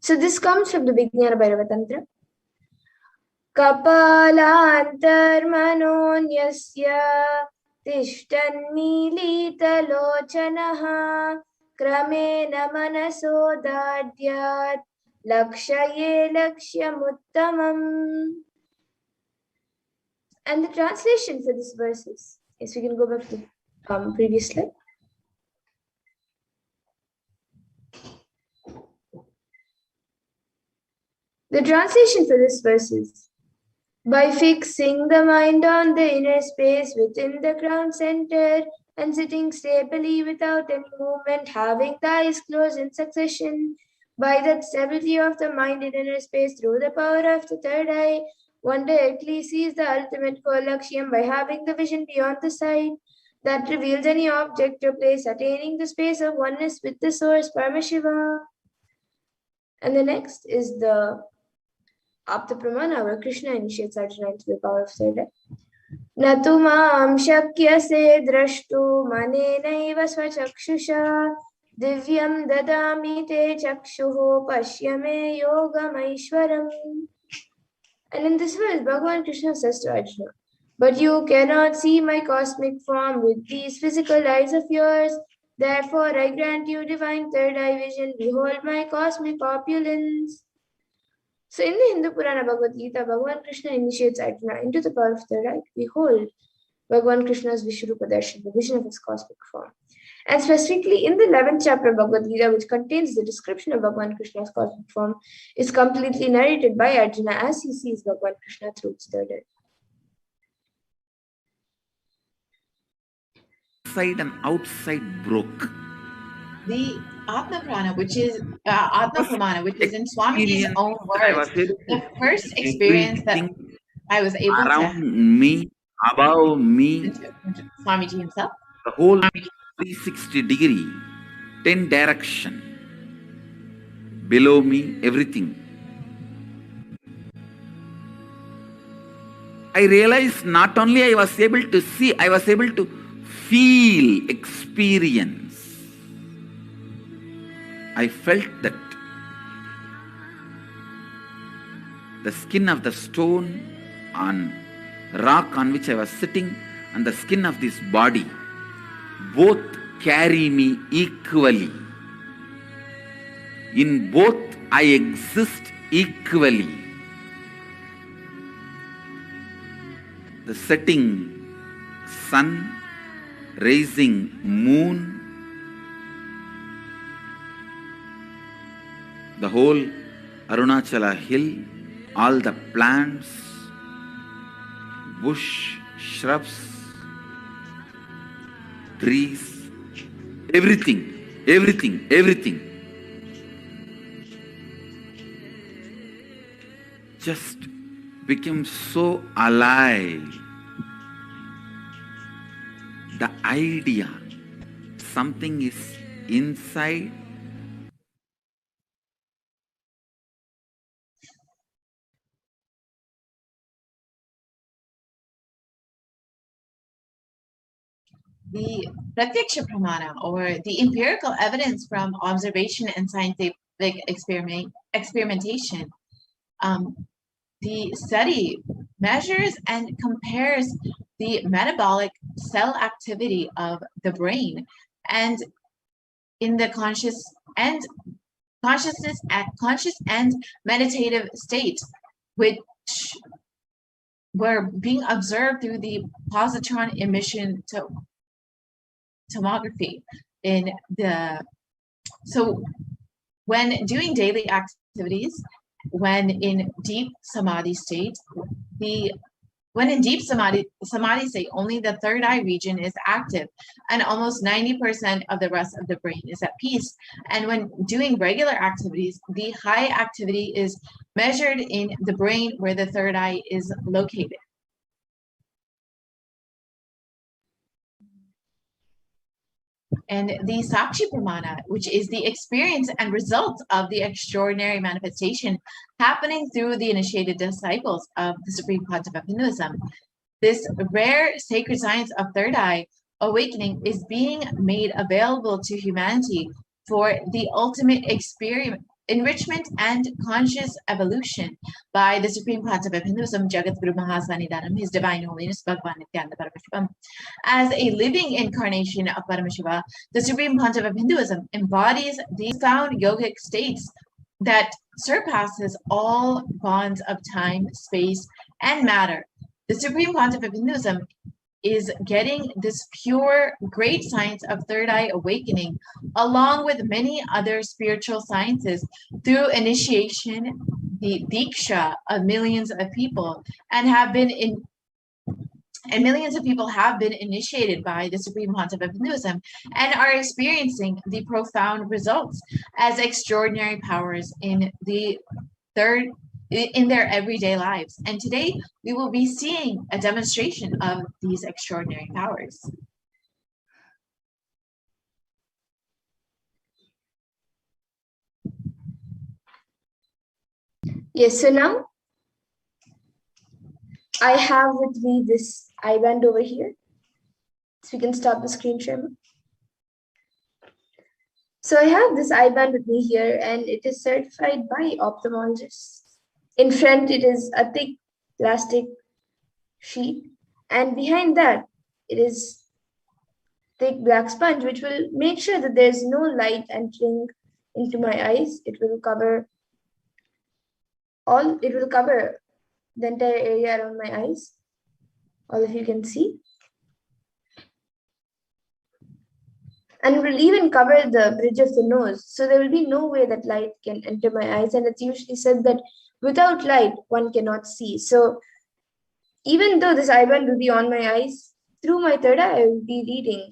So this comes from the Vijnana Bhairava Tantra. Kapalantarmanonyasya tishtannilitalochanaha kramena manasodhadyat lakshaye lakshyamuttamam. And the translation for this verse is, yes, we can go back to the previous slide. The translation for this verse is, by fixing the mind on the inner space within the crown center and sitting stably without any movement, having the eyes closed in succession, by that stability of the mind in inner space through the power of the third eye, one directly sees the ultimate goal Lakshyam by having the vision beyond the sight that reveals any object or place, attaining the space of oneness with the source, Paramashivoham. And the next is the Apta Pramana, where Krishna initiates Arjuna into the power of third eye. Natu maam shakyase drashtu manenaiva svachakshusha divyam dadami te chakshuho pashyame yogamaishwaram. And in this verse, Bhagavan Krishna says to Arjuna, but you cannot see my cosmic form with these physical eyes of yours. Therefore, I grant you divine third eye vision. Behold my cosmic opulence. So in the Hindu Purana Bhagavad Gita, Bhagavan Krishna initiates Arjuna into the power of third eye. Behold Bhagavan Krishna's Vishwarupa Darshan, the vision of his cosmic form. And specifically in the 11th chapter of Bhagavad Gita, which contains the description of Bhagavan Krishna's cosmic form, is completely narrated by Arjuna as he sees Bhagavan Krishna through his third eye. Inside and outside broke. The Atma Pramana, which is in Swamiji's own words, the first experience that I was able around to me, above me, Swamiji himself, the whole 360 degree, 10 direction, below me, everything. I realized not only I was able to see, I was able to feel, experience. I felt that the skin of the stone on rock on which I was sitting and the skin of this body both carry me equally. In both I exist equally. The setting sun, rising moon, the whole Arunachala hill, all the plants, bush, shrubs, trees, everything. Just became so alive. The idea, something is inside. the Pratyaksha Pramana, or the empirical evidence from observation and scientific experimentation. The study measures and compares the metabolic cell activity of the brain and in the conscious and meditative state, which were being observed through the positron emission tomography. So when doing daily activities, when in deep samadhi state, samadhi state, only the third eye region is active and almost 90% of the rest of the brain is at peace. And when doing regular activities, the high activity is measured in the brain where the third eye is located. And the Sakshi Pramana, which is the experience and result of the extraordinary manifestation happening through the initiated disciples of the Supreme Concept of Hinduism. This rare sacred science of third eye awakening is being made available to humanity for the ultimate enrichment and conscious evolution by the Supreme Concept of Hinduism, Jagat Guru Mahasanidanam, His Divine Holiness Bhagavan Nithyananda Paramashivam. As a living incarnation of Paramashiva, the Supreme Concept of Hinduism embodies the profound yogic states that surpasses all bonds of time, space, and matter. The Supreme Concept of Hinduism is getting this pure, great science of third eye awakening, along with many other spiritual sciences, through initiation, the diksha of millions of people, and millions of people have been initiated by the Supreme Concept of Hinduism and are experiencing the profound results as extraordinary powers in their everyday lives. And today we will be seeing a demonstration of these extraordinary powers. Yes, so now I have with me this I-band over here. So we can stop the screen share. So I have this I-band with me here, and it is certified by ophthalmologists. In front, it is a thick plastic sheet, and behind that, it is thick black sponge, which will make sure that there's no light entering into my eyes. It will cover the entire area around my eyes. All of you can see. And it will even cover the bridge of the nose. So there will be no way that light can enter my eyes. And it's usually said that without light, one cannot see. So even though this I-band will be on my eyes, through my third eye, I will be reading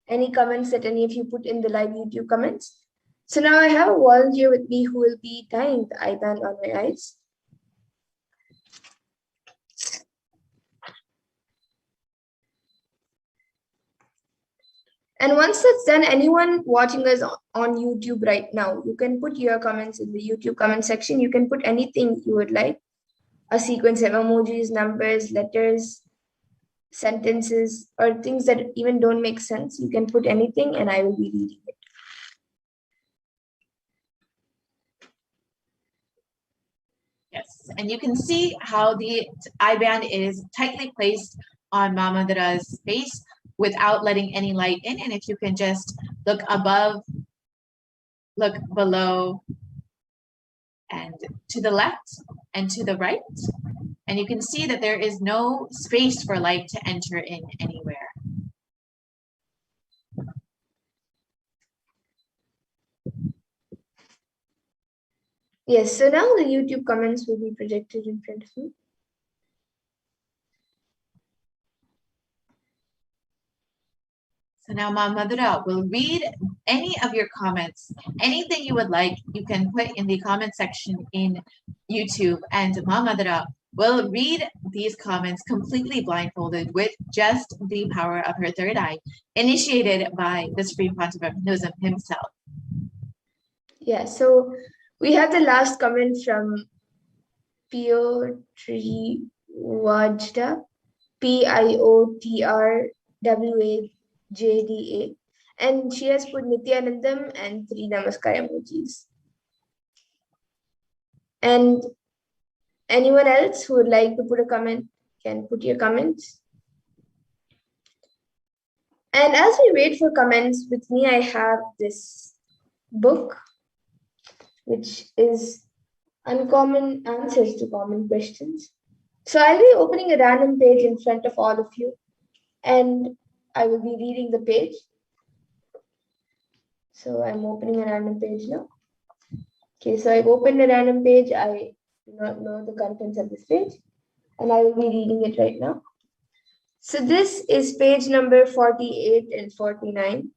any comments that any of you put in the live YouTube comments. So now I have a volunteer with me who will be tying the I-band on my eyes. And once that's done, anyone watching us on YouTube right now, you can put your comments in the YouTube comment section. You can put anything you would like. A sequence of emojis, numbers, letters, sentences, or things that even don't make sense. You can put anything and I will be reading it. Yes, and you can see how the I-band is tightly placed on Mamadara's face without letting any light in. And if you can just look above, look below, and to the left and to the right, and you can see that there is no space for light to enter in anywhere. Yes, so now the YouTube comments will be projected in front of me. So now Ma Madhura will read any of your comments. Anything you would like, you can put in the comment section in YouTube, and Ma Madhura will read these comments completely blindfolded with just the power of her third eye, initiated by the Supreme Concept of Hinduism himself. Yeah, so we have the last comment from Piotr Wajda, PIOTRWAJDA, and she has put Nithyanandam and 3 Namaskar emojis. And anyone else who would like to put a comment can put your comments. And as we wait for comments, with me I have this book, which is Uncommon Answers to Common Questions. So I'll be opening a random page in front of all of you, and I will be reading the page. So I'm opening a random page now. Okay, so I've opened a random page. I do not know the contents of this page, and I will be reading it right now. So this is page number 48 and 49.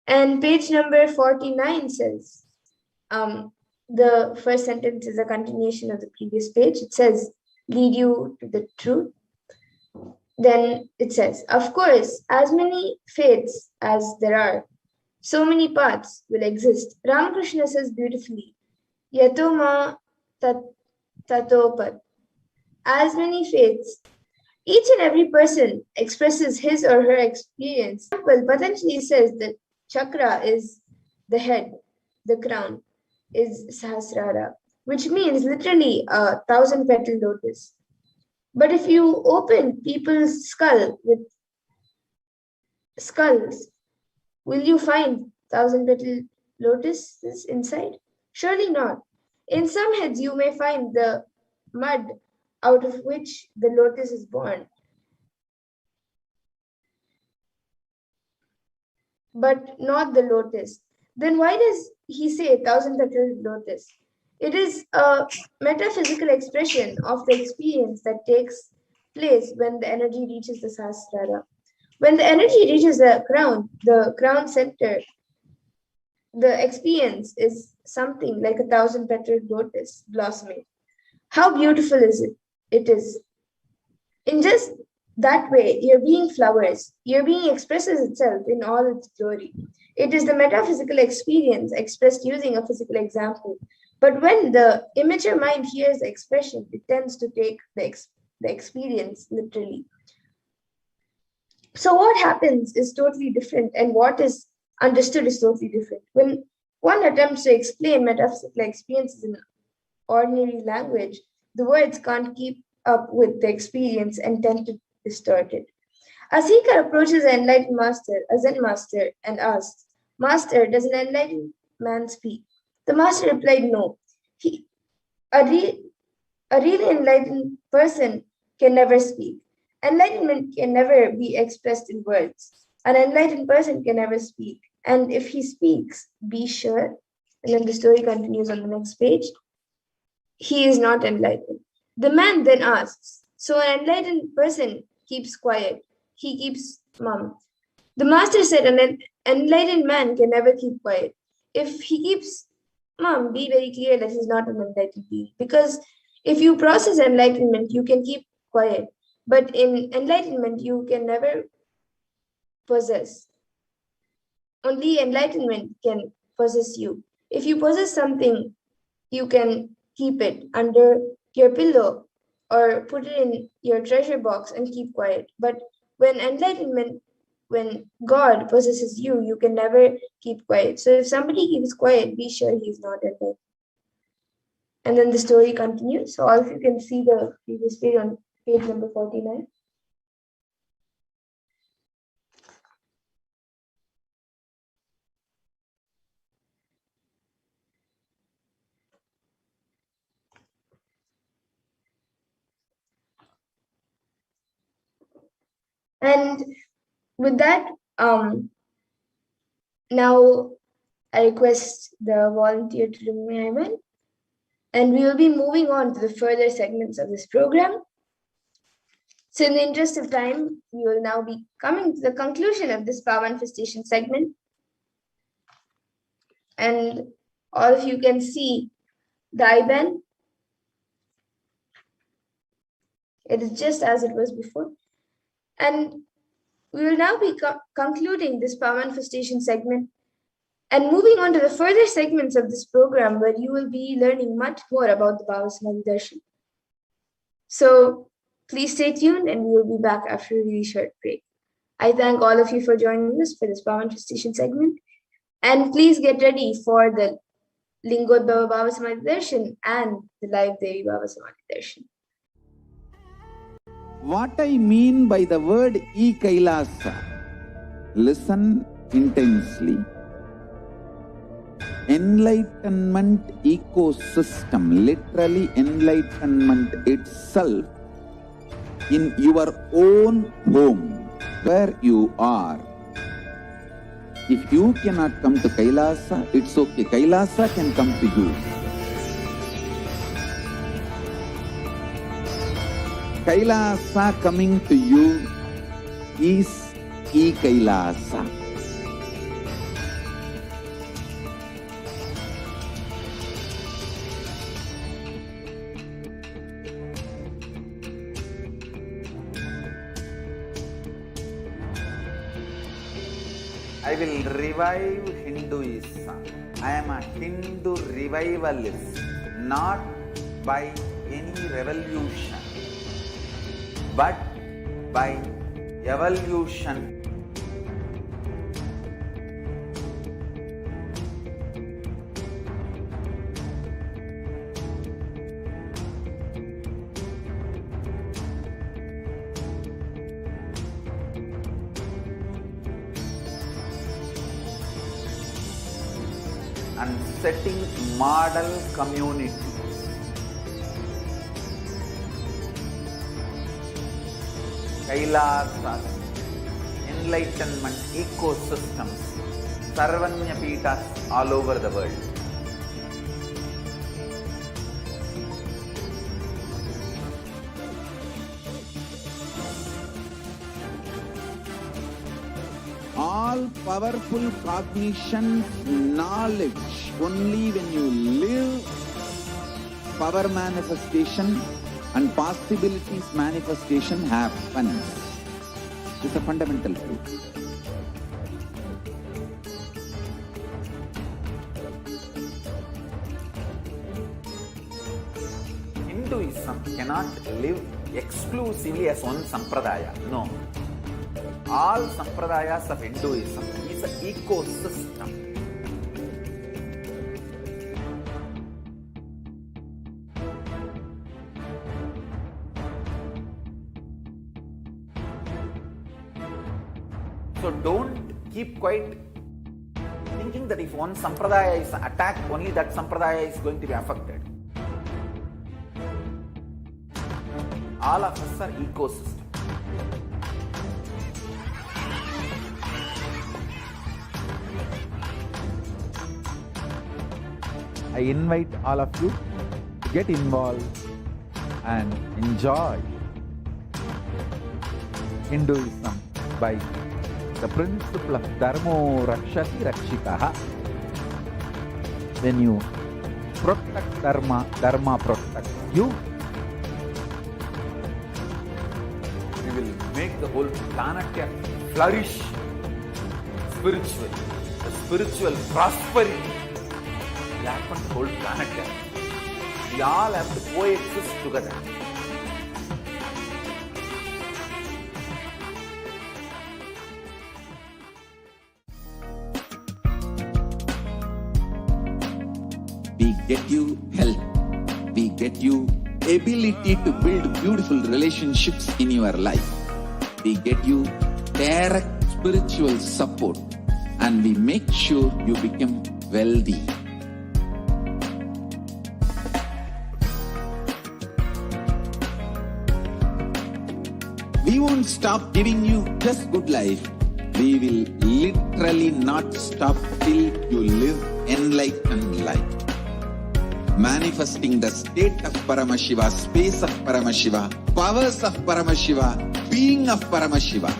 And page number 49 says, the first sentence is a continuation of the previous page. It says, lead you to the truth. Then it says, of course, as many faiths as there are, so many paths will exist. Ramakrishna says beautifully, Yatoma tatopat. As many faiths, each and every person expresses his or her experience. Well, Patanjali says that chakra is the head, the crown. is Sahasrara, which means literally a 1,000-petal lotus. But if you open people's skull with skulls, will you find 1,000-petal lotuses inside? Surely not. In some heads, you may find the mud out of which the lotus is born, but not the lotus. Then why does he say 1,000-petal lotus? It is a metaphysical expression of the experience that takes place when the energy reaches the Sahasrara. When the energy reaches the crown center, the experience is something like a 1,000-petal lotus blossoming. How beautiful is it? It is. In just that way, your being flowers. Your being expresses itself in all its glory. It is the metaphysical experience expressed using a physical example. But when the immature mind hears the expression, it tends to take the experience literally. So what happens is totally different, and what is understood is totally different. When one attempts to explain metaphysical experiences in ordinary language, the words can't keep up with the experience and tend to distort it. A seeker approaches an enlightened master, a Zen master, and asks, "Master, does an enlightened man speak?" The master replied, "No. A really enlightened person can never speak. Enlightenment can never be expressed in words. An enlightened person can never speak. And if he speaks, be sure," and then the story continues on the next page, "he is not enlightened." The man then asks, "So an enlightened person keeps quiet. He keeps mum." The master said, "An enlightened man can never keep quiet. If he keeps mum, be very clear that he's not an enlightened being. Because if you process enlightenment, you can keep quiet. But in enlightenment, you can never possess. Only enlightenment can possess you. If you possess something, you can keep it under your pillow or put it in your treasure box and keep quiet. But when God possesses you, you can never keep quiet. So if somebody keeps quiet, be sure he's not enlightened." And then the story continues. So all of you can see the previous page on page number 49. And with that, now I request the volunteer to remove my hand, and we will be moving on to the further segments of this program. So in the interest of time, we will now be coming to the conclusion of this power manifestation segment. And all of you can see the IBAN. It is just as it was before. And we will now be concluding this power manifestation segment and moving on to the further segments of this program, where you will be learning much more about the Bhavasamadhi Darshan. So please stay tuned, and we will be back after a really short break. I thank all of you for joining us for this power manifestation segment. And please get ready for the Lingotbhava Bhavasamadhi Darshan and the live Devi Bhavasamadhi Darshan. What I mean by the word e-Kailasa, listen intensely. Enlightenment ecosystem, literally enlightenment itself, in your own home, where you are. If you cannot come to Kailasa, it's okay. Kailasa can come to you. Kailasa coming to you is e-Kailasa. I will revive Hinduism. I am a Hindu revivalist, not by any revolution, but by evolution. and setting model community. Kailasas, enlightenment ecosystems, Sarvanya Peethas all over the world. All powerful cognition, knowledge, only when you live, power manifestation and possibilities manifestation happens. This is a fundamental truth. Hinduism cannot live exclusively as one sampradaya. No. All sampradayas of Hinduism is an ecosystem. So don't keep quiet thinking that if one sampradaya is attacked, only that sampradaya is going to be affected. All of us are ecosystem. I invite all of you to get involved and enjoy Hinduism by the principle of Dharmo Rakshati Rakshitaha. When you protect Dharma, Dharma protects you. We will make the whole planet flourish spiritually, the spiritual prosperity. Happen to whole planet here. We all have to coexist together. We get you health. We get you ability to build beautiful relationships in your life. We get you direct spiritual support, and we make sure you become wealthy. We won't stop giving you just good life. We will literally not stop till you live enlightened life. Manifesting the state of Paramashiva, space of Paramashiva, powers of Paramashiva, being of Paramashiva.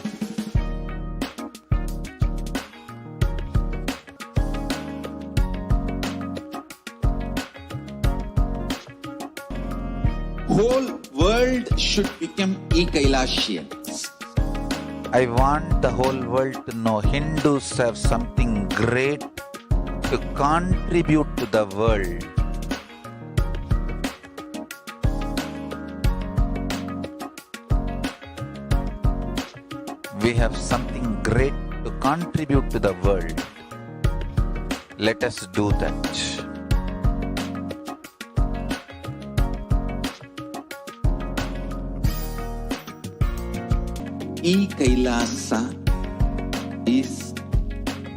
Whole world should become e-Kailashians. I want the whole world to know Hindus have something great to contribute to the world. We have something great to contribute to the world. Let us do that. E-Kailasa is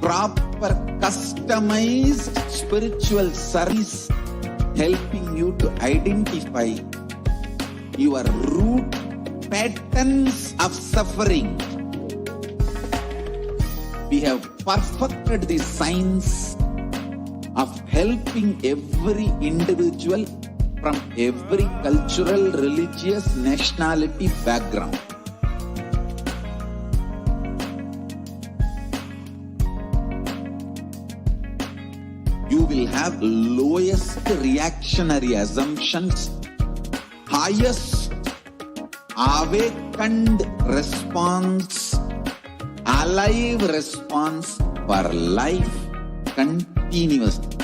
proper customized spiritual service helping you to identify your root patterns of suffering. We have perfected the science of helping every individual from every cultural, religious, nationality background. You will have lowest reactionary assumptions, highest awakened response, alive response for life continuously.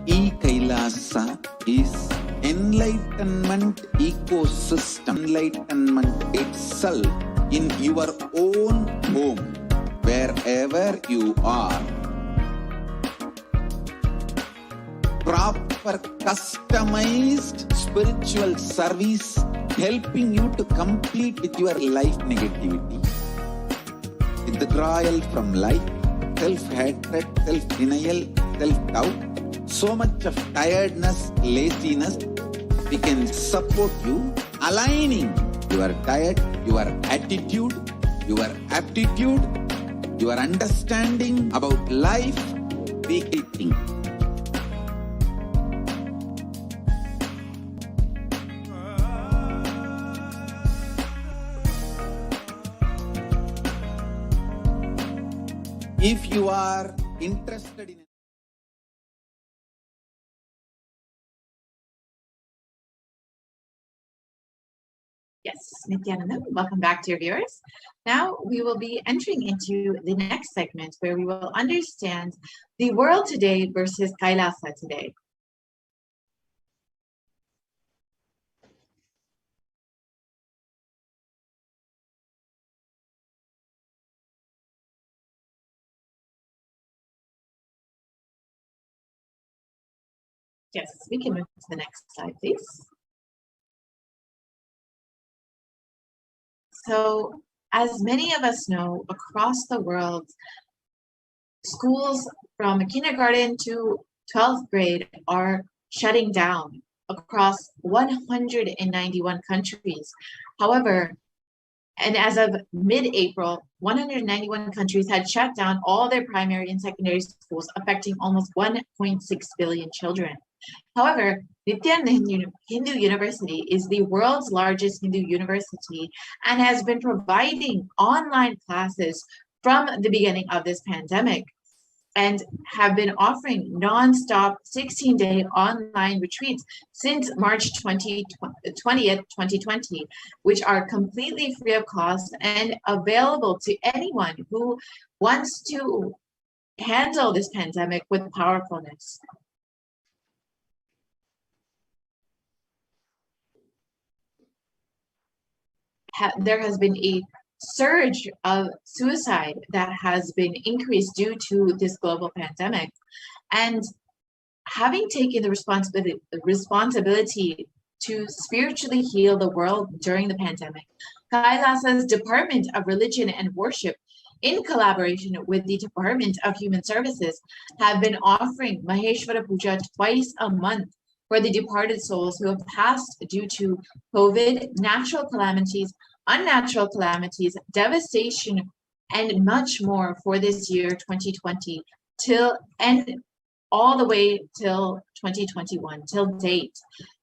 E-Kailasa is enlightenment ecosystem, enlightenment itself in your own home, wherever you are. Proper customized spiritual service helping you to complete with your life negativity. withdrawal from life, self-hatred, self-denial, self-doubt, so much of tiredness, laziness. We can support you, aligning your diet, your attitude, your aptitude, your understanding about life, weekly think. If you are interested in Yes, Nithyananda, welcome back, dear viewers. Now we will be entering into the next segment where we will understand the world today versus Kailasa today. Yes, we can move to the next slide, please. So, as many of us know, across the world, schools from kindergarten to 12th grade are shutting down across 191 countries. However, and as of mid-April, 191 countries had shut down all their primary and secondary schools, affecting almost 1.6 billion children. However, Nithyananda Hindu University is the world's largest Hindu university and has been providing online classes from the beginning of this pandemic and have been offering non-stop 16-day online retreats since March 20th, 2020, which are completely free of cost and available to anyone who wants to handle this pandemic with powerfulness. There has been a surge of suicide that has been increased due to this global pandemic. And having taken the responsibility to spiritually heal the world during the pandemic, Kailasa's Department of Religion and Worship, in collaboration with the Department of Human Services, have been offering Maheshwara Puja twice a month for the departed souls who have passed due to COVID, natural calamities, unnatural calamities, devastation, and much more for this year 2020 and all the way till 2021, till date.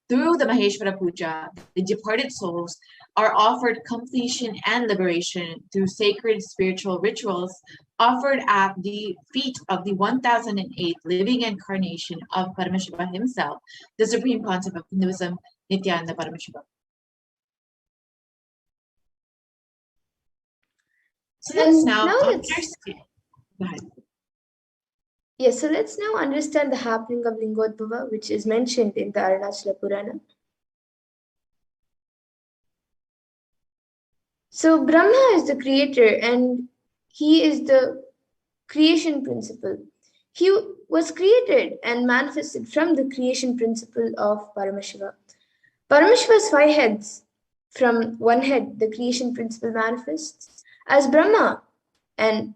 Through the Maheshwara Puja, the departed souls are offered completion and liberation through sacred spiritual rituals offered at the feet of the 1008th living incarnation of Paramashiva himself, the Supreme Pontiff of Hinduism, Nithyananda Paramashivam. So let's now understand. Go ahead. Yes, so let's now understand the happening of Lingotbhava, which is mentioned in the Arunachala Purana. So Brahma is the creator and he is the creation principle. He was created and manifested from the creation principle of Paramashiva. Paramashiva's 5 heads. From one head, the creation principle manifests as Brahma, and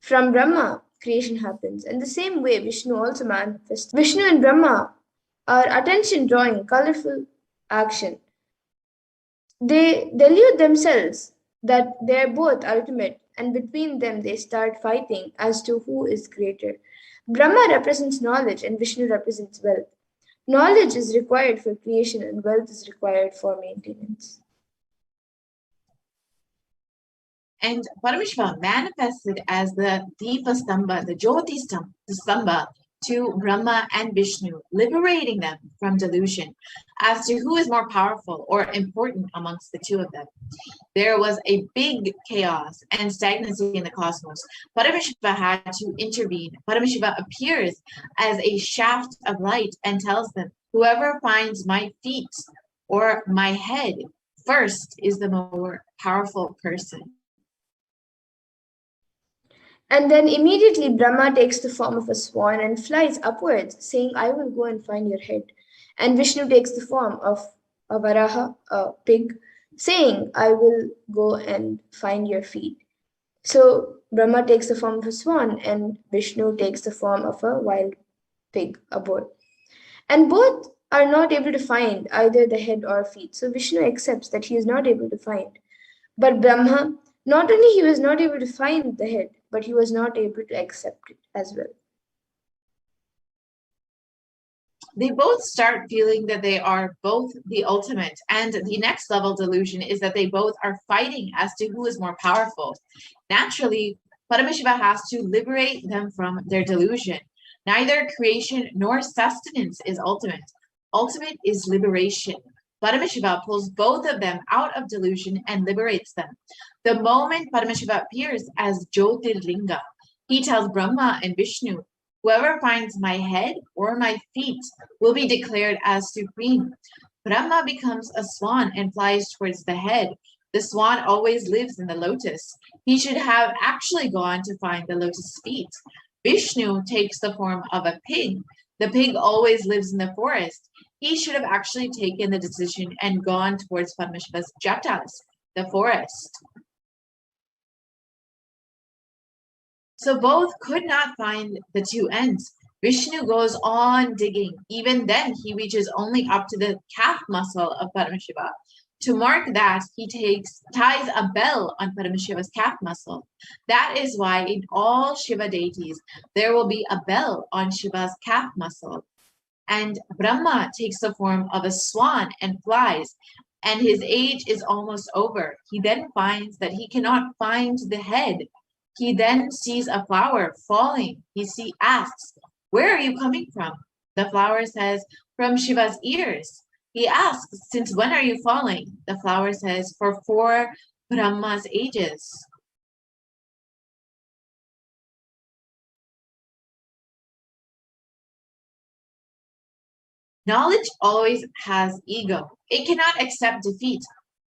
from Brahma, creation happens. And the same way, Vishnu also manifests. Vishnu and Brahma are attention-drawing, colorful action. They delude themselves that they're both ultimate, and between them they start fighting as to who is greater. Brahma represents knowledge and Vishnu represents wealth. Knowledge is required for creation and wealth is required for maintenance. And Paramashiva manifested as the Deepa Stamba, the Jyoti Stamba, to Brahma and Vishnu, liberating them from delusion as to who is more powerful or important amongst the two of them. There was a big chaos and stagnancy in the cosmos. Paramashiva had to intervene. Paramashiva appears as a shaft of light and tells them, whoever finds my feet or my head first is the more powerful person. And then immediately Brahma takes the form of a swan and flies upwards, saying, I will go and find your head. And Vishnu takes the form of a Varaha, a pig, saying, I will go and find your feet. So Brahma takes the form of a swan and Vishnu takes the form of a wild pig, a boar. And both are not able to find either the head or feet. So Vishnu accepts that he is not able to find. But Brahma, not only he was not able to find the head, but he was not able to accept it as well. They both start feeling that they are both the ultimate, and the next level delusion is that they both are fighting as to who is more powerful. Naturally, Paramashiva has to liberate them from their delusion. Neither creation nor sustenance is ultimate. Ultimate is liberation. Paramashiva pulls both of them out of delusion and liberates them. The moment Paramashiva appears as Jyotirlinga, he tells Brahma and Vishnu, whoever finds my head or my feet will be declared as supreme. Brahma becomes a swan and flies towards the head. The swan always lives in the lotus. He should have actually gone to find the lotus feet. Vishnu takes the form of a pig. The pig always lives in the forest. He should have actually taken the decision and gone towards Paramashiva's jatas, the forest. So both could not find the two ends. Vishnu goes on digging. Even then, he reaches only up to the calf muscle of Paramashiva. To mark that, he ties a bell on Paramashiva's calf muscle. That is why in all Shiva deities, there will be a bell on Shiva's calf muscle. And Brahma takes the form of a swan and flies, and his age is almost over. He then finds that he cannot find the head. He then sees a flower falling. He asks, "Where are you coming from?" The flower says, "From Shiva's ears." He asks, "Since when are you falling?" The flower says, "For 4 Brahma's ages." Knowledge always has ego. It cannot accept defeat.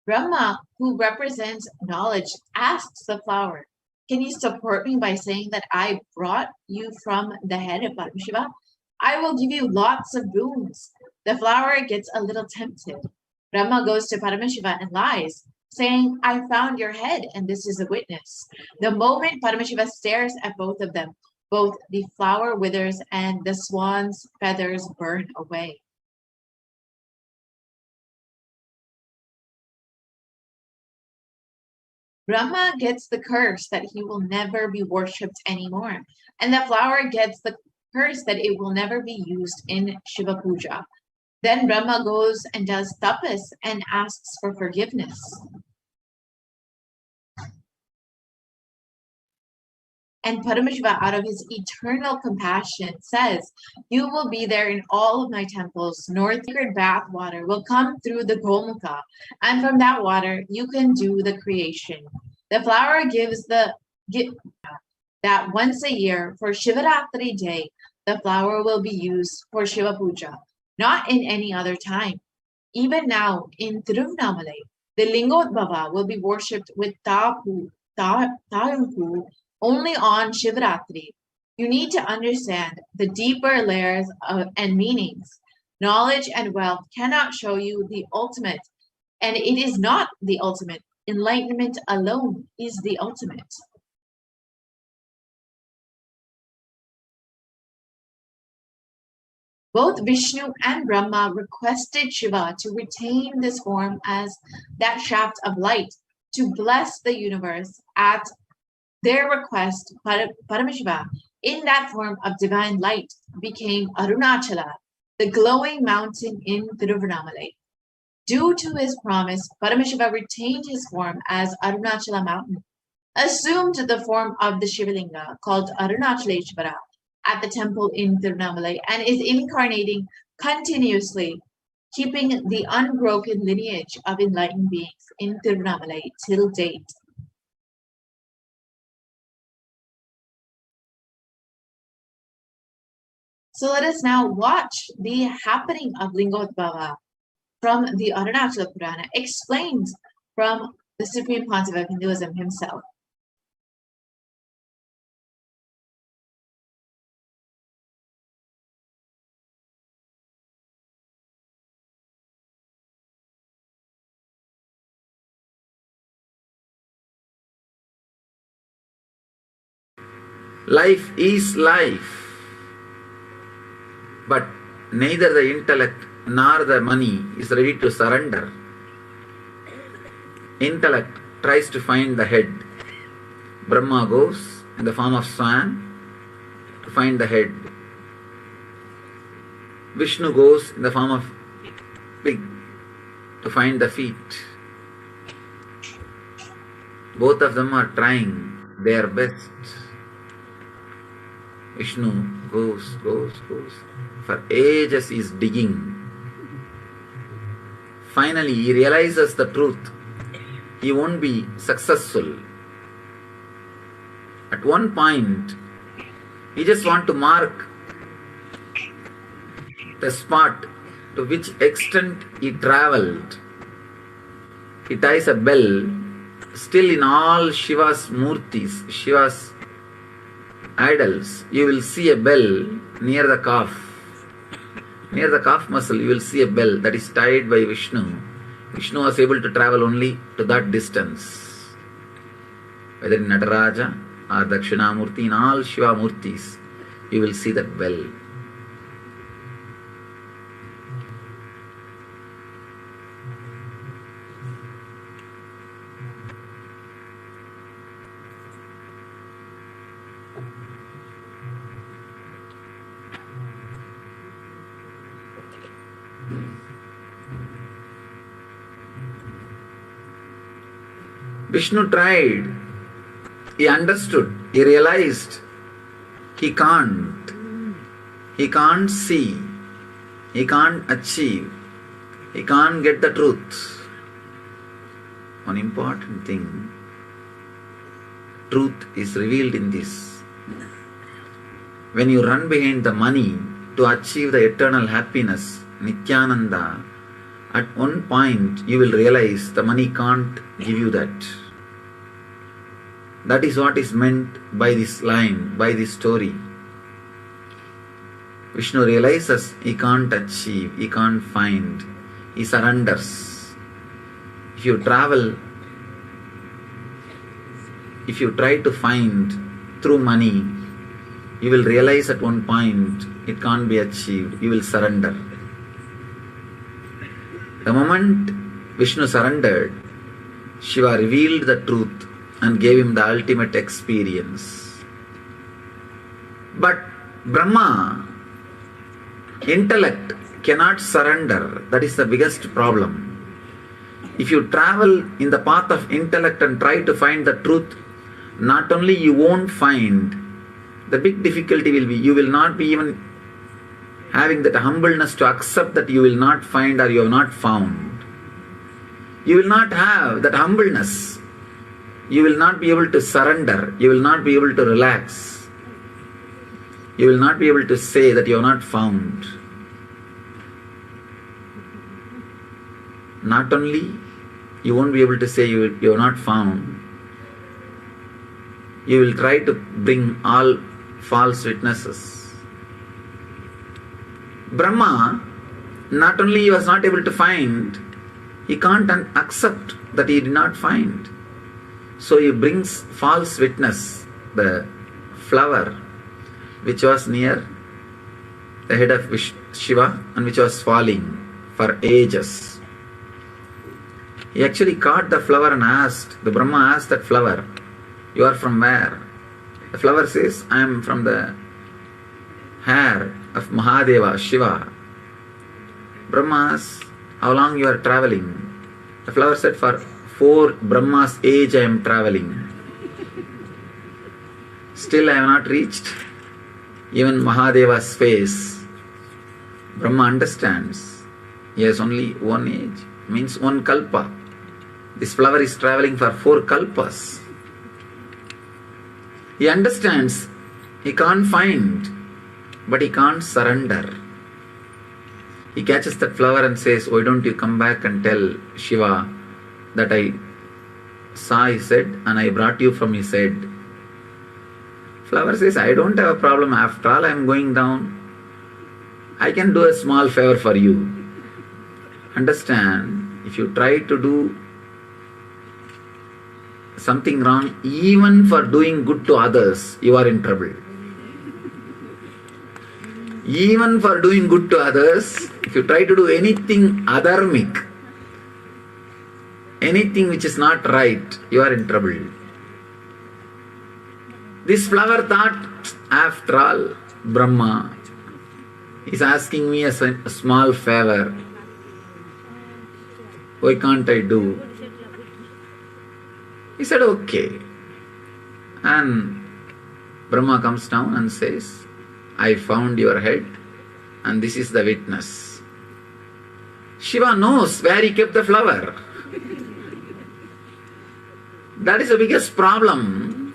Brahma, who represents knowledge, asks the flower, "Can you support me by saying that I brought you from the head of Paramashiva? I will give you lots of boons." The flower gets a little tempted. Brahma goes to Paramashiva and lies, saying, "I found your head, and this is a witness." The moment Paramashiva stares at both of them, both the flower withers and the swan's feathers burn away. Brahma gets the curse that he will never be worshipped anymore, and the flower gets the curse that it will never be used in Shiva Puja. Then Brahma goes and does tapas and asks for forgiveness. And Paramashiva, out of his eternal compassion, says, "You will be there in all of my temples. North sacred bath water will come through the Gomukha, and from that water you can do the creation." The flower gives that once a year for Shivaratri day, the flower will be used for Shiva Puja, not in any other time. Even now in Tiruvannamalai, the Lingotbhava will be worshipped with Tayanku only on Shivaratri. You need to understand the deeper layers and meanings. Knowledge and wealth cannot show you the ultimate, and it is not the ultimate. Enlightenment alone is the ultimate. Both Vishnu and Brahma requested Shiva to retain this form as that shaft of light to bless the universe. At their request, Paramashiva, in that form of divine light, became Arunachala, the glowing mountain in Tiruvannamalai. Due to his promise, Paramashiva retained his form as Arunachala mountain, assumed the form of the Shivalinga called Arunachaleshvara at the temple in Tiruvannamalai, and is incarnating continuously, keeping the unbroken lineage of enlightened beings in Tiruvannamalai till date. So let us now watch the happening of Lingotbhava from the Arunachala Purana, explained from the Supreme Pontiff of Hinduism himself. Life is life. But neither the intellect nor the money is ready to surrender. Intellect tries to find the head. Brahma goes in the form of swan to find the head. Vishnu goes in the form of pig to find the feet. Both of them are trying their best. Vishnu goes. For ages he is digging. Finally he realizes the truth. He won't be successful. At one point, he just wants to mark the spot to which extent he travelled. He ties a bell. Still in all Shiva's murtis, Shiva's idols, you will see a bell near the calf. Near the calf muscle, you will see a bell that is tied by Vishnu. Vishnu was able to travel only to that distance. Whether in Nataraja or Dakshinamurti, in all Shiva murtis, you will see that bell. Vishnu tried, he understood, he realized he can't see, he can't achieve, he can't get the truth. One important thing, truth is revealed in this. When you run behind the money to achieve the eternal happiness, Nithyananda, at one point you will realize the money can't give you that. That is what is meant by this line, by this story. Vishnu realizes he can't achieve, he can't find, he surrenders. If you travel, if you try to find through money, you will realize at one point it can't be achieved, you will surrender. The moment Vishnu surrendered, Shiva revealed the truth and gave him the ultimate experience. But Brahma, intellect, cannot surrender. That is the biggest problem. If you travel in the path of intellect and try to find the truth, not only you won't find, the big difficulty will be you will not be even having that humbleness to accept that you will not find or you have not found. You will not have that humbleness. You will not be able to surrender. You will not be able to relax. You will not be able to say that you have not found. Not only you won't be able to say you have not found, you will try to bring all false witnesses. Brahma, not only he was not able to find, he can't accept that he did not find. So he brings false witness, the flower which was near the head of Shiva and which was falling for ages. He actually caught the flower and asked, the Brahma asked that flower, "You are from where?" The flower says, "I am from the hair of Mahadeva, Shiva." Brahma asked, "How long you are traveling?" The flower said, "For 4 Brahma's age I am traveling. Still I have not reached even Mahadeva's face." Brahma understands. He has only one age, means one kalpa. This flower is traveling for 4 kalpas. He understands he can't find, but he can't surrender. He catches that flower and says, "Why don't you come back and tell Shiva that I saw his head and I brought you from his head?" Flower says, "I don't have a problem. After all, I am going down. I can do a small favor for you." Understand, if you try to do something wrong, even for doing good to others, you are in trouble. Even for doing good to others, if you try to do anything adharmic, anything which is not right, you are in trouble. This flower thought, after all, Brahma is asking me a small favor. Why can't I do? He said, okay. And Brahma comes down and says, I found your head and this is the witness. Shiva knows where he kept the flower. That is the biggest problem.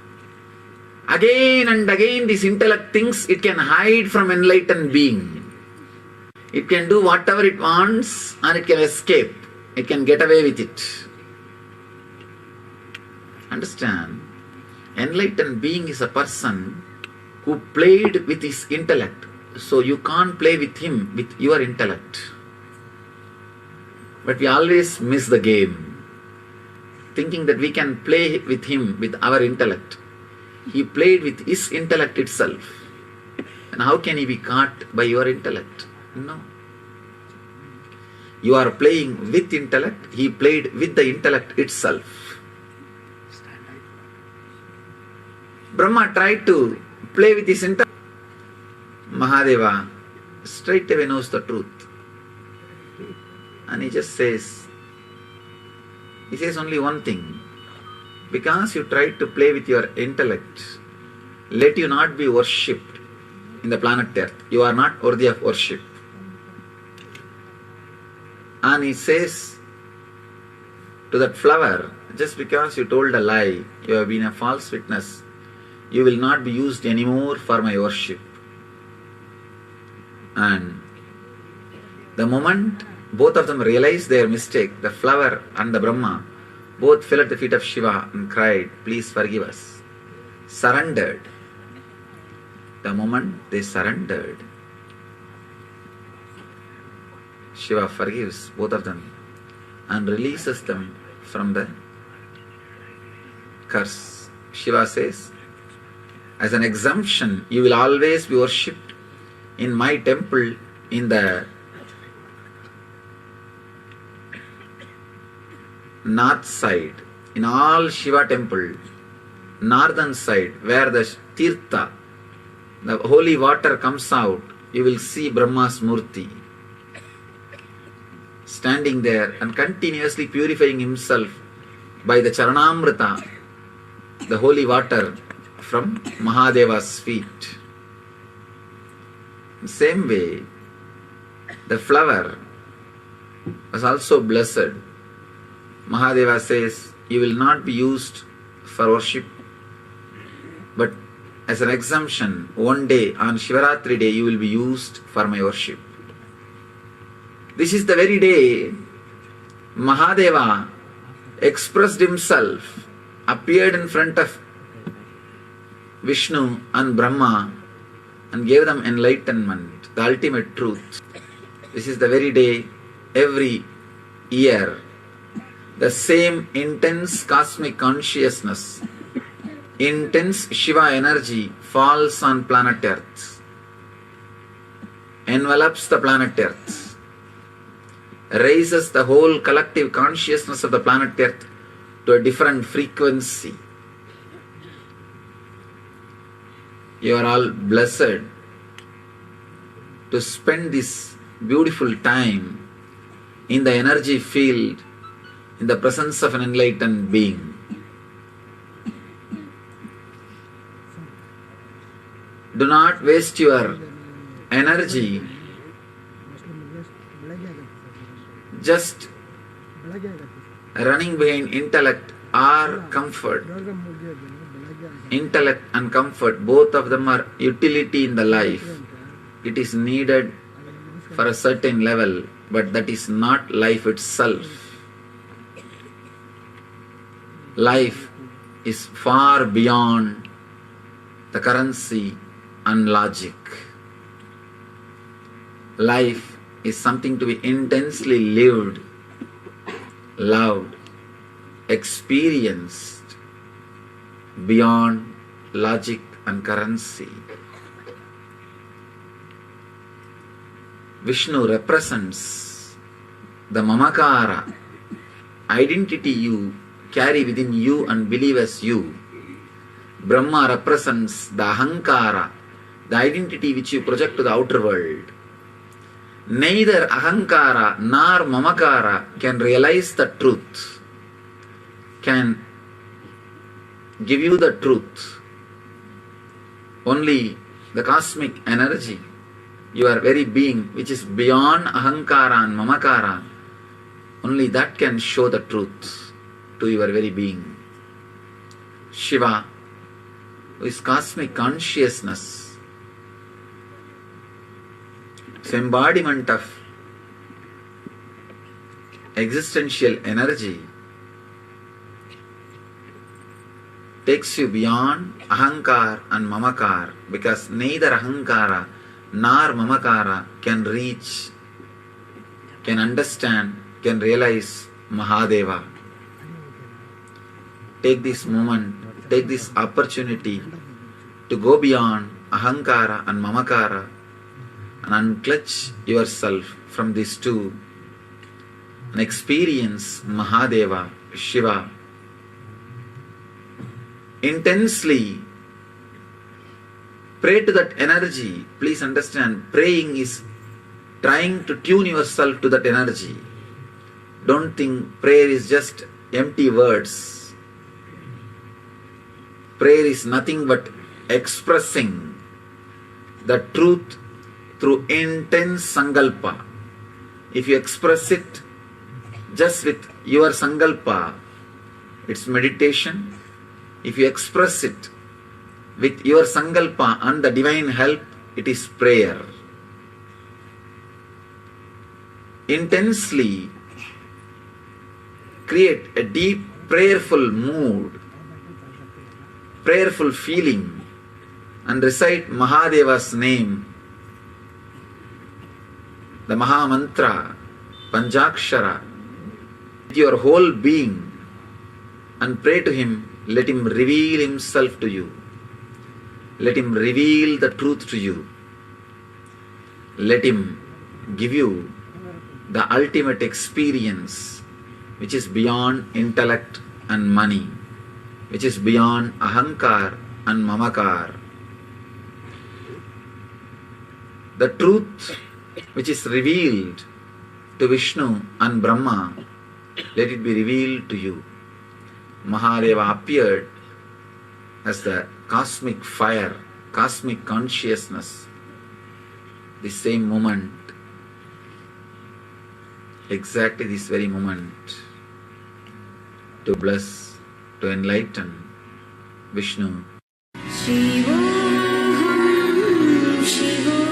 Again and again this intellect thinks it can hide from enlightened being. It can do whatever it wants and it can escape. It can get away with it. Understand? Enlightened being is a person who played with his intellect. So you can't play with him with your intellect. But we always miss the game, thinking that we can play with him with our intellect. He played with his intellect itself. And how can he be caught by your intellect? No. You are playing with intellect. He played with the intellect itself. Brahma tried to play with his intellect. Mahadeva straight away knows the truth. And he just says only one thing. Because you tried to play with your intellect, let you not be worshipped in the planet Earth. You are not worthy of worship. And he says to that flower, just because you told a lie, you have been a false witness, you will not be used anymore for my worship. And the moment both of them realized their mistake, the flower and the Brahma, both fell at the feet of Shiva and cried, please forgive us. Surrendered. The moment they surrendered, Shiva forgives both of them and releases them from the curse. Shiva says, as an exemption, you will always be worshipped in my temple in the north side. In all Shiva temple, northern side, where the Tirtha, the holy water comes out, you will see Brahma's Murti standing there and continuously purifying himself by the Charanamrita, the holy water from Mahadeva's feet. In the same way, the flower was also blessed. Mahadeva says, you will not be used for worship, but as an exemption, one day on Shivaratri day, you will be used for my worship. This is the very day Mahadeva expressed himself, appeared in front of Vishnu and Brahma and gave them enlightenment, the ultimate truth. This is the very day every year the same intense cosmic consciousness, intense Shiva energy falls on planet Earth, envelops the planet Earth, raises the whole collective consciousness of the planet Earth to a different frequency. You are all blessed to spend this beautiful time in the energy field in the presence of an enlightened being. Do not waste your energy just running behind intellect or comfort. Intellect and comfort, both of them are utility in the life. It is needed for a certain level, but that is not life itself. Life is far beyond the currency and logic. Life is something to be intensely lived, loved, experienced, beyond logic and currency. Vishnu represents the Mamakara, identity you carry within you and believe as you. Brahma represents the Ahankara, the identity which you project to the outer world. Neither Ahankara nor Mamakara can realize the truth, can give you the truth. Only the cosmic energy, your very being, which is beyond Ahankara and Mamakara, only that can show the truth to your very being. Shiva, who is cosmic consciousness, it's embodiment of existential energy, takes you beyond Ahankar and Mamakar, because neither Ahankara nor Mamakara can reach, can understand, can realize Mahadeva. Take this moment, take this opportunity to go beyond Ahankara and Mamakara and unclutch yourself from these two and experience Mahadeva, Shiva. Intensely pray to that energy. Please understand, praying is trying to tune yourself to that energy. Don't think prayer is just empty words. Prayer is nothing but expressing the truth through intense sankalpa. If you express it just with your sankalpa, it's meditation. If you express it with your sankalpa and the divine help, it is prayer. Intensely create a deep prayerful mood, prayerful feeling, and recite Mahadeva's name, the Maha Mantra, Panjakshara, with your whole being, and pray to him. Let him reveal himself to you. Let him reveal the truth to you. Let him give you the ultimate experience, which is beyond intellect and money, which is beyond Ahankar and Mamakar. The truth which is revealed to Vishnu and Brahma, let it be revealed to you. Mahadeva appeared as the cosmic fire, cosmic consciousness. The same moment, exactly this very moment, to bless, to enlighten Vishnu. Shivoham, Shivoham.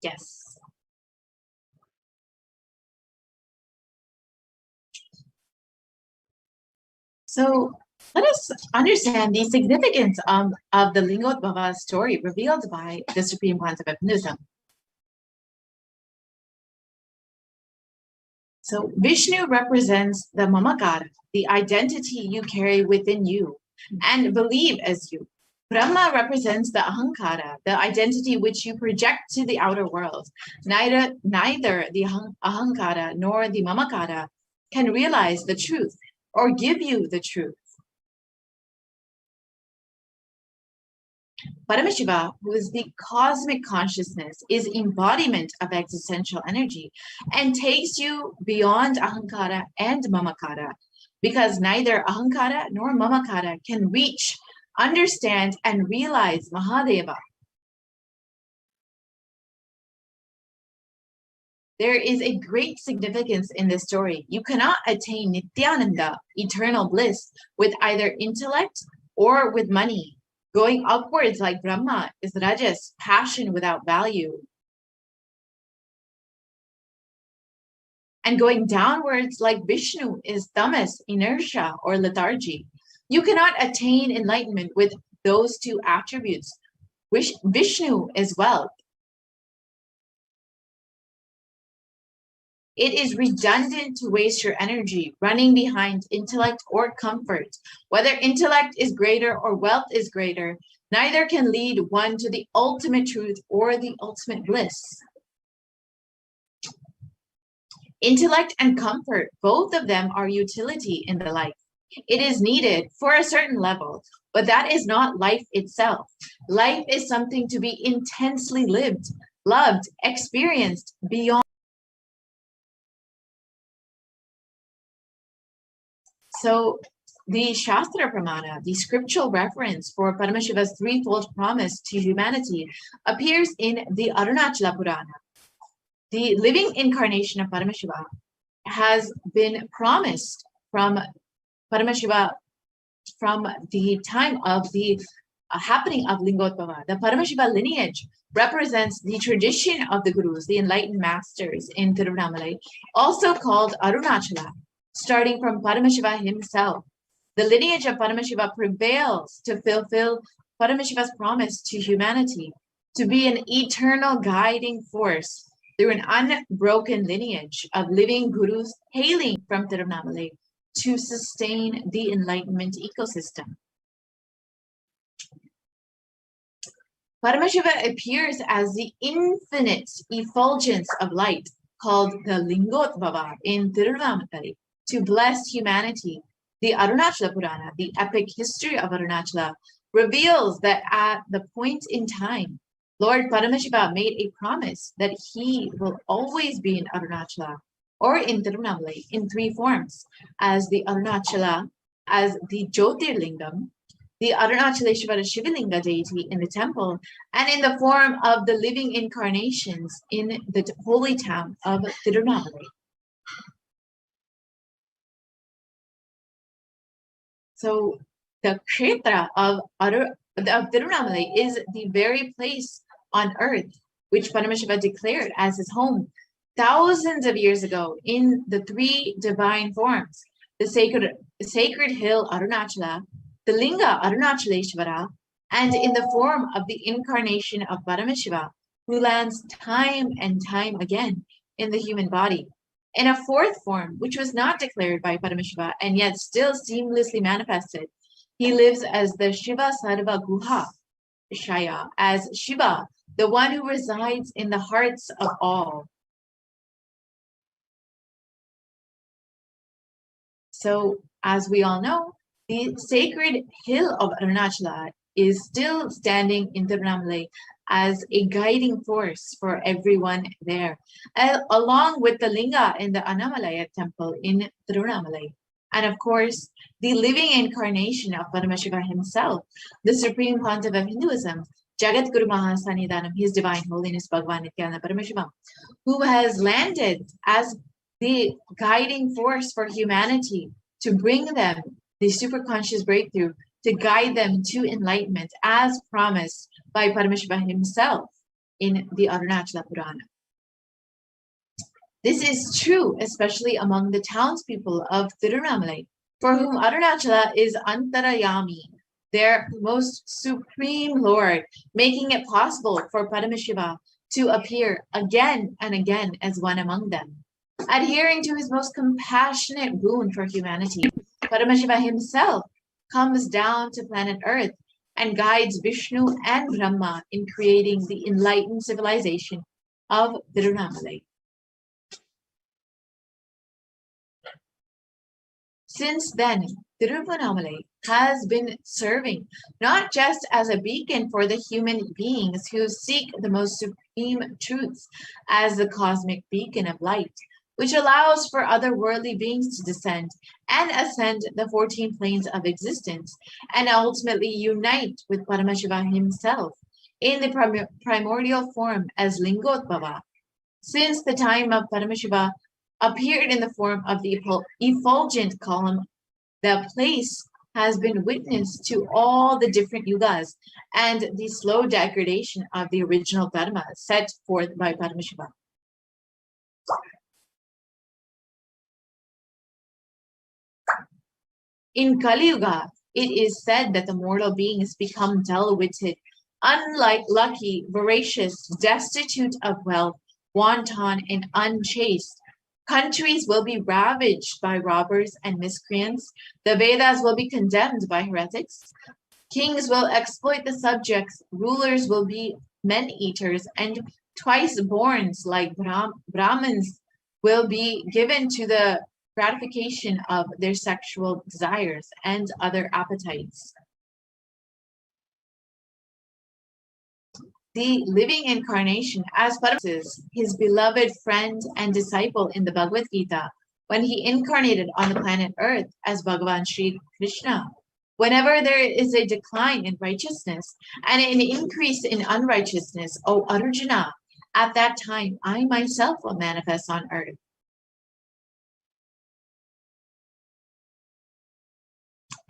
Yes. So Let us understand the significance of the Lingotbhava story revealed by the Supreme Concept of Hinduism. So Vishnu represents the mamakara, the identity you carry within you and believe as you. Brahma represents the ahankara, the identity which you project to the outer world. Neither the ahankara nor the mamakara can realize the truth or give you the truth. Paramashiva, who is the cosmic consciousness, is embodiment of existential energy and takes you beyond ahankara and mamakara, because neither ahankara nor mamakara can reach, understand, and realize Mahadeva. There is a great significance in this story. You cannot attain Nithyananda, eternal bliss, with either intellect or with money. Going upwards like Brahma is rajas, passion without value. And going downwards like Vishnu is tamas, inertia or lethargy. You cannot attain enlightenment with those two attributes. Vishnu is wealth. It is redundant to waste your energy running behind intellect or comfort. Whether intellect is greater or wealth is greater, neither can lead one to the ultimate truth or the ultimate bliss. Intellect and comfort, both of them are utility in the life. It is needed for a certain level, but that is not life itself. Life is something to be intensely lived, loved, experienced beyond. So the Shastra Pramana, the scriptural reference for Paramashiva's threefold promise to humanity, appears in the Arunachala Purana. The living incarnation of Paramashiva has been promised from Paramashiva from the time of the happening of Lingotbhava. The Paramashiva lineage represents the tradition of the Gurus, the enlightened masters in Tiruvannamalai, also called Arunachala, starting from Paramashiva himself. The lineage of Paramashiva prevails to fulfill Paramashiva's promise to humanity, to be an eternal guiding force through an unbroken lineage of living Gurus hailing from Tiruvannamalai to sustain the enlightenment ecosystem. Paramashiva appears as the infinite effulgence of light called the Lingotbhava in Tiruvannamalai to bless humanity. The Arunachala Purana, the epic history of Arunachala, reveals that at the point in time, Lord Paramashiva made a promise that he will always be in Arunachala or in Tiruvannamalai in three forms, as the Arunachala, as the Jyotirlingam, the Arunachaleshwara Shivalinga deity in the temple, and in the form of the living incarnations in the holy town of Tiruvannamalai. So the Kshetra of Tiruvannamalai is the very place on earth which Paramashiva declared as his home thousands of years ago in the three divine forms, the sacred hill Arunachala, the Linga Arunachaleshwara, and in the form of the incarnation of Paramashiva, who lands time and time again in the human body. In a fourth form, which was not declared by Paramashiva and yet still seamlessly manifested, he lives as the Shiva Sarva Guha Shaya, as Shiva, the one who resides in the hearts of all. So, as we all know, the sacred hill of Arunachala is still standing in Tiruvannamalai as a guiding force for everyone there, along with the Linga in the Annamalaya temple in Tiruvannamalai. And of course, the living incarnation of Paramashiva himself, the Supreme Pontiff of Hinduism, Jagat Guru Mahasannidhanam, His Divine Holiness Bhagavan Nithyananda Paramashivam, who has landed as the guiding force for humanity to bring them the superconscious breakthrough, to guide them to enlightenment as promised by Paramashiva himself in the Arunachala Purana. This is true, especially among the townspeople of Tiruvannamalai, for whom Arunachala is Antarayami, their most supreme Lord, making it possible for Paramashiva to appear again and again as one among them. Adhering to his most compassionate boon for humanity, Paramashiva himself comes down to planet Earth and guides Vishnu and Brahma in creating the enlightened civilization of Tiruvannamalai. Since then, Tiruvannamalai has been serving not just as a beacon for the human beings who seek the most supreme truths as the cosmic beacon of light, which allows for other worldly beings to descend and ascend the 14 planes of existence and ultimately unite with Paramashiva himself in the primordial form as Lingotbhava. Since the time of Paramashiva appeared in the form of the effulgent column, the place has been witness to all the different yugas and the slow degradation of the original dharma set forth by Paramashiva. In Kali Yuga, it is said that the mortal beings become dull-witted, unlucky, voracious, destitute of wealth, wanton, and unchaste. Countries will be ravaged by robbers and miscreants. The Vedas will be condemned by heretics. Kings will exploit the subjects. Rulers will be men-eaters, and twice-borns like Brahmins will be given to the gratification of their sexual desires and other appetites. The living incarnation as Paramashiva, his beloved friend and disciple in the Bhagavad Gita, when he incarnated on the planet Earth as Bhagavan Sri Krishna. Whenever there is a decline in righteousness and an increase in unrighteousness, O Arjuna, at that time I myself will manifest on earth.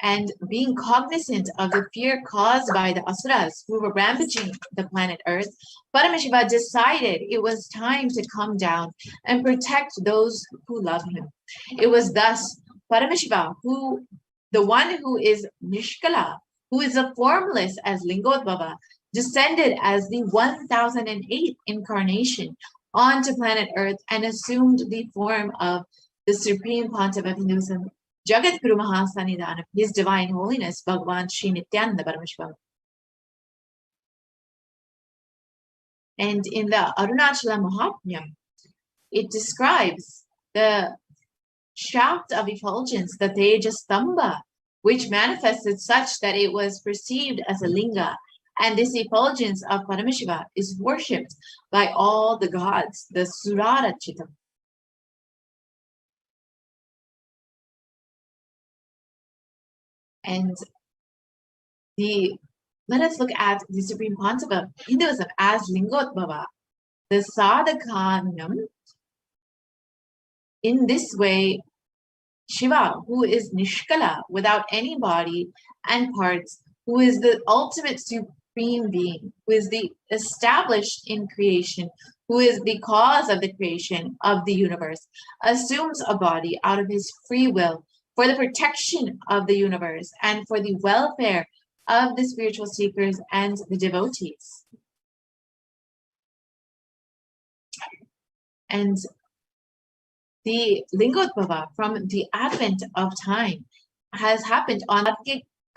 And being cognizant of the fear caused by the asuras who were rampaging the planet Earth, Paramashiva decided it was time to come down and protect those who love him. It was thus Paramashiva, the one who is Nishkala, who is a formless as Lingotbhava, descended as the 1008th incarnation onto planet Earth and assumed the form of the Supreme Pontiff of Hinduism, Jagat Guru Mahasanidhan of His Divine Holiness, Bhagavan Sri Nithyananda Paramashivam. And in the Arunachala Mahatmyam, it describes the shaft of effulgence, the Tejastamba, which manifested such that it was perceived as a linga. And this effulgence of Paramashiva is worshipped by all the gods, the Surarachitam. And let us look at the Supreme Pontiff of Hinduism as Lingotbhava, the Sadhakanam. In this way, Shiva, who is Nishkala, without any body and parts, who is the ultimate supreme being, who is the established in creation, who is the cause of the creation of the universe, assumes a body out of his free will for the protection of the universe and for the welfare of the spiritual seekers and the devotees. And the Lingotbhava from the advent of time has happened on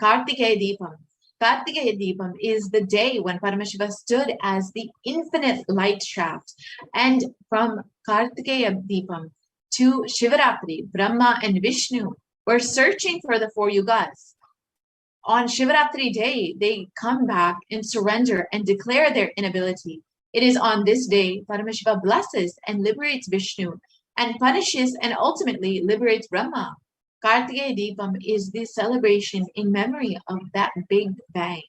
Kartikeya Deepam. Kartikeya Deepam is the day when Paramashiva stood as the infinite light shaft. And from Kartikeya Deepam to Shivaratri, Brahma and Vishnu were searching for the 4 yugas. On Shivaratri day, they come back and surrender and declare their inability. It is on this day Paramashiva blesses and liberates Vishnu and punishes and ultimately liberates Brahma. Kartikeya Deepam is the celebration in memory of that big bang.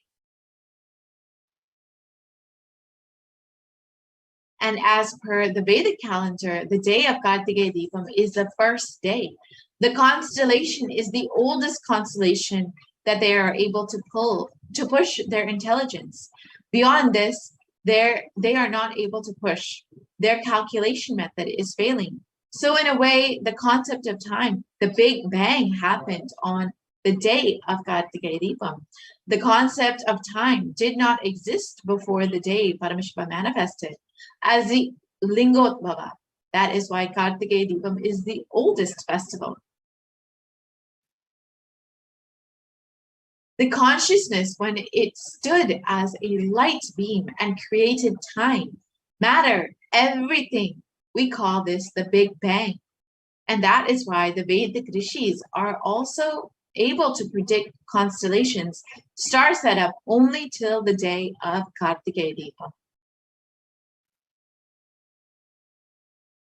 And as per the Vedic calendar, the day of Kartikeya Deepam is the first day. The constellation is the oldest constellation that they are able to push their intelligence. Beyond this, they are not able to push. Their calculation method is failing. So in a way, the concept of time, the Big Bang, happened on the day of Kartikeya Deepam. The concept of time did not exist before the day Paramashiva manifested as the Lingotbhava. That is why Kartikeya Deepam is the oldest festival. The consciousness, when it stood as a light beam and created time, matter, everything, we call this the Big Bang. And that is why the Vedic rishis are also able to predict constellations, star setup, only till the day of Kartikeya Deepam.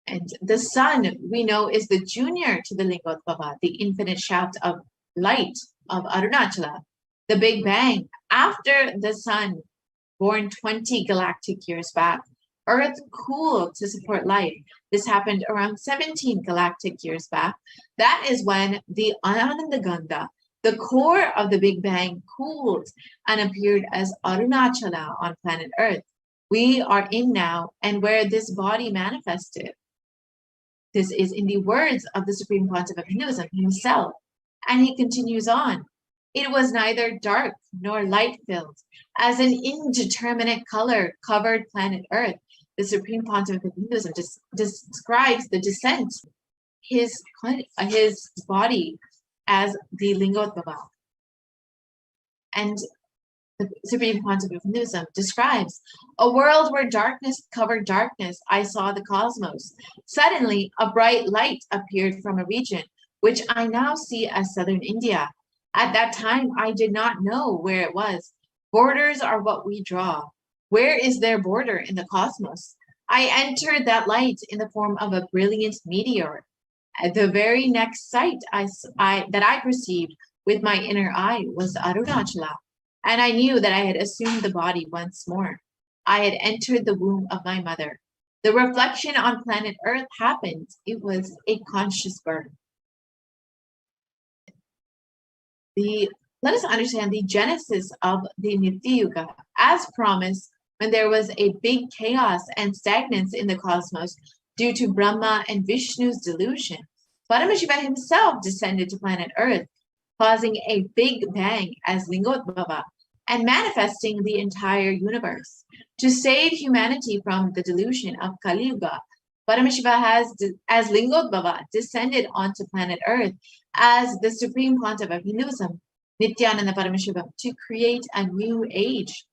And the sun, we know, is the junior to the Lingotbhava, the infinite shaft of light of Arunachala. The Big Bang, after the sun, born 20 galactic years back, Earth cooled to support life. This happened around 17 galactic years back. That is when the Anandaganga, the core of the Big Bang, cooled and appeared as Arunachala on planet Earth. We are in now, and where this body manifested. This is in the words of the Supreme Pontiff of Hinduism himself. And he continues on. It was neither dark nor light-filled. As an indeterminate color covered planet Earth, the Supreme Pontiff of Hinduism describes the descent, his body, as the Lingotbhava. And the Supreme Pontiff of Hinduism describes a world where darkness covered darkness. I saw the cosmos. Suddenly, a bright light appeared from a region, which I now see as southern India. At that time, I did not know where it was. Borders are what we draw. Where is their border in the cosmos? I entered that light in the form of a brilliant meteor. At the very next sight that I perceived with my inner eye was Arunachala, and I knew that I had assumed the body once more. I had entered the womb of my mother. The reflection on planet Earth happened. It was a conscious birth. Let us understand the genesis of the Nitya Yuga. As promised, when there was a big chaos and stagnance in the cosmos due to Brahma and Vishnu's delusion, Paramashiva himself descended to planet Earth, causing a big bang as Lingotbhava and manifesting the entire universe. To save humanity from the delusion of Kali Yuga, Paramashiva has, as Lingotbhava, descended onto planet Earth as the Supreme Pontiff of Hinduism, Nithyananda Paramashivam, to create a new age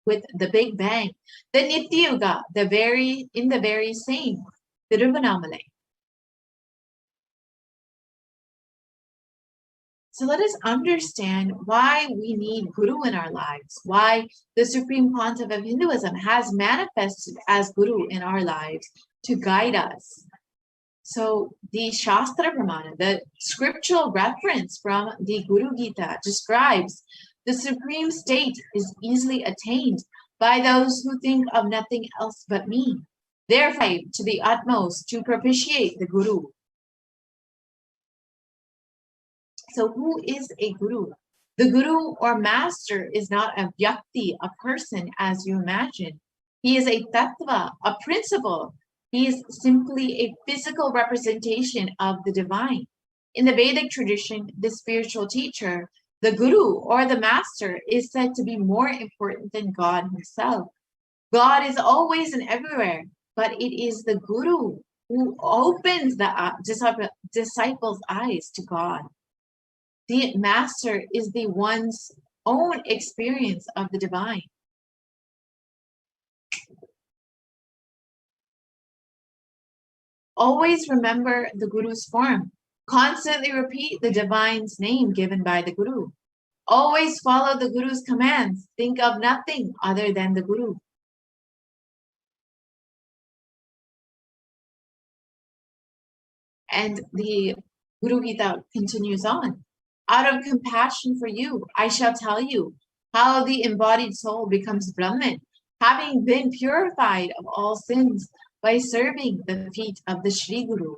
with the Big Bang, the Nitya Yuga, in the very same Tiruvannamalai. So let us understand why we need Guru in our lives, why the Supreme Pontiff of Hinduism has manifested as Guru in our lives to guide us. So the Shastra Pramana, the scriptural reference from the Guru Gita, describes the supreme state is easily attained by those who think of nothing else but me. Therefore, to the utmost to propitiate the Guru. So who is a Guru? The Guru or Master is not a Vyakti, a person as you imagine. He is a Tattva, a principle. He is simply a physical representation of the divine. In the Vedic tradition, the spiritual teacher, the Guru or the Master, is said to be more important than God himself. God is always and everywhere, but it is the Guru who opens the disciples' eyes to God. The Master is the one's own experience of the divine. Always remember the Guru's form. Constantly repeat the divine's name given by the Guru. Always follow the Guru's commands. Think of nothing other than the Guru. And the Guru Gita continues on. Out of compassion for you, I shall tell you how the embodied soul becomes Brahman, having been purified of all sins by serving the feet of the Sri Guru.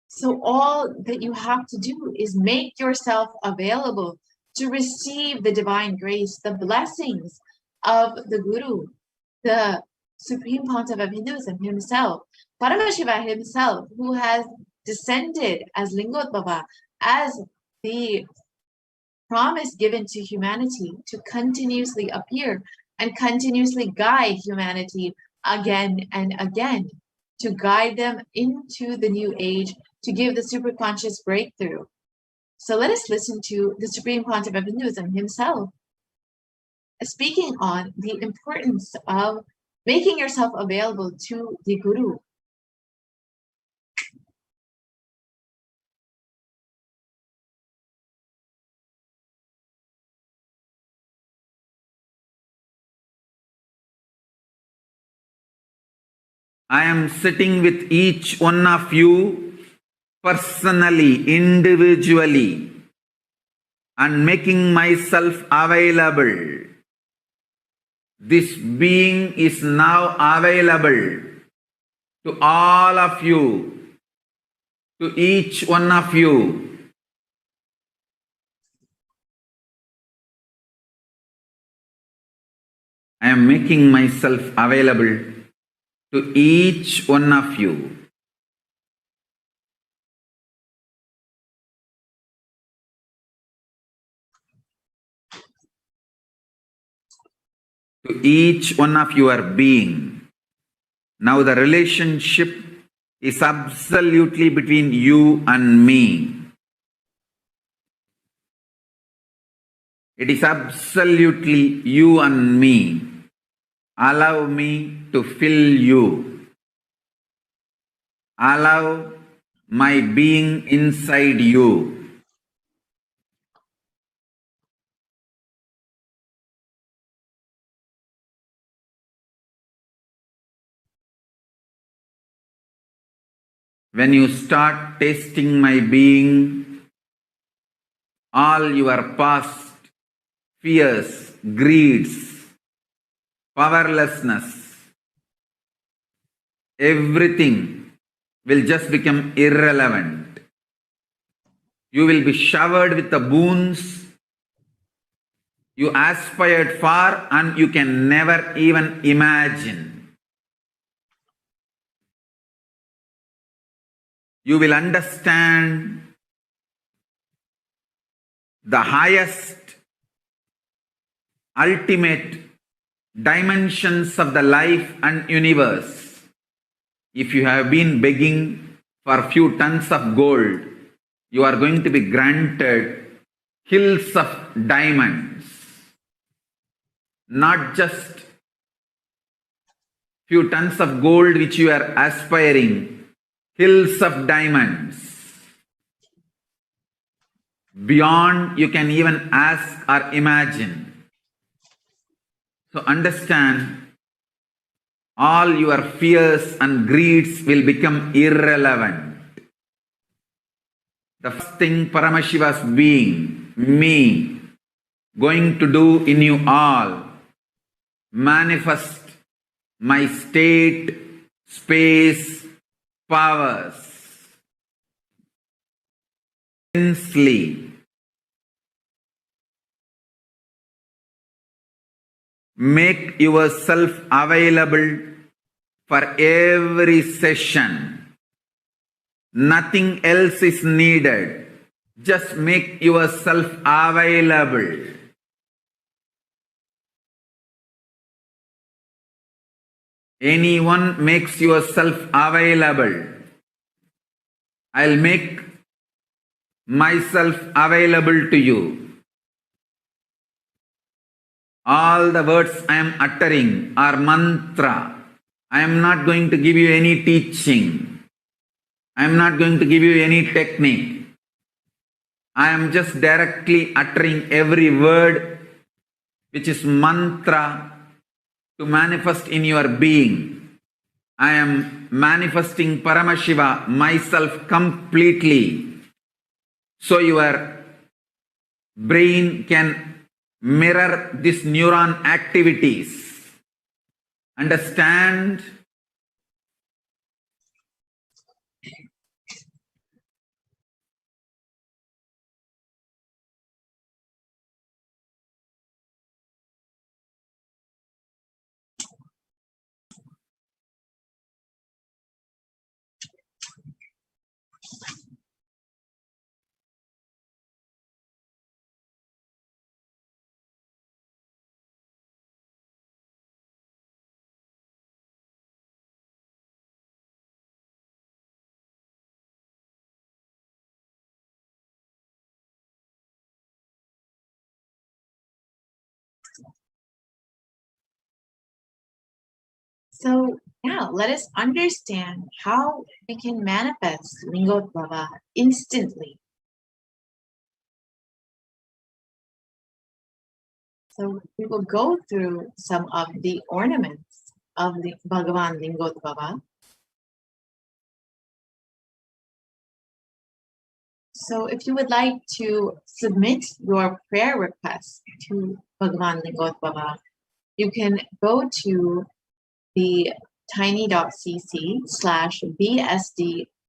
So all that you have to do is make yourself available to receive the divine grace, the blessings of the Guru, the Supreme Pontiff of Hinduism himself, Paramashiva himself, who has descended as Lingotbhava, as the promise given to humanity to continuously appear and continuously guide humanity again and again, to guide them into the new age, to give the superconscious breakthrough. So let us listen to the Supreme Pontiff of Hinduism himself, speaking on the importance of making yourself available to the Guru. I am sitting with each one of you personally, individually, and making myself available. This being is now available to all of you, to each one of you. I am making myself available to each one of you. To each one of your being. Now the relationship is absolutely between you and me. It is absolutely you and me. Allow me to fill you. Allow my being inside you. When you start tasting my being, all your past fears, greeds, powerlessness, everything will just become irrelevant. You will be showered with the boons you aspired for and you can never even imagine. You will understand the highest, ultimate dimensions of the life and universe. If you have been begging for a few tons of gold, you are going to be granted hills of diamonds. Not just few tons of gold which you are aspiring, hills of diamonds. Beyond you can even ask or imagine. So understand, all your fears and greeds will become irrelevant. The first thing Paramashiva's being, me, going to do in you all, manifest my state, space, powers. Intensely. Make yourself available for every session. Nothing else is needed. Just make yourself available. Anyone makes yourself available. I'll make myself available to you. All the words I am uttering are mantra. I am not going to give you any teaching. I am not going to give you any technique. I am just directly uttering every word which is mantra to manifest in your being. I am manifesting Paramashiva, myself completely, so your brain can mirror these neuron activities. Understand? So now let us understand how we can manifest Lingotbhava instantly. So we will go through some of the ornaments of the Bhagavan Lingotbhava. So if you would like to submit your prayer request to Bhagavan Lingotbhava, you can go to the tiny.cc/BSD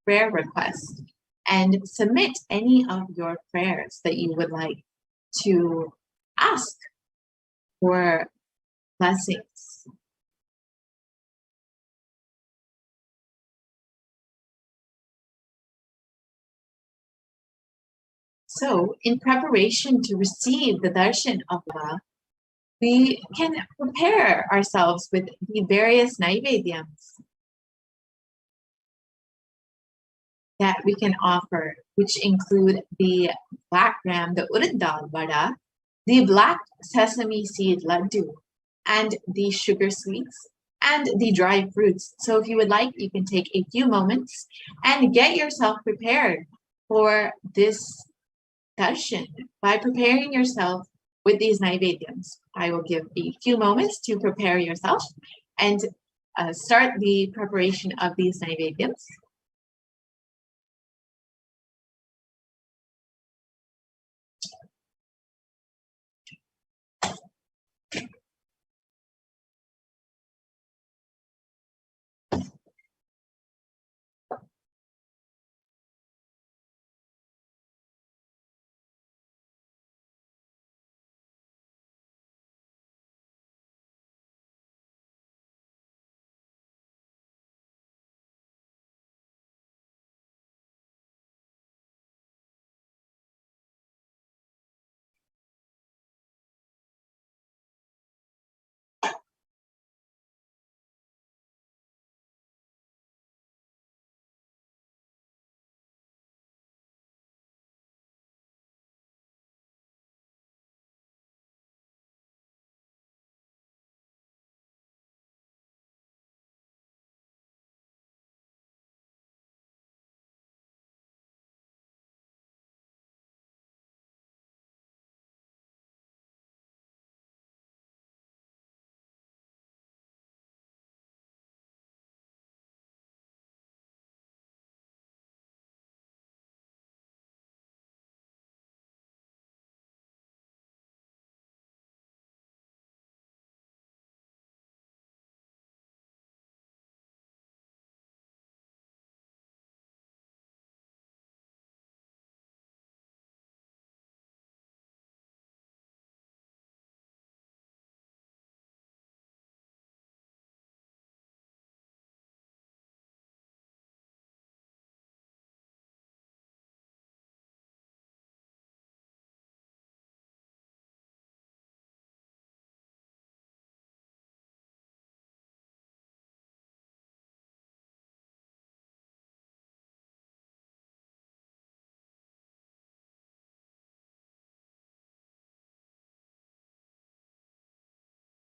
prayer request and submit any of your prayers that you would like to ask for blessings. So in preparation to receive the darshan of Bhava, we can prepare ourselves with the various naivedyams that we can offer, which include the black gram, the urad dal vada, the black sesame seed laddu, and the sugar sweets, and the dried fruits. So if you would like, you can take a few moments and get yourself prepared for this darshan by preparing yourself with these naivedyams. I will give a few moments to prepare yourself and start the preparation of these naivedyams.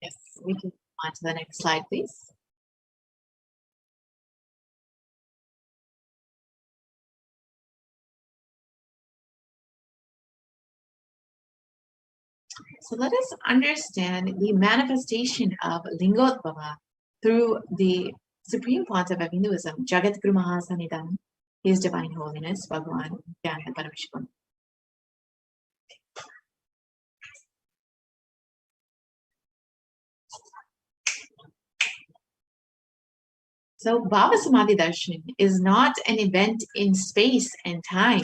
Yes, we can move on to the next slide, please. So let us understand the manifestation of Lingotbhava through the Supreme Pontiff of Hinduism, Jagat Guru Mahasanidhan, His Divine Holiness, Bhagavan Nithyananda Paramashivam. So Bhavasamadhi Darshan is not an event in space and time.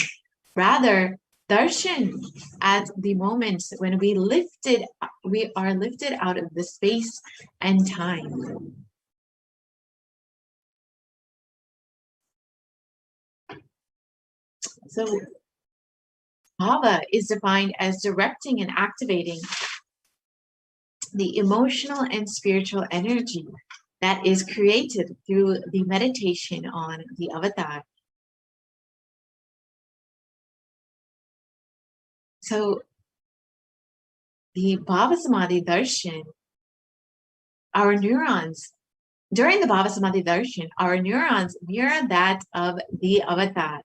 Rather, darshan at the moment when we are lifted out of the space and time. So bhava is defined as directing and activating the emotional and spiritual energy that is created through the meditation on the avatar. So the Bhavasamadhi Darshan, our neurons During the Bhavasamadhi Darshan, our neurons mirror that of the avatar.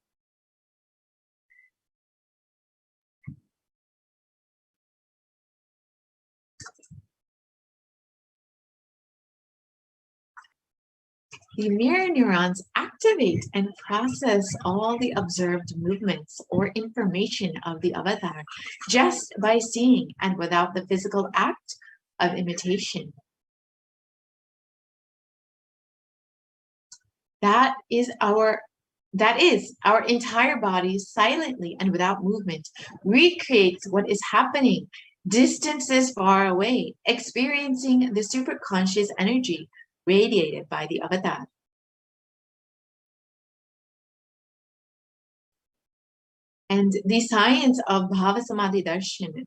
The mirror neurons activate and process all the observed movements or information of the avatar just by seeing and without the physical act of imitation. That is our entire body silently and without movement recreates what is happening distances far away, experiencing the superconscious energy radiated by the avatar. And the science of Bhavasamadhi Darshan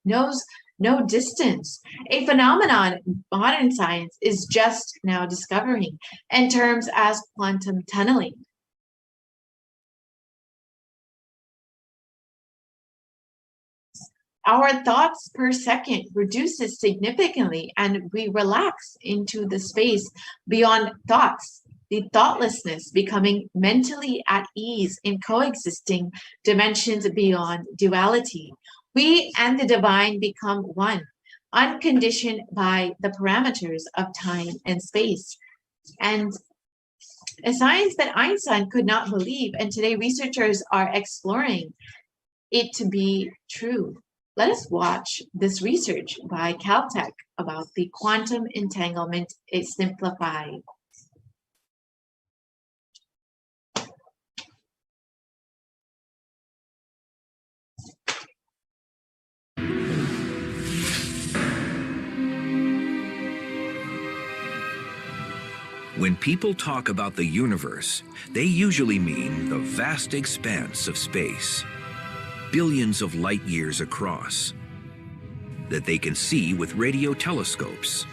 knows no distance, a phenomenon modern science is just now discovering in terms as quantum tunneling. Our thoughts per second reduces significantly and we relax into the space beyond thoughts, the thoughtlessness becoming mentally at ease in coexisting dimensions beyond duality. We and the divine become one, unconditioned by the parameters of time and space. And a science that Einstein could not believe, and today researchers are exploring it to be true. Let us watch this research by Caltech about the quantum entanglement simplified. When people talk about the universe, they usually mean the vast expanse of space, billions of light years across, that they can see with radio telescopes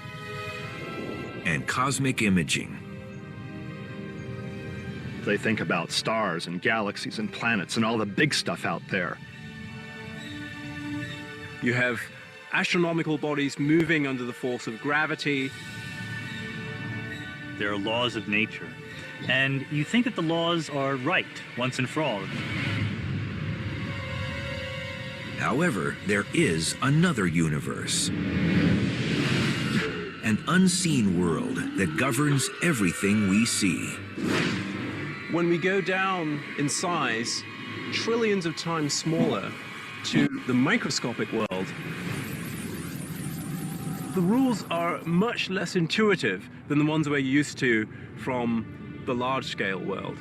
and cosmic imaging. They think about stars and galaxies and planets and all the big stuff out there. You have astronomical bodies moving under the force of gravity. There are laws of nature, and you think that the laws are right once and for all. However, there is another universe, an unseen world that governs everything we see. When we go down in size, trillions of times smaller to the microscopic world, the rules are much less intuitive than the ones we're used to from the large-scale world.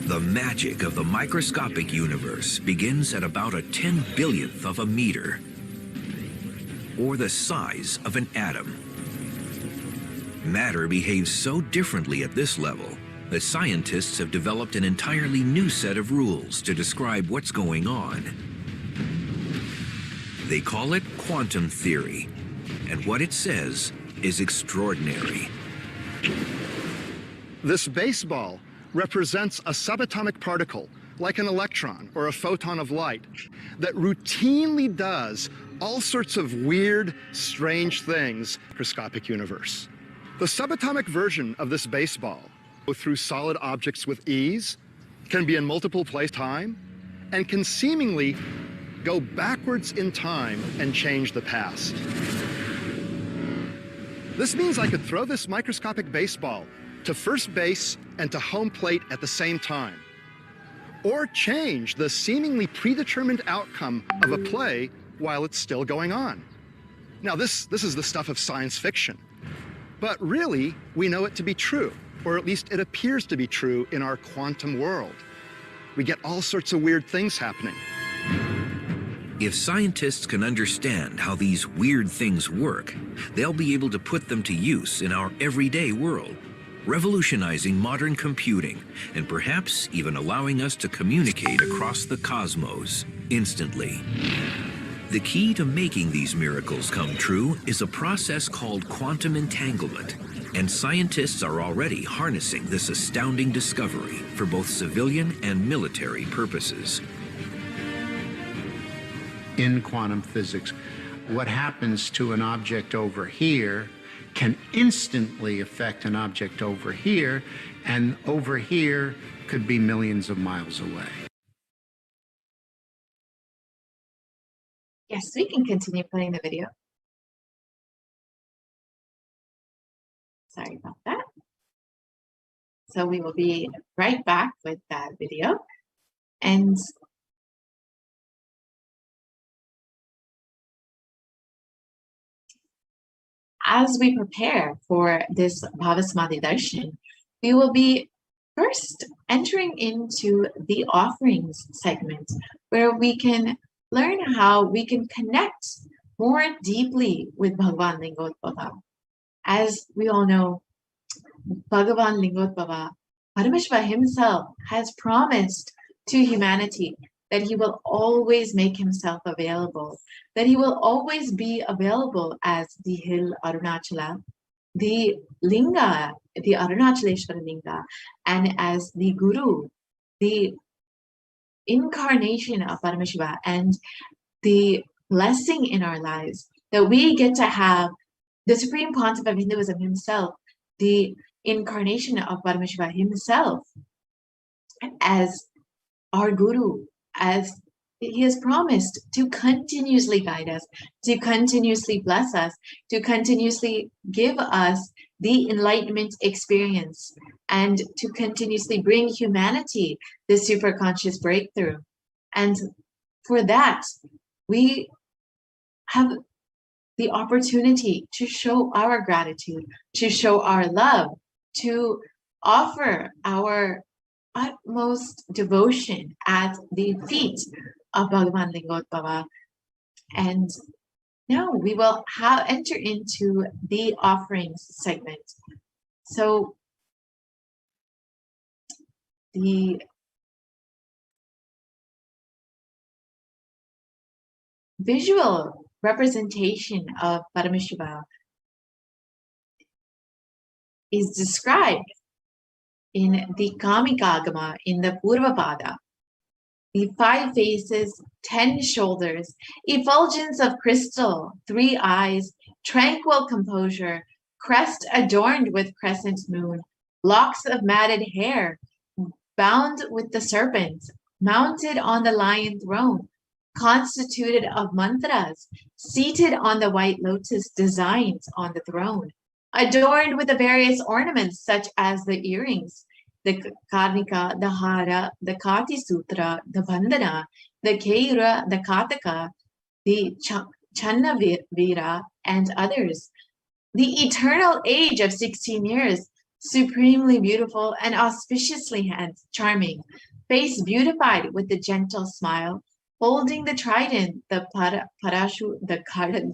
The magic of the microscopic universe begins at about a 10/1000th of a meter, or the size of an atom. Matter behaves so differently at this level that scientists have developed an entirely new set of rules to describe what's going on. They call it quantum theory, and what it says is extraordinary. This baseball represents a subatomic particle, like an electron or a photon of light, that routinely does all sorts of weird, strange things in the microscopic universe. The subatomic version of this baseball go through solid objects with ease, can be in multiple places at a time, and can seemingly go backwards in time and change the past. This means I could throw this microscopic baseball to first base and to home plate at the same time, or change the seemingly predetermined outcome of a play while it's still going on. Now, this is the stuff of science fiction, but really, we know it to be true, or at least it appears to be true in our quantum world. We get all sorts of weird things happening. If scientists can understand how these weird things work, they'll be able to put them to use in our everyday world, revolutionizing modern computing and perhaps even allowing us to communicate across the cosmos instantly. The key to making these miracles come true is a process called quantum entanglement, and scientists are already harnessing this astounding discovery for both civilian and military purposes. In quantum physics, what happens to an object over here can instantly affect an object over here, and over here could be millions of miles away. Yes, we can continue playing the video. Sorry about that. So we will be right back with that video. And as we prepare for this Bhavasamadhi Darshan, we will be first entering into the offerings segment, where we can learn how we can connect more deeply with Bhagavan Lingotbhava. As we all know, Bhagavan Lingotbhava, Paramashiva himself has promised to humanity that he will always make himself available, that he will always be available as the hill Arunachala, the Linga, the Arunachaleshwara Linga, and as the Guru, the incarnation of Paramashiva, and the blessing in our lives that we get to have the Supreme Pontiff of Hinduism himself, the incarnation of Paramashiva himself, as our Guru, as he has promised to continuously guide us, to continuously bless us, to continuously give us the enlightenment experience, and to continuously bring humanity the superconscious breakthrough. And for that, we have the opportunity to show our gratitude, to show our love, to offer our utmost devotion at the feet of Bhagavan Lingotbhava. And now we will enter into the offerings segment. So the visual representation of Paramashiva is described in the Kamikagama in the Purvapada. The 5 faces, 10 shoulders, effulgence of crystal, 3 eyes, tranquil composure, crest adorned with crescent moon, locks of matted hair, bound with the serpent, mounted on the lion throne, constituted of mantras, seated on the white lotus designs on the throne, adorned with the various ornaments such as the earrings, the karnika, the hara, the kati sutra, the bandhana, the keura, the kataka, the channa vira, and others. The eternal age of 16 years, supremely beautiful and auspiciously charming, face beautified with the gentle smile, holding the trident, the parashu, the karad,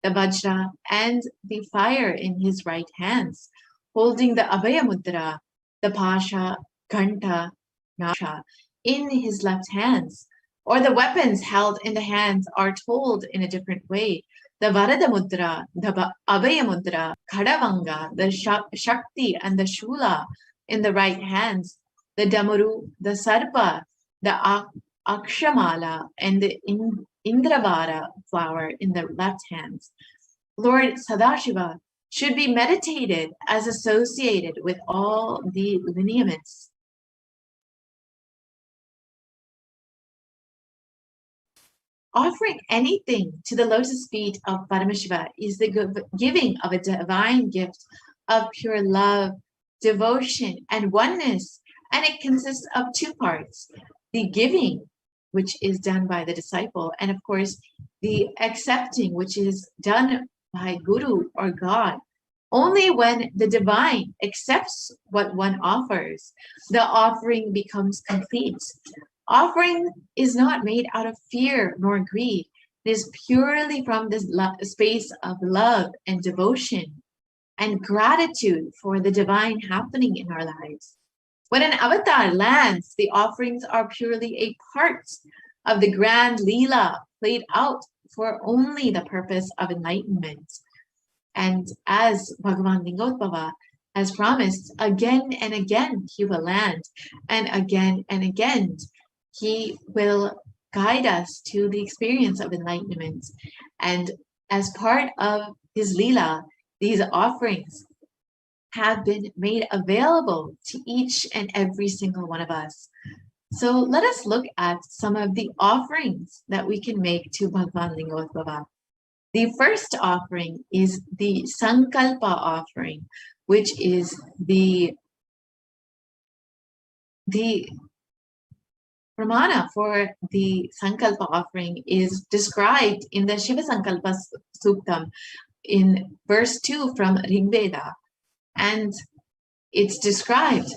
the vajra, and the fire in his right hands, holding the abhaya mudra, the pasha, ghanta, nasha, in his left hands, or the weapons held in the hands are told in a different way. The varada mudra, the abhaya mudra, kadavanga, the shakti, and the shula in the right hands, the damuru, the sarpa, the akshamala, and the indravara flower in the left hands. Lord Sadashiva should be meditated as associated with all the lineaments. Offering anything to the lotus feet of Paramashiva is the giving of a divine gift of pure love, devotion, and oneness, and it consists of 2 parts. The giving, which is done by the disciple, and of course, the accepting, which is done by Guru or God. Only when the divine accepts what one offers, the offering becomes complete. Offering is not made out of fear nor greed. It is purely from this space of love and devotion and gratitude for the divine happening in our lives. When an avatar lands, the offerings are purely a part of the grand Leela played out for only the purpose of enlightenment. And as Bhagavan Lingotbhava has promised, again and again he will land, and again he will guide us to the experience of enlightenment. And as part of his Leela, these offerings have been made available to each and every single one of us. So let us look at some of the offerings that we can make to Bhagavan Lingotbhava. The first offering is the Sankalpa offering, which is the pramana for the Sankalpa offering is described in the Shiva Sankalpa Suktam in verse 2 from Rigveda. And it's described,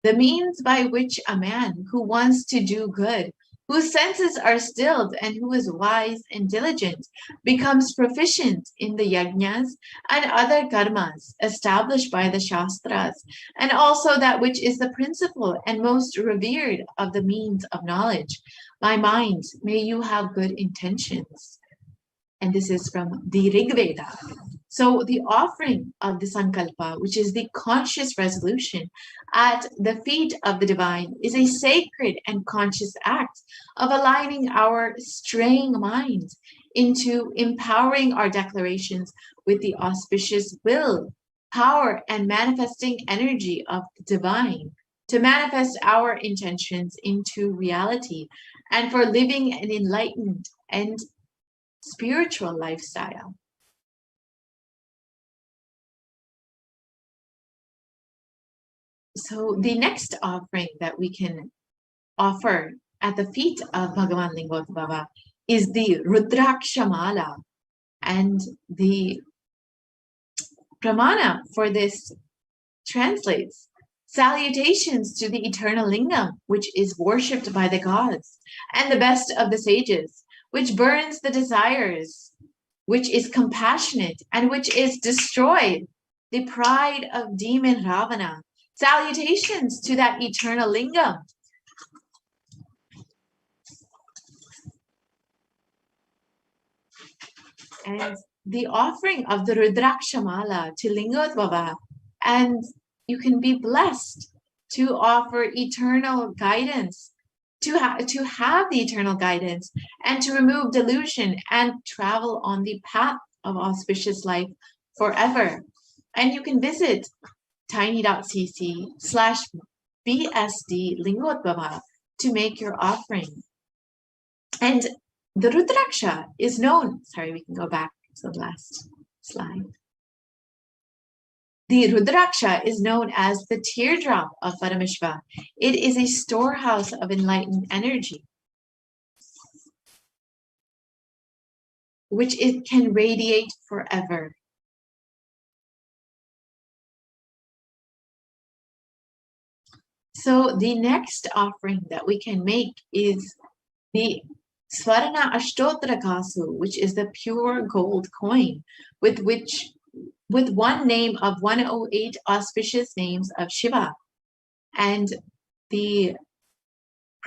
the means by which a man who wants to do good, whose senses are stilled and who is wise and diligent, becomes proficient in the yajnas and other karmas established by the shastras, and also that which is the principal and most revered of the means of knowledge. My mind, may you have good intentions. And this is from the Rigveda. So the offering of the Sankalpa, which is the conscious resolution at the feet of the divine, is a sacred and conscious act of aligning our straying mind into empowering our declarations with the auspicious will, power, and manifesting energy of the divine to manifest our intentions into reality and for living an enlightened and spiritual lifestyle. So the next offering that we can offer at the feet of Bhagavan Lingotbhava is the Rudraksha Mala. And the pramana for this translates, salutations to the eternal lingam, which is worshipped by the gods, and the best of the sages, which burns the desires, which is compassionate, and which is destroyed the pride of demon Ravana. Salutations to that eternal lingam. And the offering of the Rudraksha Mala to Lingotbhava, and you can be blessed to offer eternal guidance, to have the eternal guidance, and to remove delusion and travel on the path of auspicious life forever. And you can visit tiny.cc/BSD Lingotbhava to make your offering. And the Rudraksha is known, sorry, we can go back to the last slide. The Rudraksha is known as the teardrop of Paramashiva. It is a storehouse of enlightened energy, which it can radiate forever. So the next offering that we can make is the Svarana Ashtotra Kasu, which is the pure gold coin, with one name of 108 auspicious names of Shiva. And the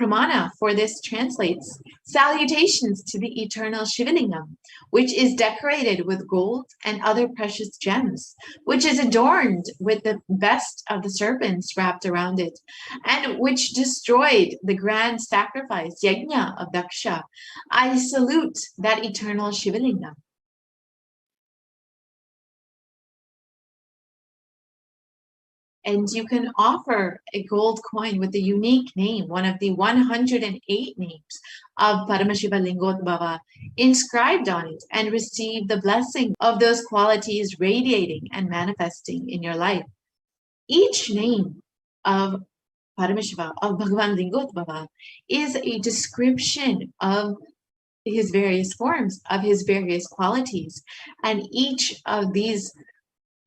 pramana for this translates, salutations to the eternal Shivalingam, which is decorated with gold and other precious gems, which is adorned with the best of the serpents wrapped around it, and which destroyed the grand sacrifice, yajna of Daksha. I salute that eternal Shivalingam. And you can offer a gold coin with the unique name, one of the 108 names of Paramashiva Lingotbhava, inscribed on it, and receive the blessing of those qualities radiating and manifesting in your life. Each name of Paramashiva, of Bhagavan Lingotbhava, is a description of his various forms, of his various qualities. And each of these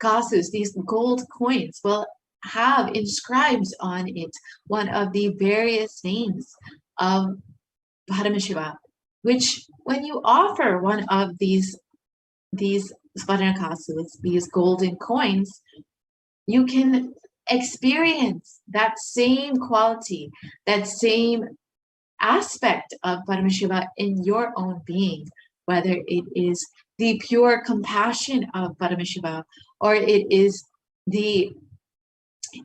kasus, these gold coins, will have inscribed on it one of the various names of Paramashiva, which when you offer one of these Svarana kasus, these golden coins, you can experience that same quality, that same aspect of Paramashiva in your own being, whether it is the pure compassion of Paramashiva, or it is the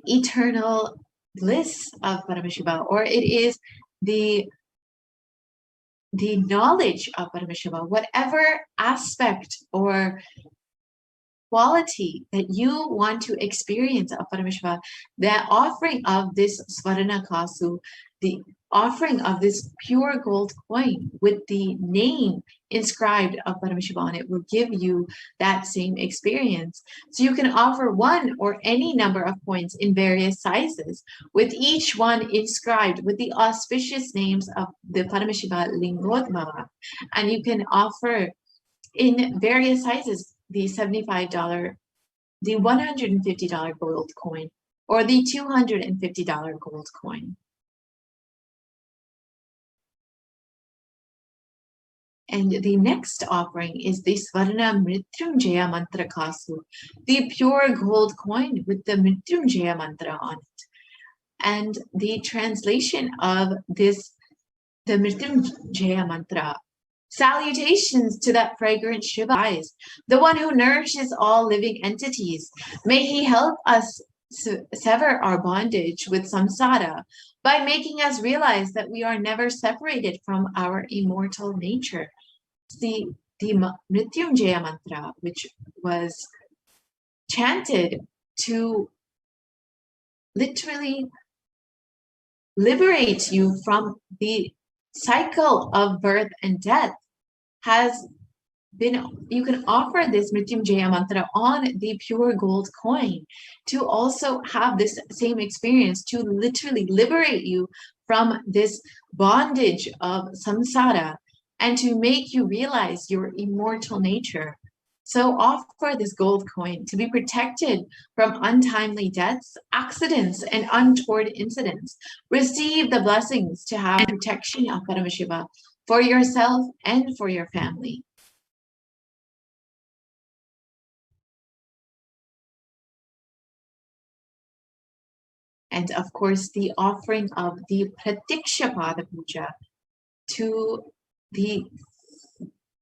eternal bliss of Paramashiva, or it is the knowledge of Paramashiva. Whatever aspect or quality that you want to experience of Paramashiva, the offering of this Svarana Kasu, the offering of this pure gold coin with the name inscribed of Paramashiva on it will give you that same experience. So you can offer one or any number of coins in various sizes, with each one inscribed with the auspicious names of the Paramashiva Lingotbhava. And you can offer in various sizes the $75, the $150 gold coin, or the $250 gold coin. And the next offering is the Svarna Mrityunjaya Mantra Kasu, the pure gold coin with the Mrityunjaya Mantra on it. And the translation of this, the Mrityunjaya Mantra, salutations to that fragrant Shiva eyes, the one who nourishes all living entities. May he help us sever our bondage with samsara by making us realize that we are never separated from our immortal nature. The Mrityunjaya Mantra, which was chanted to literally liberate you from the cycle of birth and death, has been, you can offer this Mrityunjaya Mantra on the pure gold coin to also have this same experience, to literally liberate you from this bondage of samsara and to make you realize your immortal nature. So offer this gold coin to be protected from untimely deaths, accidents, and untoward incidents. Receive the blessings to have protection of Paramashiva for yourself and for your family. And of course, the offering of the Pratikshapada Puja to the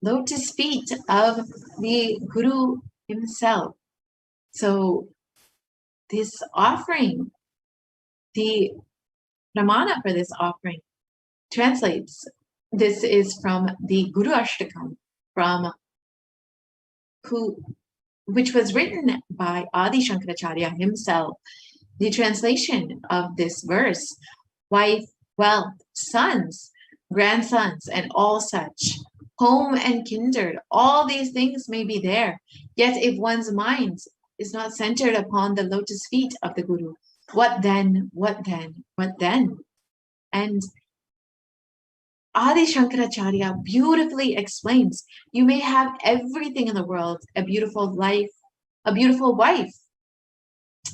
lotus feet of the Guru himself. So this offering, the pramana for this offering translates, this is from the Guru Ashtakam, which was written by Adi Shankaracharya himself. The translation of this verse: wife, wealth, sons, grandsons, and all such, home and kindred, all these things may be there. Yet if one's mind is not centered upon the lotus feet of the Guru, what then, what then, what then? And Adi Shankaracharya beautifully explains, you may have everything in the world, a beautiful life, a beautiful wife,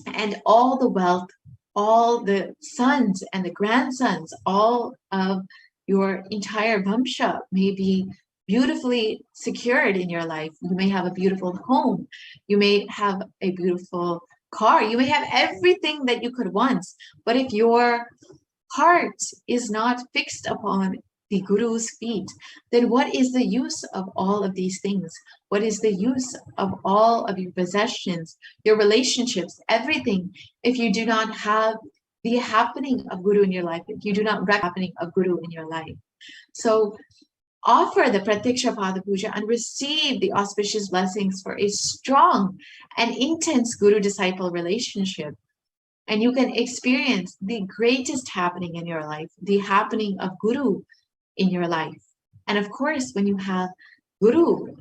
and all the wealth, all the sons and the grandsons, all of your entire vamsha may be beautifully secured in your life. You may have a beautiful home. You may have a beautiful car. You may have everything that you could want. But if your heart is not fixed upon the Guru's feet, then what is the use of all of these things? What is the use of all of your possessions, your relationships, everything, if you do not have the happening of Guru in your life, if you do not recognize the happening of Guru in your life? So offer the Pratikshapada Puja and receive the auspicious blessings for a strong and intense Guru-disciple relationship. And you can experience the greatest happening in your life, the happening of Guru in your life. And of course, when you have Guru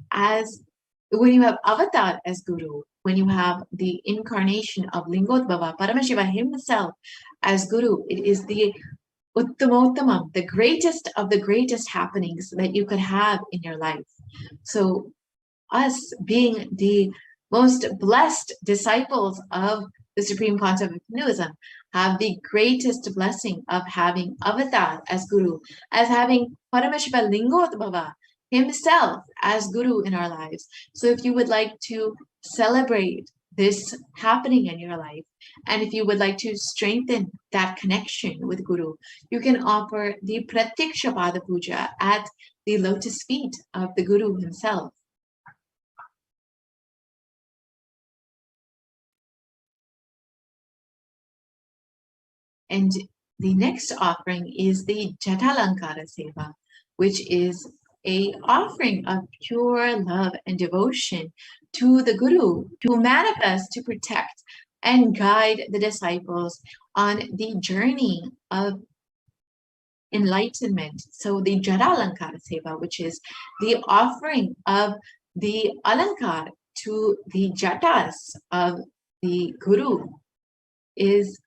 when you have Avatar as Guru, when you have the incarnation of Lingotbhava, Paramashiva himself as Guru, it is the Uttamottamam, the greatest of the greatest happenings that you could have in your life. So us being the most blessed disciples of the Supreme Concept of Hinduism have the greatest blessing of having Avatar as Guru, as having Paramashiva Lingotbhava himself as Guru in our lives. So if you would like to celebrate this happening in your life, and if you would like to strengthen that connection with Guru, you can offer the Pratikshapada Puja at the lotus feet of the Guru himself. And the next offering is the Jatalankara Seva, which is a offering of pure love and devotion to the Guru to manifest, to protect, and guide the disciples on the journey of enlightenment. So the Jara Alankara Seva, which is the offering of the Alankar to the Jatas of the Guru, is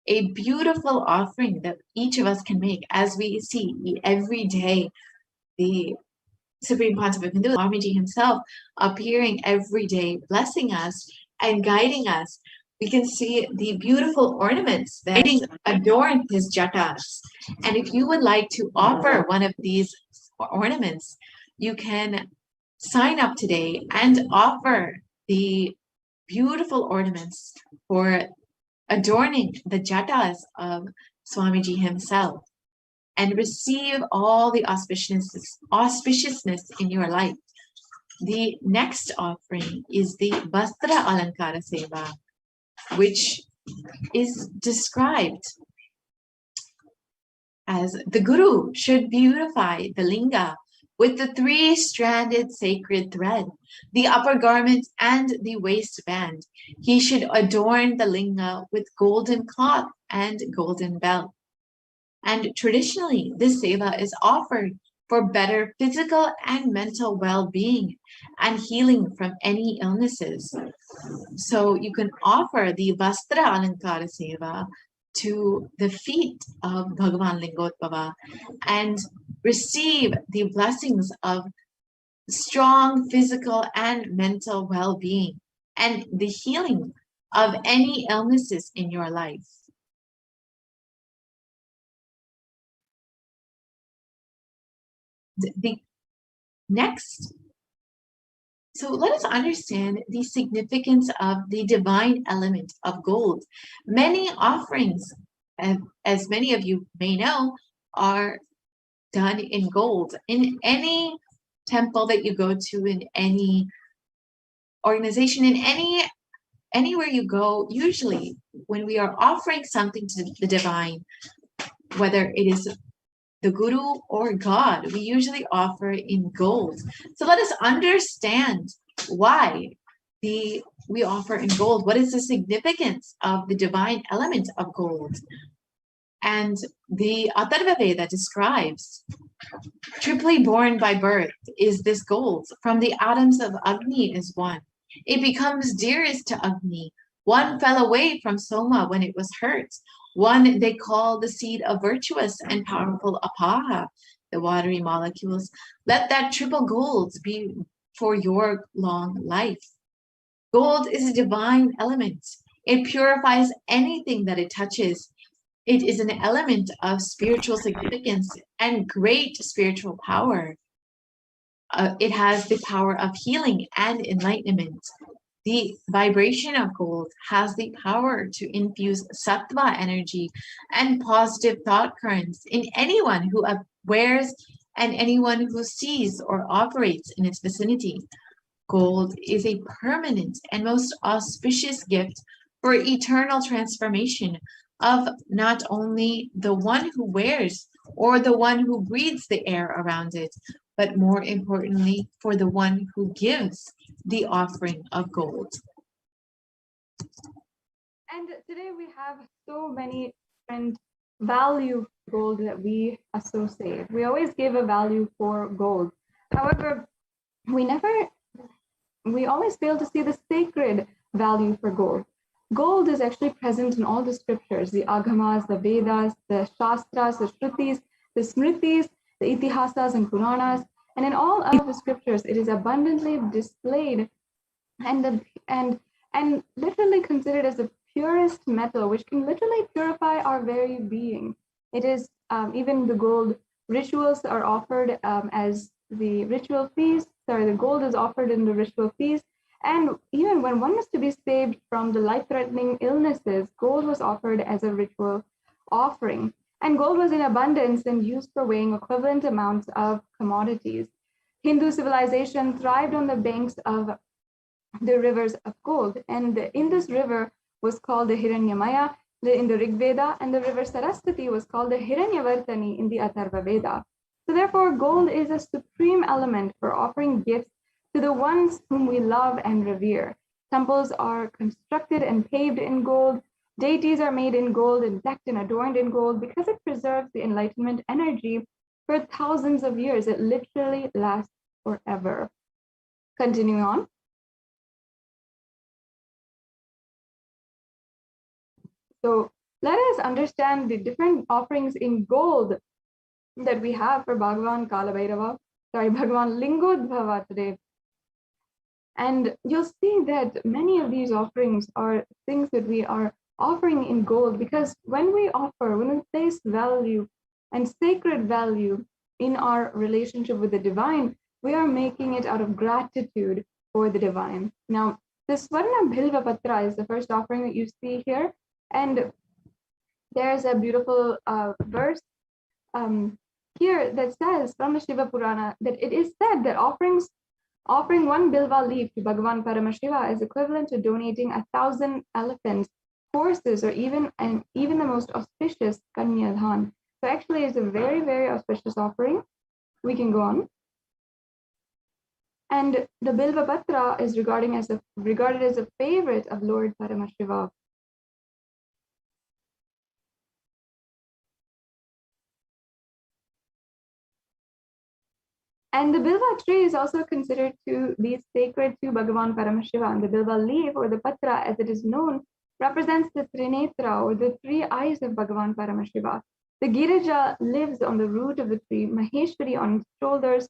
a beautiful offering that each of us can make. As we see every day, the Supreme Pontiff Hindu, Swamiji himself, appearing every day, blessing us and guiding us. We can see the beautiful ornaments that adorn his jatas. And if you would like to offer one of these ornaments, you can sign up today and offer the beautiful ornaments for adorning the jatas of Swamiji himself, and receive all the auspiciousness in your life. The next offering is the Vastra Alankara Seva, which is described as the Guru should beautify the linga with the three-stranded sacred thread, the upper garment and the waistband. He should adorn the linga with golden cloth and golden belt. And traditionally, this seva is offered for better physical and mental well-being and healing from any illnesses. So you can offer the Vastra Alankara Seva to the feet of Bhagavan Lingotbhava and receive the blessings of strong physical and mental well-being and the healing of any illnesses in your life. The next, so let us understand the significance of the divine element of gold. Many offerings, as many of you may know, are done in gold. In any temple that you go to, in any organization, in anywhere you go, usually when we are offering something to the divine, whether it is the Guru or God, we usually offer in gold. So let us understand why we offer in gold. What is the significance of the divine element of gold? And the Atharva Veda describes, triply born by birth is this gold. From the atoms of Agni is one. It becomes dearest to Agni. One fell away from Soma when it was hurt. One they call the seed of virtuous and powerful Apaha, the watery molecules. Let that triple gold be for your long life. Gold is a divine element. It purifies anything that it touches. It is an element of spiritual significance and great spiritual power. It has the power of healing and enlightenment. The vibration of gold has the power to infuse sattva energy and positive thought currents in anyone who wears and anyone who sees or operates in its vicinity. Gold is a permanent and most auspicious gift for eternal transformation of not only the one who wears or the one who breathes the air around it, but more importantly, for the one who gives the offering of gold. And today we have so many different value gold that we associate. We always give a value for gold. However, we always fail to see the sacred value for gold. Gold is actually present in all the scriptures, the Agamas, the Vedas, the Shastras, the Shrutis, the Smritis, the Itihasas and Puranas. And in all of the scriptures, it is abundantly displayed and literally considered as the purest metal, which can literally purify our very being. It is even the gold rituals are offered as the ritual feast. The gold is offered in the ritual feast. And even when one was to be saved from the life-threatening illnesses, gold was offered as a ritual offering. And gold was in abundance and used for weighing equivalent amounts of commodities. Hindu civilization thrived on the banks of the rivers of gold. And in this river was called the Hiranyamaya in the Rig Veda, and the river Saraswati was called the Hiranyavartani in the Atharva Veda. So therefore, gold is a supreme element for offering gifts to the ones whom we love and revere. Temples are constructed and paved in gold. Deities are made in gold and decked and adorned in gold because it preserves the enlightenment energy for thousands of years. It literally lasts forever. Continuing on. So let us understand the different offerings in gold that we have for Bhagavan Bhagavan Lingotbhava today. And you'll see that many of these offerings are things that we are offering in gold, because when we place value and sacred value in our relationship with the divine, we are making it out of gratitude for the divine. Now, this Swarna Bhilva Patra is the first offering that you see here. And there's a beautiful verse here that says from the Shiva Purana that it is said that offering one bilva leaf to Bhagavan Paramashiva is equivalent to donating 1,000 elephants, horses, or even the most auspicious Kanyadhan. So actually, it's a very, very auspicious offering. We can go on. And the Bilva Patra is regarded as a favorite of Lord Paramashiva. And the Bilva tree is also considered to be sacred to Bhagavan Paramashiva. And the Bilva leaf, or the Patra as it is known, represents the Trinetra, or the three eyes of Bhagavan Paramashiva. The Girija lives on the root of the tree, Maheshwari on its shoulders,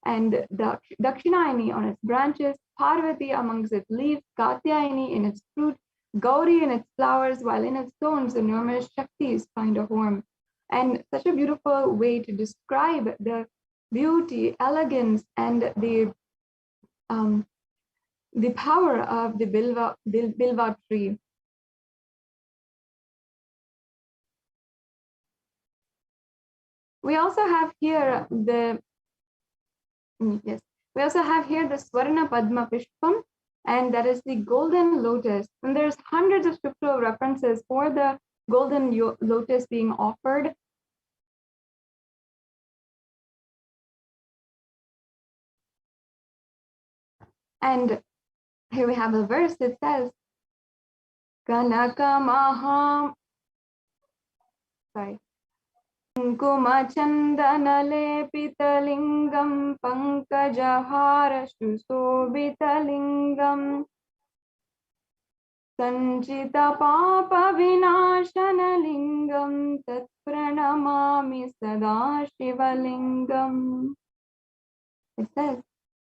and the Dakshinayani on its branches, Parvati amongst its leaves, Katyayani in its fruit, Gauri in its flowers, while in its stones the numerous Shaktis find a home. And such a beautiful way to describe the beauty, elegance, and the power of the Bilva tree. We also have here the Swarna Padma Pishpam, and that is the golden lotus. And there's hundreds of scriptural references for the golden lotus being offered. And here we have a verse that says, Kanakamaham, Kunkuma Chandanalepita Pankajahara Susobita Sanjita Papa Vinashana Lingam Tat Pranamami Sada Shivalingam. It says,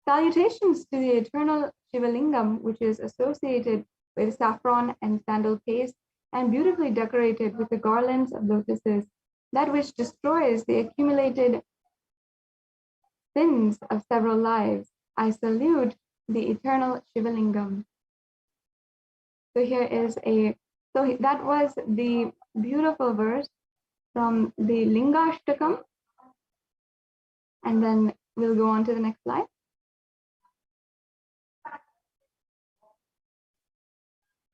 salutations to the eternal Shivalingam, which is associated with saffron and sandal paste and beautifully decorated with the garlands of lotuses, that which destroys the accumulated sins of several lives. I salute the eternal Shivalingam. So that was the beautiful verse from the Lingashtakam. And then we'll go on to the next slide.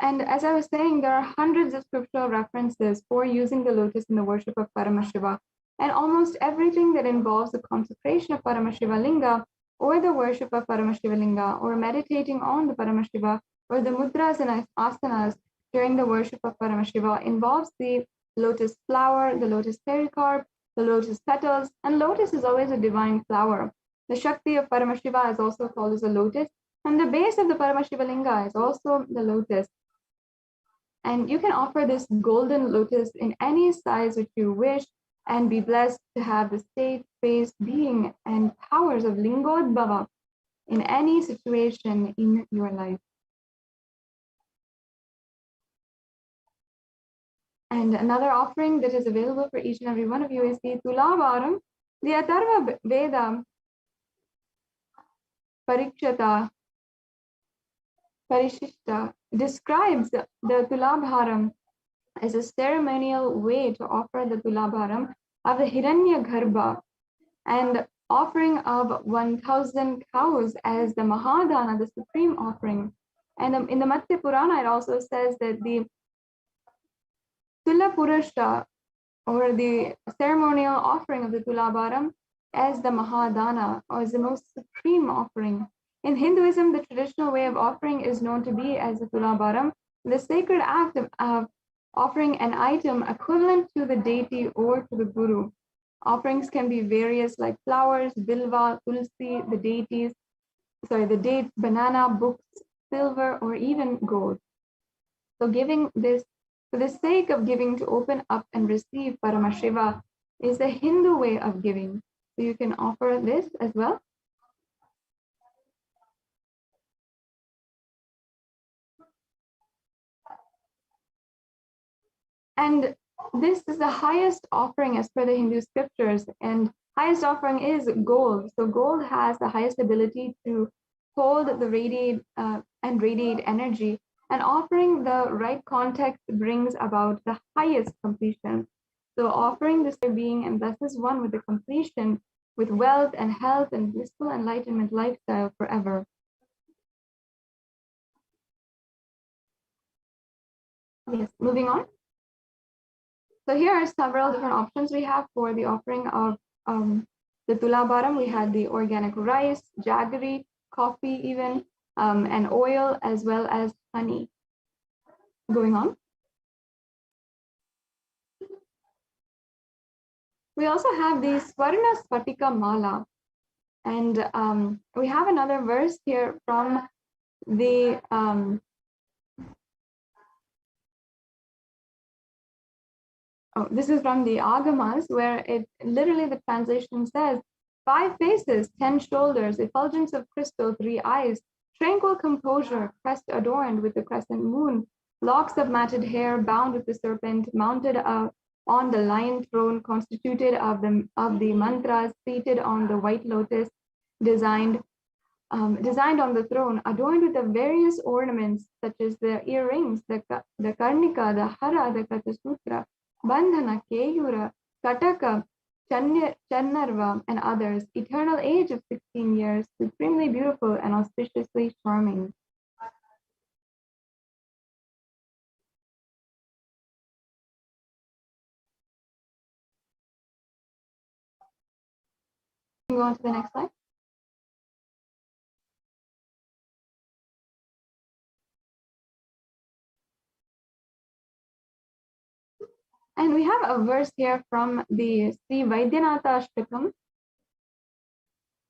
And as I was saying, there are hundreds of scriptural references for using the lotus in the worship of Paramashiva. And almost everything that involves the consecration of Paramashiva Linga, or the worship of Paramashiva Linga, or meditating on the Paramashiva, or the mudras and asanas during the worship of Paramashiva involves the lotus flower, the lotus pericarp, the lotus petals, and lotus is always a divine flower. The Shakti of Paramashiva is also called as a lotus, and the base of the Paramashiva Linga is also the lotus. And you can offer this golden lotus in any size which you wish and be blessed to have the state, space, being, and powers of Lingotbhava in any situation in your life. And another offering that is available for each and every one of you is the Tulavaram, the Atharva Veda Parikshata Parishishta describes the Tulabharam as a ceremonial way to offer the Tulabharam of the Hiranya Garbha, and offering of 1,000 cows as the Mahadana, the supreme offering. And in the Matsya Purana, it also says that the Tula Purusha, or the ceremonial offering of the Tulabharam, as the Mahadana, or as the most supreme offering. In Hinduism, the traditional way of offering is known to be as the Tulabharam, the sacred act of offering an item equivalent to the deity or to the Guru. Offerings can be various, like flowers, bilva, tulsi, the dates, banana, books, silver, or even gold. So giving this for the sake of giving, to open up and receive Paramashiva, is the Hindu way of giving. So you can offer this as well. And this is the highest offering as per the Hindu scriptures, and highest offering is gold. So gold has the highest ability to hold the radiate energy, and offering the right context brings about the highest completion. So offering this being blesses one with the completion, with wealth and health and blissful enlightenment lifestyle forever. Yes, moving on. So here are several different options we have for the offering of the Tulabharam. We had the organic rice, jaggery, coffee even, and oil, as well as honey. Going on. We also have the Swarna Spatika Mala. And we have another verse here from the this is from the Agamas, where it literally, the translation says, 5 faces, 10 shoulders, effulgence of crystal, 3 eyes, tranquil composure, crest adorned with the crescent moon, locks of matted hair bound with the serpent, mounted on the lion throne, constituted of the mantras, seated on the white lotus, designed on the throne, adorned with the various ornaments such as the earrings, the karnika, the hara, the katasutra, bandhana, keyura, kataka, Channarva, and others, eternal age of 16 years, supremely beautiful and auspiciously charming. Go on to the next slide. And we have a verse here from the Sri Vaidyanatha Ashtakam.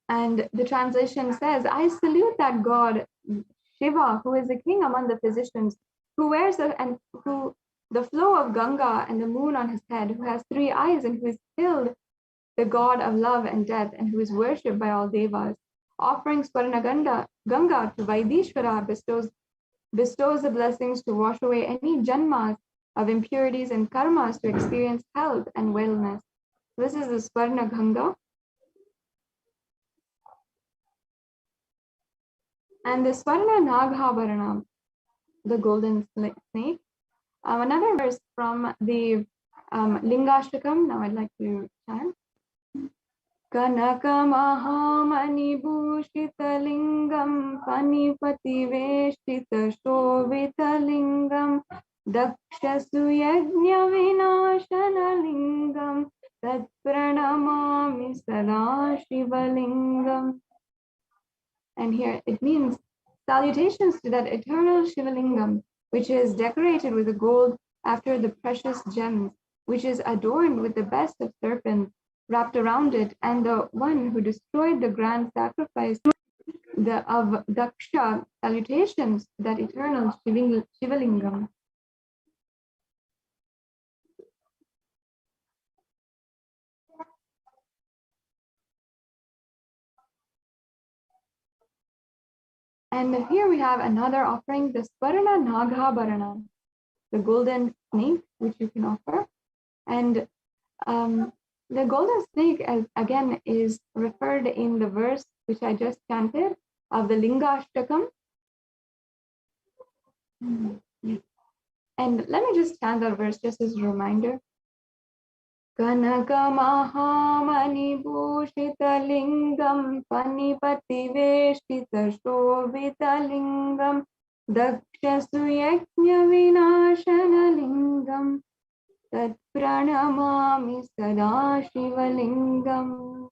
And the translation says, I salute that God, Shiva, who is the king among the physicians, who wears the flow of Ganga and the moon on his head, who has 3 eyes and who is killed, the god of love and death, and who is worshipped by all devas. Offering Swarna Ganga to Vaidishvara bestows the blessings to wash away any janmas of impurities and karmas, to experience health and wellness. This is the Swarna Ganga. And the Swarna Naghabharana, the golden snake. Another verse from the Lingashtakam. Now I'd like to chant. Kanaka Mahamani Bhushita Lingam Panipati Veshtita Shovita Lingam Daksha Suyajna Vinashana Lingam Tat Pranamami Sada Shiva Lingam. And here it means salutations to that eternal Shiva Lingam, which is decorated with the gold after the precious gems, which is adorned with the best of serpents wrapped around it, and the one who destroyed the grand sacrifice of Daksha. Salutations to that eternal Shiva Lingam. And here we have another offering, the Swarna Naghabharana, the golden snake, which you can offer. And the golden snake, again, is referred in the verse which I just chanted of the Lingashtakam. And let me just chant that verse just as a reminder. Kanaka Mahamani Bhushita Lingam Panipati Veshtita Shobhita Lingam Daksha Suyajna Vinashana Lingam Tat Pranamami Sada Shiva Lingam.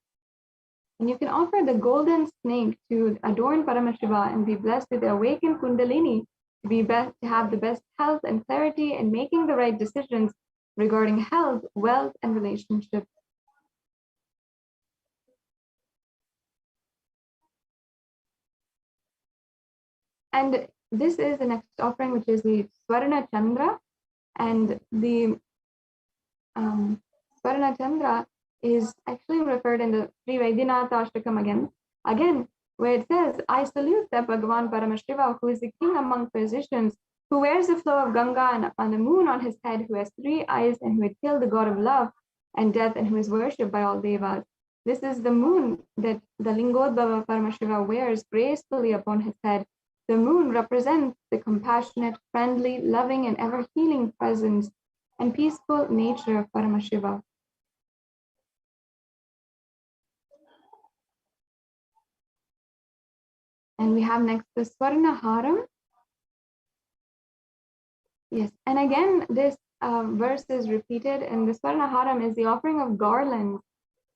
And you can offer the golden snake to adorn Paramashiva and be blessed with the awakened Kundalini to be best, to have the best health and clarity in making the right decisions regarding health, wealth, and relationships. And this is the next offering, which is the Swarna Chandra. And the Swarna Chandra is actually referred in the Sri Vaidyanatha Ashtakam again, where it says, I salute the Bhagavan Paramashiva, who is the king among physicians, who wears the flow of Ganga and the moon on his head, who has 3 eyes, and who had killed the god of love and death, and who is worshipped by all devas. This is the moon that the Lingotbhava Paramashiva wears gracefully upon his head. The moon represents the compassionate, friendly, loving, and ever-healing presence and peaceful nature of Paramashiva. And we have next the Swarna Haram. Yes, and again, this verse is repeated, and the Swarna Haram is the offering of garlands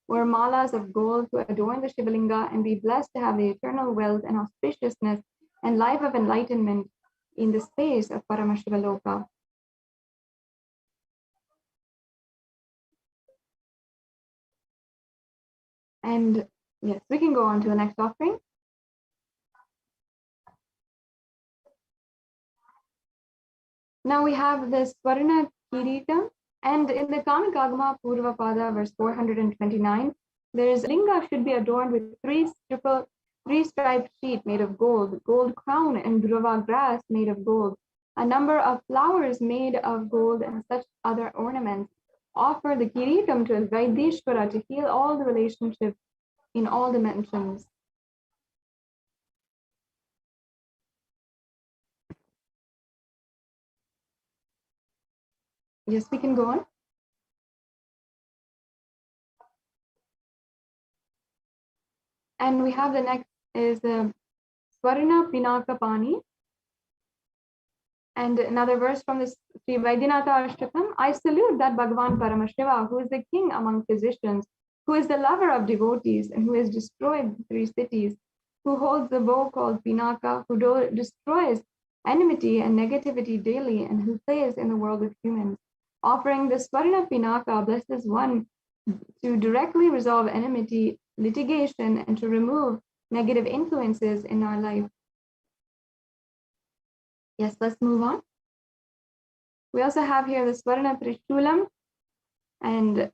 or malas of gold to adorn the Shivalinga and be blessed to have the eternal wealth and auspiciousness and life of enlightenment in the space of Paramashiva Loka. And yes, we can go on to the next offering. Now we have the Swarna Kiritam, and in the Kamikagama Purvapada, verse 429, there is linga should be adorned with three-striped sheet made of gold, gold crown and dhruva grass made of gold, a number of flowers made of gold and such other ornaments. Offer the Kiritam to Vaidishvara to heal all the relationships in all dimensions. Yes, we can go on. And we have the next is the Swarna Pinaka Pani. And another verse from the Sri Vaidyanatha Ashtakam. I salute that Bhagavan Paramashiva, who is the king among physicians, who is the lover of devotees, and who has destroyed 3 cities, who holds the bow called Pinaka, who destroys enmity and negativity daily, and who plays in the world with humans. Offering the Swarna Pinaka blesses one to directly resolve enmity, litigation, and to remove negative influences in our life. Yes, let's move on. We also have here the Swarna Trishulam, and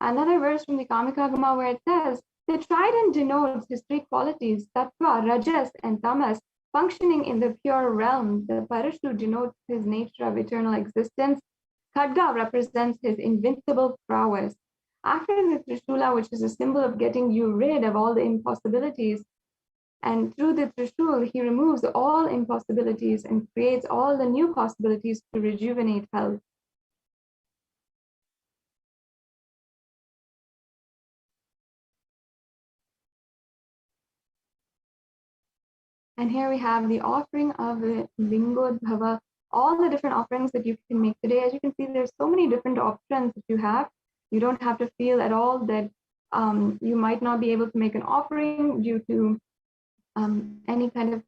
another verse from the Kamikagama where it says, the trident denotes his 3 qualities, Tattva, Rajas, and Tamas, functioning in the pure realm. The Parashu denotes his nature of eternal existence. Khadga represents his invincible prowess. After the Trishula, which is a symbol of getting you rid of all the impossibilities, and through the Trishul, he removes all impossibilities and creates all the new possibilities to rejuvenate health. And here we have the offering of the Lingotbhava, all the different offerings that you can make today. As you can see, there's so many different options that you have. You don't have to feel at all that you might not be able to make an offering due to any kind of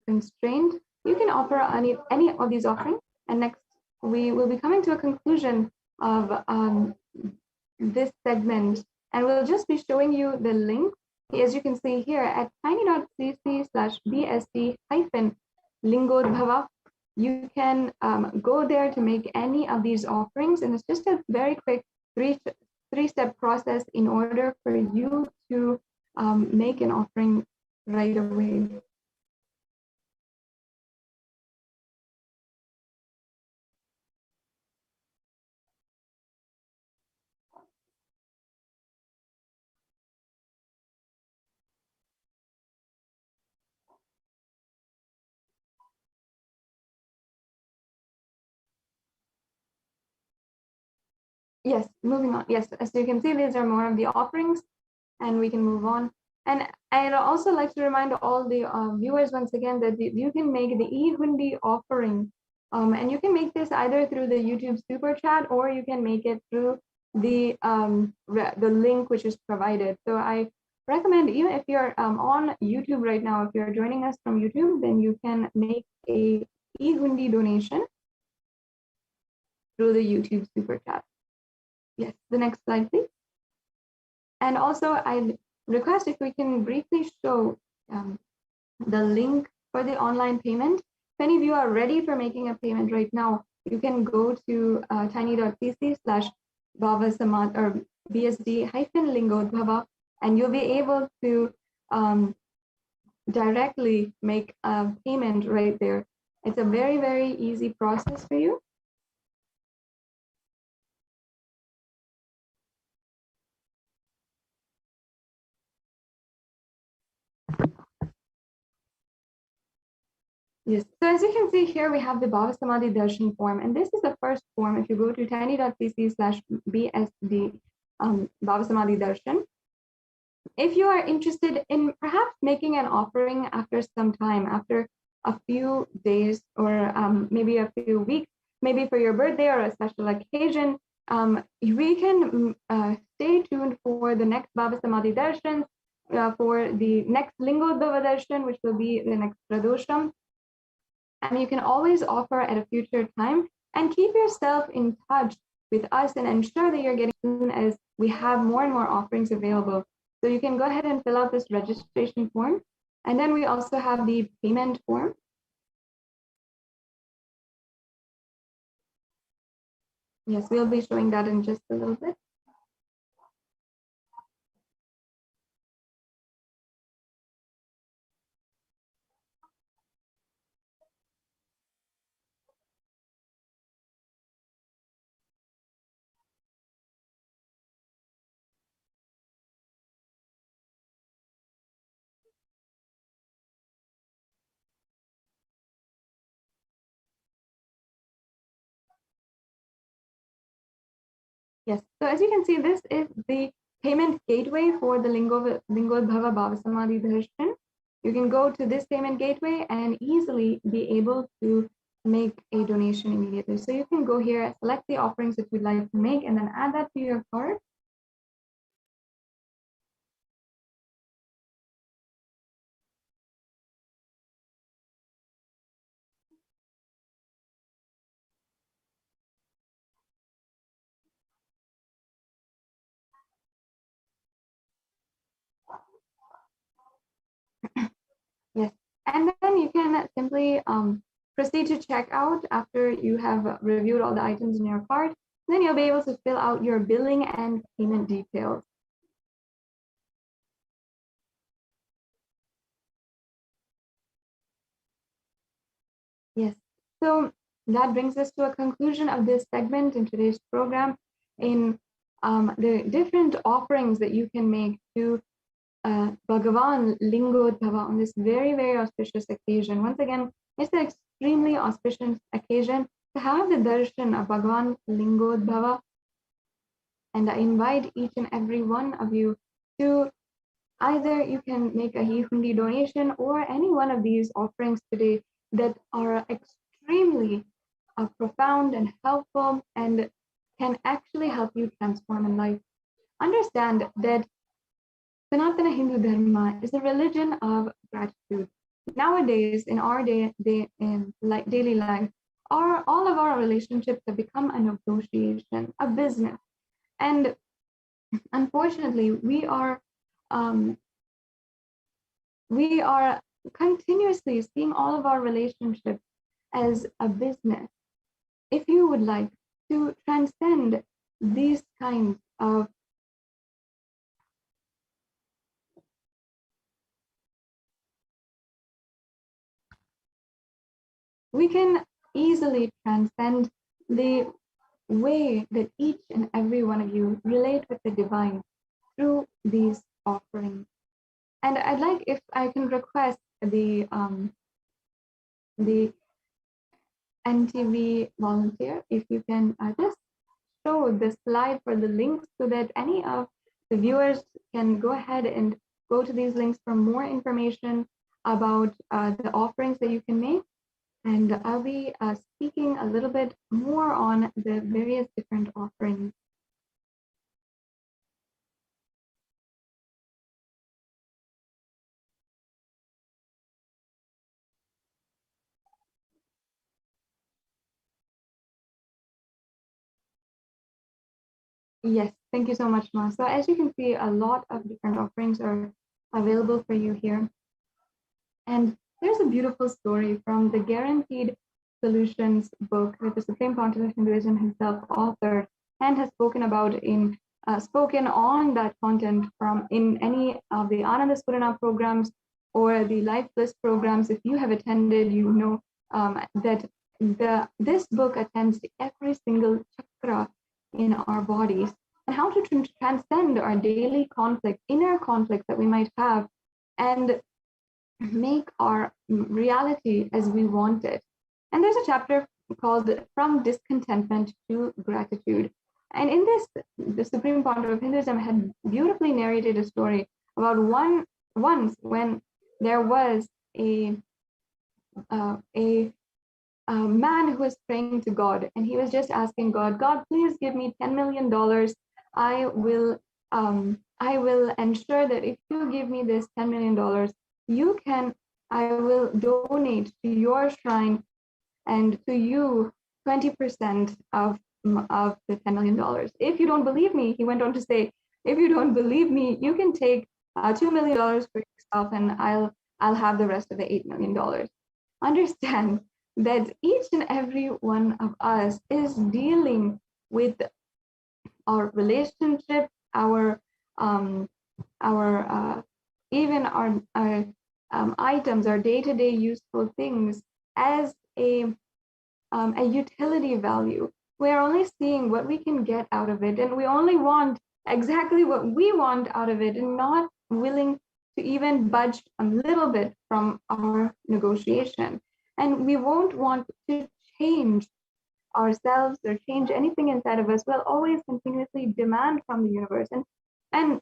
constraint. You can offer any of these offerings. And next, we will be coming to a conclusion of this segment, and we'll just be showing you the link, as you can see here, at tiny.cc/bst-Lingotbhava. You can go there to make any of these offerings, and it's just a very quick three-step process in order for you to make an offering right away. Yes, moving on. Yes, as you can see, these are more of the offerings, and we can move on. And I'd also like to remind all the viewers once again that you can make the e-hundi offering, and you can make this either through the YouTube super chat, or you can make it through the link which is provided. So I recommend, even if you're on YouTube right now, if you're joining us from YouTube, then you can make a e-hundi donation through the YouTube super chat. Yes, the next slide, please. And also, I request if we can briefly show the link for the online payment. If any of you are ready for making a payment right now, you can go to tiny.cc/Bhavasamadhi or BSD-Lingotbhava, and you'll be able to directly make a payment right there. It's a very, very easy process for you. Yes, so as you can see here, we have the Bhavasamadhi Darshan form, and this is the first form. If you go to tiny.cc/BSD Bhavasamadhi Darshan, if you are interested in perhaps making an offering after some time, after a few days or maybe a few weeks, maybe for your birthday or a special occasion, we can stay tuned for the next Bhavasamadhi Darshan, for the next Lingotbhava Darshan, which will be the next Pradosham. And you can always offer at a future time, and keep yourself in touch with us and ensure that you're getting soon as we have more and more offerings available. So you can go ahead and fill out this registration form. And then we also have the payment form. Yes, we'll be showing that in just a little bit. Yes, so as you can see, this is the payment gateway for the Lingotbhava Bhavasamadhi Darshan. You can go to this payment gateway and easily be able to make a donation immediately. So you can go here, select the offerings that you'd like to make, and then add that to your cart. Yes, and then you can simply proceed to checkout after you have reviewed all the items in your cart. Then you'll be able to fill out your billing and payment details. Yes, so that brings us to a conclusion of this segment in today's program in the different offerings that you can make to Bhagavan Lingotbhava on this very, very auspicious occasion. Once again, it's an extremely auspicious occasion to have the darshan of Bhagavan Lingotbhava. And I invite each and every one of you to either you can make a e-hundi donation or any one of these offerings today that are extremely profound and helpful and can actually help you transform in life. Understand that Sanatana Hindu Dharma is a religion of gratitude. Nowadays, in our daily life, all of our relationships have become a negotiation, a business. And unfortunately, we are continuously seeing all of our relationships as a business. If you would like to transcend these kinds of we can easily transcend the way that each and every one of you relate with the divine through these offerings. And I'd like, if I can request the NTV volunteer, if you can just show the slide for the links so that any of the viewers can go ahead and go to these links for more information about the offerings that you can make. And I'll be speaking a little bit more on the various different offerings. Yes, thank you so much, Ma. So as you can see, a lot of different offerings are available for you here. And there's a beautiful story from the Guaranteed Solutions book that the Supreme Pontiff of Hinduism himself authored and has spoken about in spoken on that content from in any of the Ananda Spurana programs or the Life Bliss programs. If you have attended, you know that this book attends to every single chakra in our bodies and how to transcend our daily conflict, inner conflicts that we might have, and make our reality as we want it. And there's a chapter called From Discontentment to Gratitude. And in this, the Supreme Pontiff of Hinduism had beautifully narrated a story about once when there was a man who was praying to God, and he was just asking God, God, please give me $10 million. I will ensure that if you give me this $10 million, I will donate to your shrine and to you 20% of the $10 million. If you don't believe me, he went on to say, if you don't believe me, you can take $2 million for yourself, and I'll have the rest of the $8 million. Understand that each and every one of us is dealing with our relationship, our items, our day-to-day useful things as a utility value. We're only seeing what we can get out of it, and we only want exactly what we want out of it, and not willing to even budge a little bit from our negotiation. And we won't want to change ourselves or change anything inside of us. We'll always continuously demand from the universe. And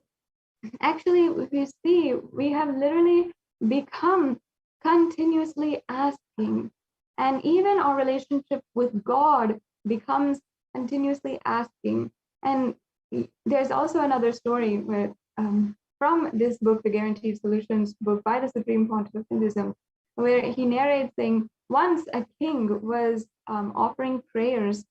actually, if you see, we have literally become continuously asking. And even our relationship with God becomes continuously asking. And there's also another story where, from this book, The Guaranteed Solutions book by the Supreme Pontiff of Hinduism, where he narrates saying, once a king was offering prayers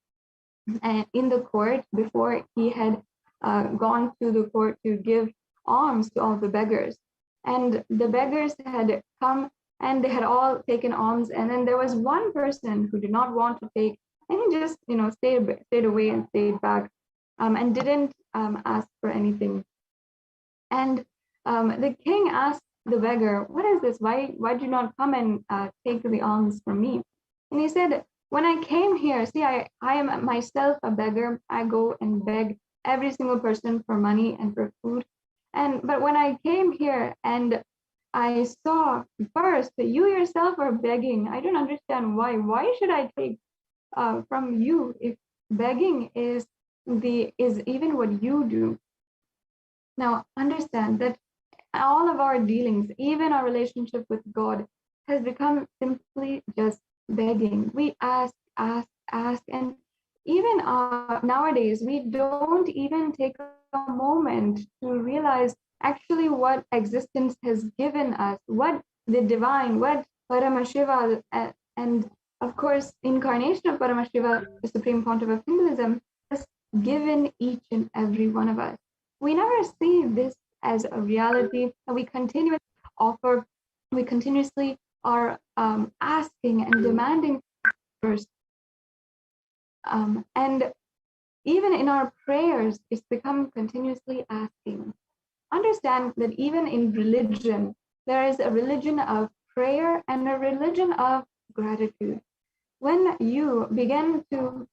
in the court before he had gone to the court to give alms to all the beggars. And the beggars had come and they had all taken alms. And then there was one person who did not want to take, and he just, stayed away and stayed back and didn't ask for anything. And the king asked the beggar, what is this? Why did you not come and take the alms from me? And he said, when I came here, see, I am myself a beggar. I go and beg every single person for money and for food. But when I came here and I saw first that you yourself are begging, I don't understand why. Why should I take from you if begging is even what you do? Now understand that all of our dealings, even our relationship with God, has become simply just begging. We ask, and even nowadays, we don't even take a moment to realize actually what existence has given us, what the divine, what Paramashiva, and of course, incarnation of Paramashiva, the Supreme Pontiff of Hinduism, has given each and every one of us. We never see this as a reality, and we continuously offer, we continuously are asking and demanding first. And even in our prayers, it's become continuously asking. Understand that even in religion, there is a religion of prayer and a religion of gratitude. When you begin to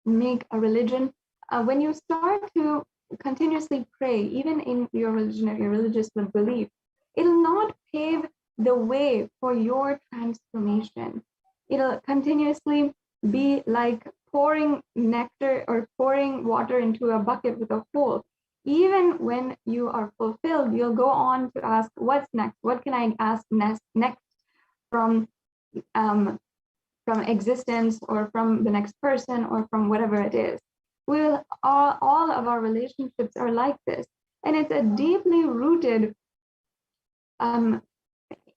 make a religion, when you start to continuously pray, even in your religion or your religious belief, it'll not pave the way for your transformation. It'll continuously be like pouring nectar or pouring water into a bucket with a hole. Even when you are fulfilled, you'll go on to ask, what's next? What can I ask next from existence, or from the next person, or from whatever it is? All of our relationships are like this, and it's a deeply rooted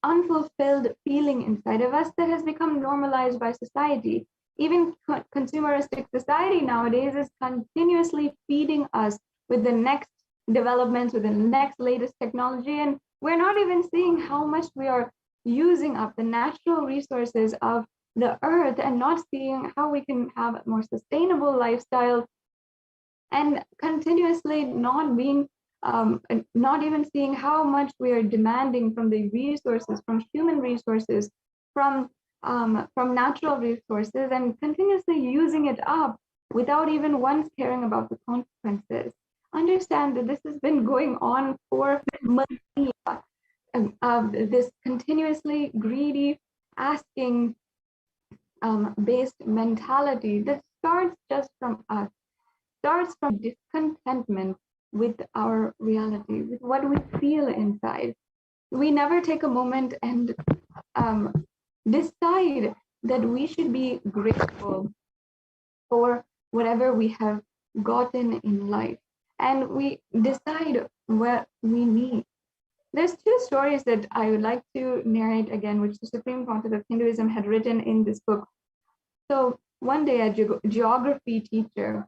unfulfilled feeling inside of us that has become normalized by society. Even consumeristic society nowadays is continuously feeding us with the next developments, with the next latest technology, and we're not even seeing how much we are using up the natural resources of the earth and not seeing how we can have a more sustainable lifestyle, and continuously not even seeing how much we are demanding from the resources, from human resources, from natural resources, and continuously using it up without even once caring about the consequences. Understand that this has been going on for millennia, of this continuously greedy, asking based mentality that starts just from us, starts from discontentment with our reality, with what we feel inside. We never take a moment and decide that we should be grateful for whatever we have gotten in life, and we decide what we need. There's two stories that I would like to narrate again, which the Supreme Pontiff of Hinduism had written in this book. So one day, a geography teacher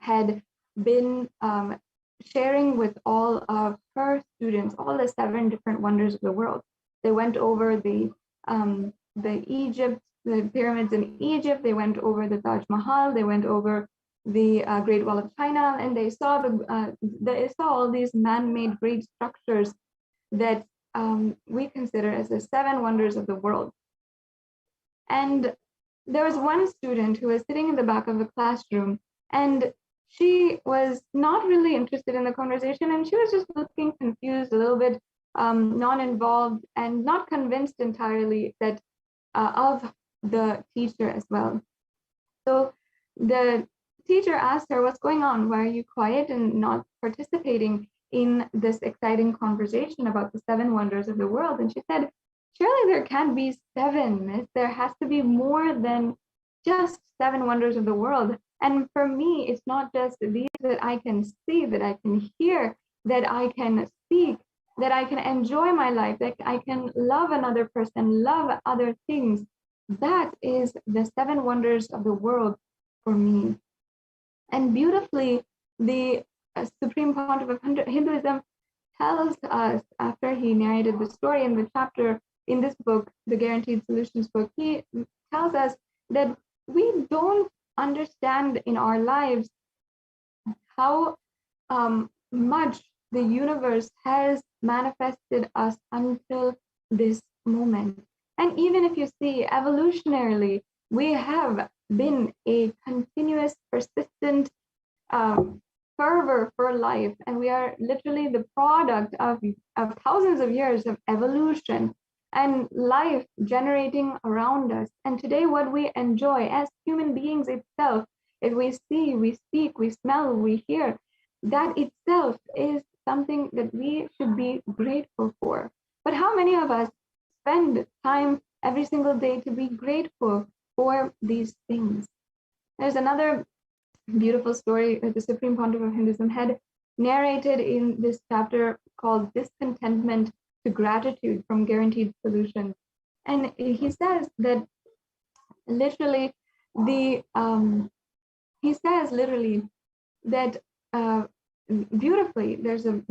had been sharing with all of her students all the 7 different wonders of the world. They went over the pyramids in Egypt. They went over the Taj Mahal. They went over the Great Wall of China, and they saw all these man-made great structures that we consider as the 7 wonders of the world. And there was one student who was sitting in the back of the classroom, and she was not really interested in the conversation, and she was just looking confused, a little bit non-involved, and not convinced entirely that of the teacher as well. So the teacher asked her, "What's going on? Why are you quiet and not participating in this exciting conversation about the 7 wonders of the world?" And she said, "Surely there can't be 7. There has to be more than just 7 wonders of the world. And for me, it's not just these that I can see, that I can hear, that I can speak, that I can enjoy my life, that I can love another person, love other things. That is the 7 wonders of the world for me." And beautifully, the Supreme Pontiff of Hinduism tells us, after he narrated the story in the chapter in this book, the Guaranteed Solutions book, he tells us that we don't understand in our lives how much the universe has manifested us until this moment. And even if you see evolutionarily, we have been a continuous, persistent fervor for life, and we are literally the product of thousands of years of evolution and life generating around us. And today, what we enjoy as human beings itself, if we see, we speak, we smell, we hear, that itself is something that we should be grateful for. But how many of us spend time every single day to be grateful for these things? There's another beautiful story that the Supreme Pontiff of Hinduism had narrated in this chapter called Discontentment to Gratitude from Guaranteed Solutions. And he says that literally beautifully, there's a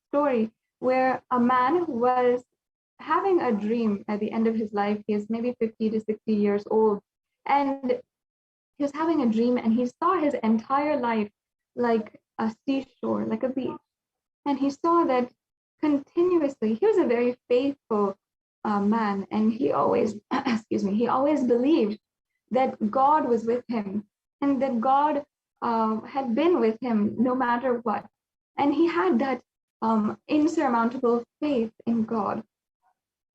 story where a man was having a dream at the end of his life. He is maybe 50 to 60 years old, and he was having a dream, and he saw his entire life like a seashore, like a beach. And he saw that continuously, he was a very faithful man, and he always, he always believed that God was with him, and that God had been with him no matter what. And he had that insurmountable faith in God.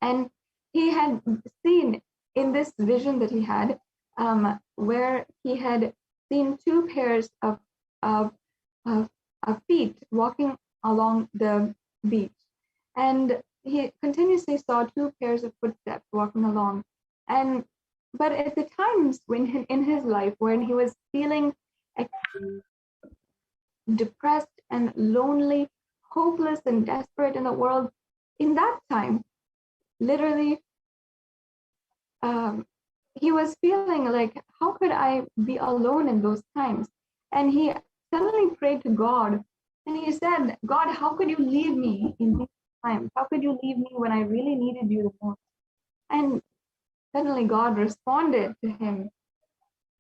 And he had seen in this vision that he had, where he had seen 2 pairs of feet walking along the beach. And he continuously saw 2 pairs of footsteps walking along. But at the times when in his life when he was feeling depressed and lonely, hopeless and desperate in the world, in that time, literally, he was feeling like, how could I be alone in those times? And he suddenly prayed to God, and he said, God, how could you leave me in these times? How could you leave me when I really needed you the most? And suddenly God responded to him,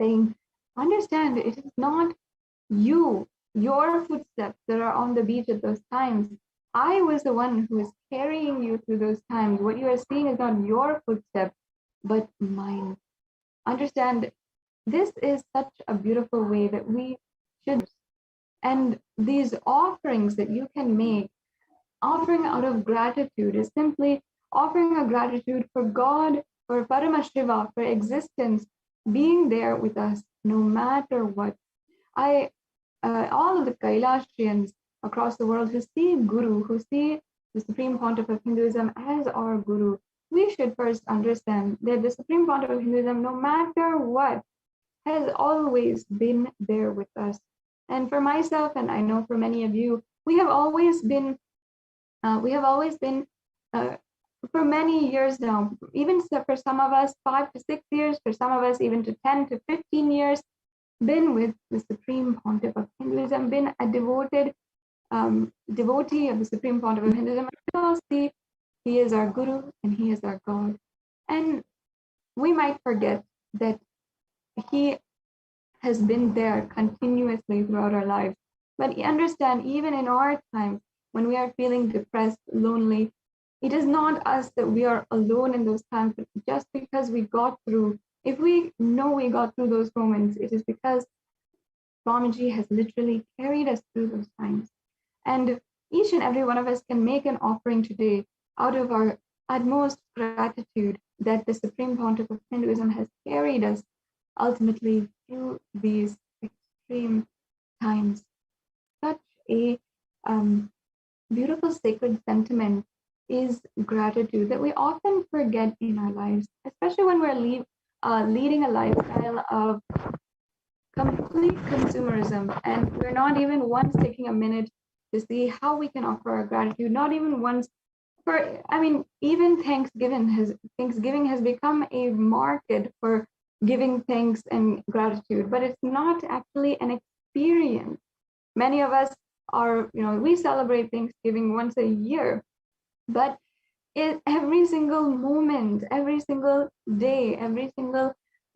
saying, understand, it is not your footsteps that are on the beach at those times. I was the one who is carrying you through those times. What you are seeing is not your footsteps, but mine. Understand, this is such a beautiful way that we should. And these offerings that you can make, offering out of gratitude, is simply offering a gratitude for God, for Paramashiva, for existence, being there with us no matter what. All of the Kailashians across the world who see Guru, who see the Supreme Pontiff of Hinduism as our Guru, we should first understand that the Supreme Pontiff of Hinduism, no matter what, has always been there with us. And for myself, and I know for many of you, we have always been for many years now, even for some of us 5 to 6 years, for some of us even to 10 to 15 years, been with the Supreme Pontiff of Hinduism, been a devoted devotee of the Supreme Pontiff of Hinduism. We all see he is our Guru and he is our God. And we might forget that he has been there continuously throughout our lives. But understand, even in our times, when we are feeling depressed, lonely, it is not us that we are alone in those times, but just because we got through. If we know we got through those moments, it is because Swamiji has literally carried us through those times. And each and every one of us can make an offering today out of our utmost gratitude that the Supreme Pontiff of Hinduism has carried us ultimately through these extreme times. Such a beautiful sacred sentiment is gratitude that we often forget in our lives, especially when we're leading a lifestyle of complete consumerism, and we're not even once taking a minute to see how we can offer our gratitude, not even once for, even Thanksgiving has become a market for giving thanks and gratitude, but it's not actually an experience. Many of us are, we celebrate Thanksgiving once a year, but every single moment, every single day, every single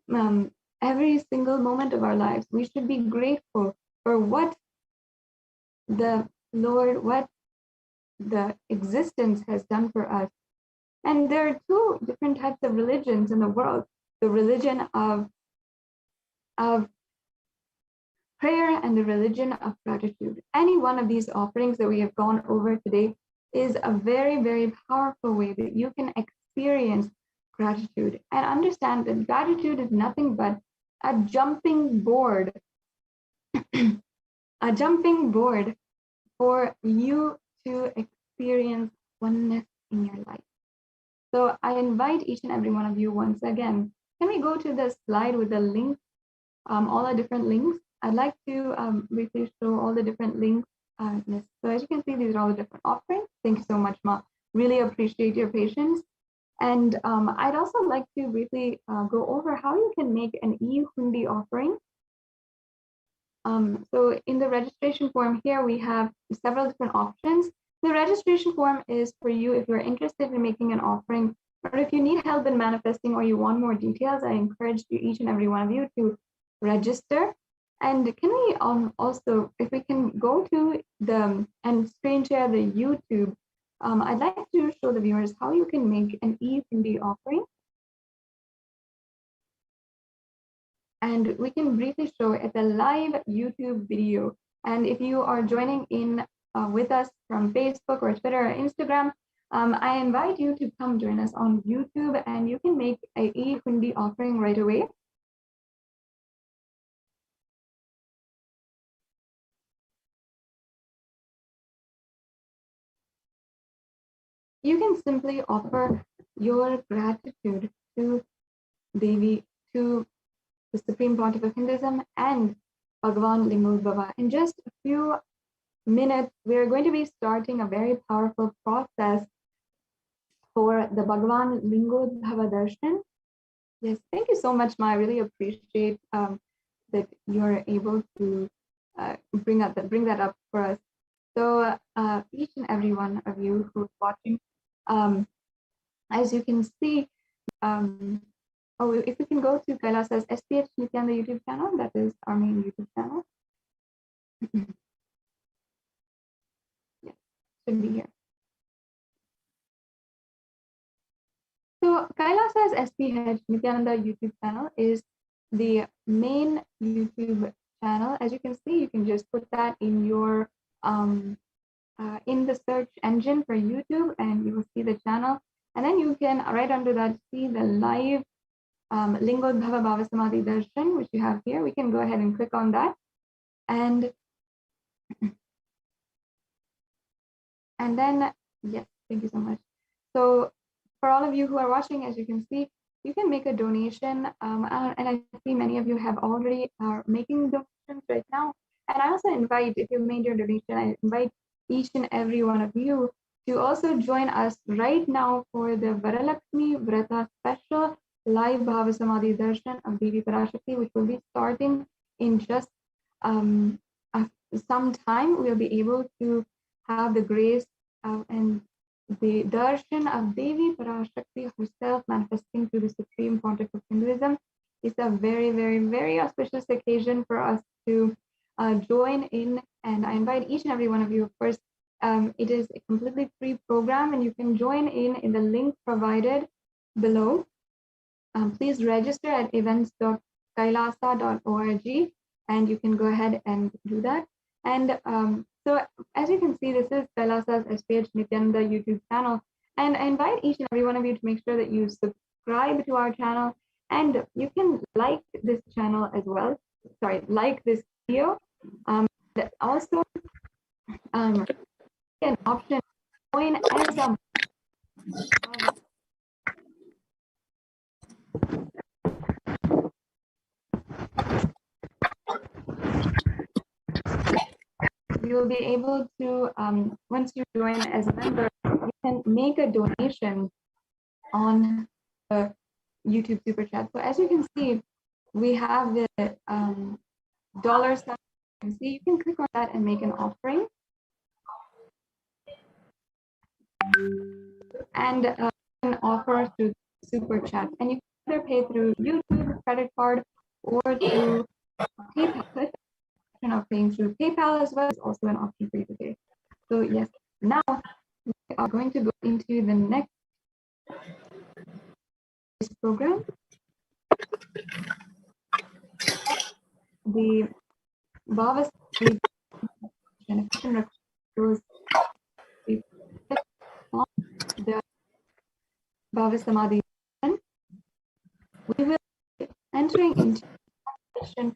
moment of our lives, we should be grateful for what the Lord, what the existence has done for us. And there are two different types of religions in the world: the religion of prayer and the religion of gratitude. Any one of these offerings that we have gone over today is a very, very powerful way that you can experience gratitude and understand that gratitude is nothing but a jumping board, a jumping board for you to experience oneness in your life. So I invite each and every one of you once again, can we go to the slide with the links, all the different links? I'd like to briefly show all the different links. So as you can see, these are all the different offerings. Thank you so much, Ma. Really appreciate your patience. And I'd also like to briefly go over how you can make an e-hundi offering. So in the registration form here, we have several different options. The registration form is for you if you're interested in making an offering, or if you need help in manifesting or you want more details. I encourage you, each and every one of you, to register. And can we also, if we can go to and screen share the YouTube, I'd like to show the viewers how you can make an e-hundi offering. And we can briefly show at the live YouTube video. And if you are joining in with us from Facebook or Twitter or Instagram, I invite you to come join us on YouTube, and you can make an e-hundi offering right away. You can simply offer your gratitude to Devi, to the Supreme Pontiff of Hinduism, and Bhagavan Lingotbhava. In just a few minutes, we are going to be starting a very powerful process for the Bhagavan Lingotbhava Darshan. Yes, thank you so much, Ma. I really appreciate that you're able to bring that up for us. So each and every one of you who's watching, as you can see, if we can go to Kailasa's HDH Nithyananda YouTube channel, that is our main YouTube channel. Yes, should be here. So Kailasa's HDH Nithyananda YouTube channel is the main YouTube channel. As you can see, you can just put that in your in the search engine for YouTube, and you will see the channel. And then you can right under that see the live Lingotbhava Bhavasamadhi Darshan, which you have here. We can go ahead and click on that, and then yes, thank you so much. So for all of you who are watching, as you can see, you can make a donation, and I see many of you have already are making donations right now. And I also invite, if you made your donation, I invite each and every one of you to also join us right now for the Varalakshmi Vrata special live Bhavasamadhi Darshan of Devi Parashakti, which will be starting in just some time. We'll be able to have the grace and the darshan of Devi Parashakti herself manifesting through the Supreme Pontiff of Hinduism. It's a very, very, very auspicious occasion for us to join in, and I invite each and every one of you. Of course, it is a completely free program, and you can join in the link provided below. Please register at events.kailasa.org, and you can go ahead and do that. And so as you can see, this is Kailasa's HDH Nithyananda YouTube channel, and I invite each and every one of you to make sure that you subscribe to our channel, and you can like this channel as well. Sorry, like this video. Also, an option join as a you will be able to, once you join as a member, you can make a donation on the YouTube Super Chat. So as you can see, we have the dollar sign. You can see, you can click on that and make an offering. And an offer through Super Chat. And you can either pay through YouTube, credit card, or through PayPal. Of paying through PayPal as well is also an option for you to pay. So yes, now we are going to go into the next program. The Bhavasamadhi goes the Bhavasamadhi. We will be entering into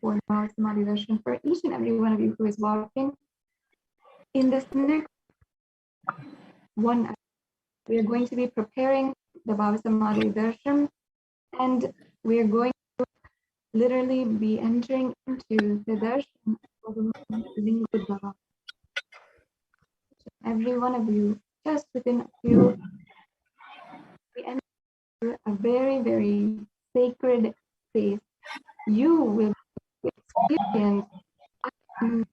for Bhavasamadhi Darshan for each and every one of you who is watching. In this next 1 hour, we are going to be preparing the Bhavasamadhi Darshan, and we are going to literally be entering into the Darshan of Lingotbhava. Every one of you, just within a few, we enter a very, very sacred space. You will experience the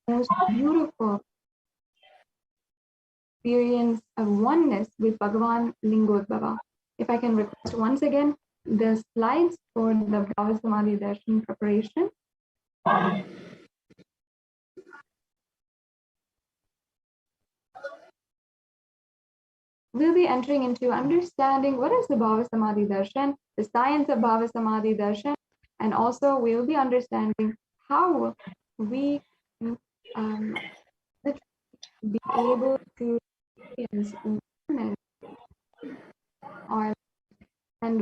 most beautiful experience of oneness with Bhagavan Lingotbhava. If I can request once again the slides for the Bhavasamadhi Darshan preparation. We'll be entering into understanding what is the Bhavasamadhi Darshan, the science of Bhavasamadhi Darshan, and also we'll be understanding how we can be able to experience oneness, and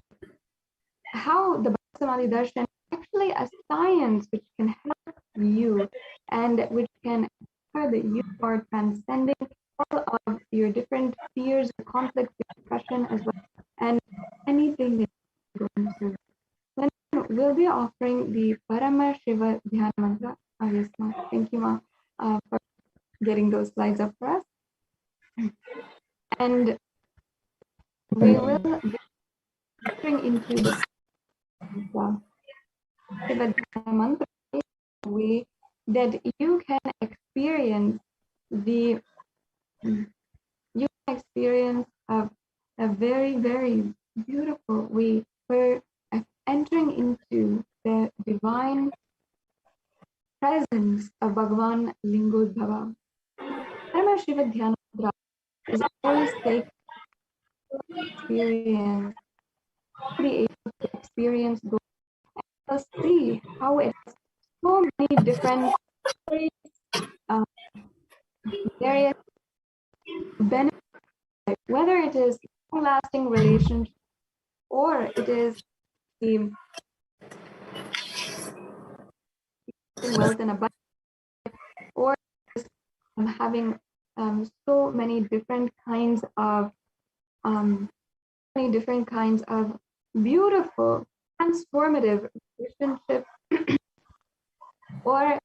how the Bhavasamadhi Darshan is actually a science which can help you and which can ensure that you are transcending all of your different fears, conflicts, depression as well, and anything that you're going through. Then we'll be offering the Paramashiva Dhyana Mantra. Yes, Ma. Thank you, Ma, for getting those slides up for us. And we will be entering into the mantra is a way that you can experience a very, very beautiful way where entering into the divine presence of Bhagavan Lingotbhava. Paramashivoham is a very sacred experience. Be able to experience those. Let's see how it has so many different various benefits, whether it is long-lasting relationship or it is the wealth and abundance, or having so many different kinds of beautiful, transformative relationships, or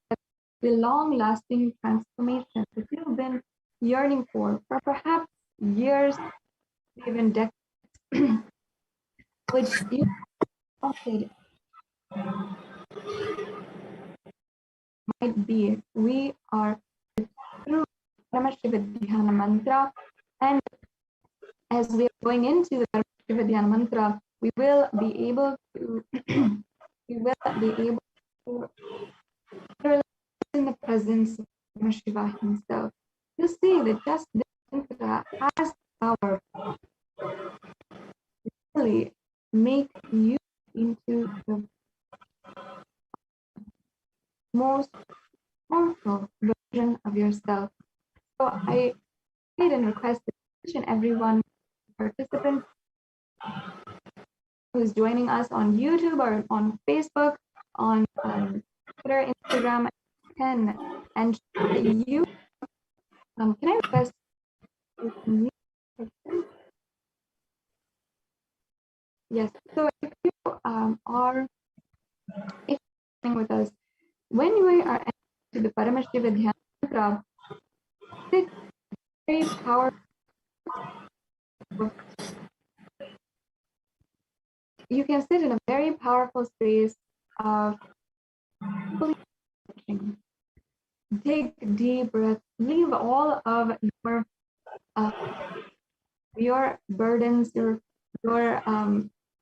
the long-lasting transformation that you've been yearning for perhaps years, even decades, which you wanted might be. We are through Paramashivoham mantra, and as we are going into the Paramashivoham mantra, we will be able to relax in the presence of Paramashiva himself. You see that just this mantra has the power to really make you into the most powerful version of yourself. So I made and request that each and every one participant who is joining us on YouTube or on Facebook, on Twitter, Instagram, and you can I request yes, so if you are with us, when we are to the Paramashivoham mantra, it's very powerful. You can sit in a very powerful space of take deep breaths, leave all of your burdens, your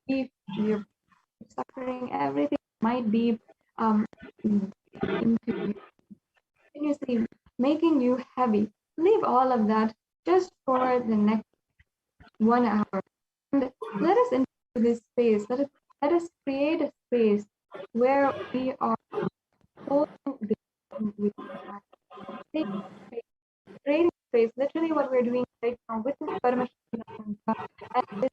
grief, your suffering, everything might be continuously making you heavy. Leave all of that just for the next 1 hour. And let us into this space. Let us create a space where we are holding the with creating space. Literally, what we're doing right now with this Paramashivoham and this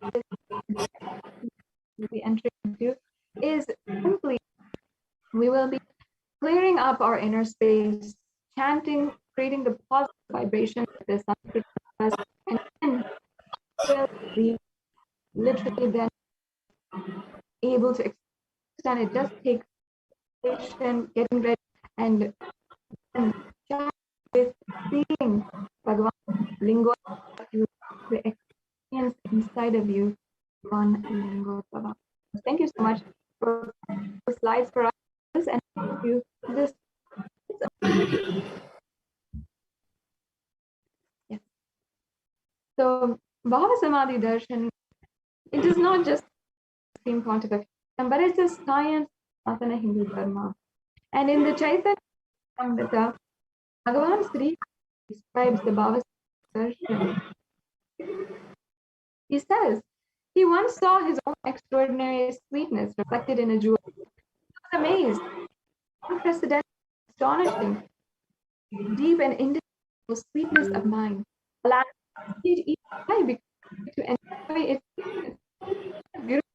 we entering into is simply we will be clearing up our inner space, chanting, creating the positive vibration of the Sanskrit us, and then will be literally then able to understand. It does take patience, getting ready, and chant with seeing Bhagavan Lingotbhava, the experience inside of you, Bhagavan Lingotbhava. Thank you so much for the slides for us, and thank you this. Yes. So Bhavasamadhi Darshan, it is not just extreme pontification, but it's a science of an Hindu dharma. And in the Chaitanya Amrita, Bhagavan Sri describes the Bhavasamadhi Darshan. He says he once saw his own extraordinary sweetness reflected in a jewel. He was amazed, unprecedented, astonishing, deep and indescribable sweetness of mind. Allowed each eye to enjoy its sweetness. Beautiful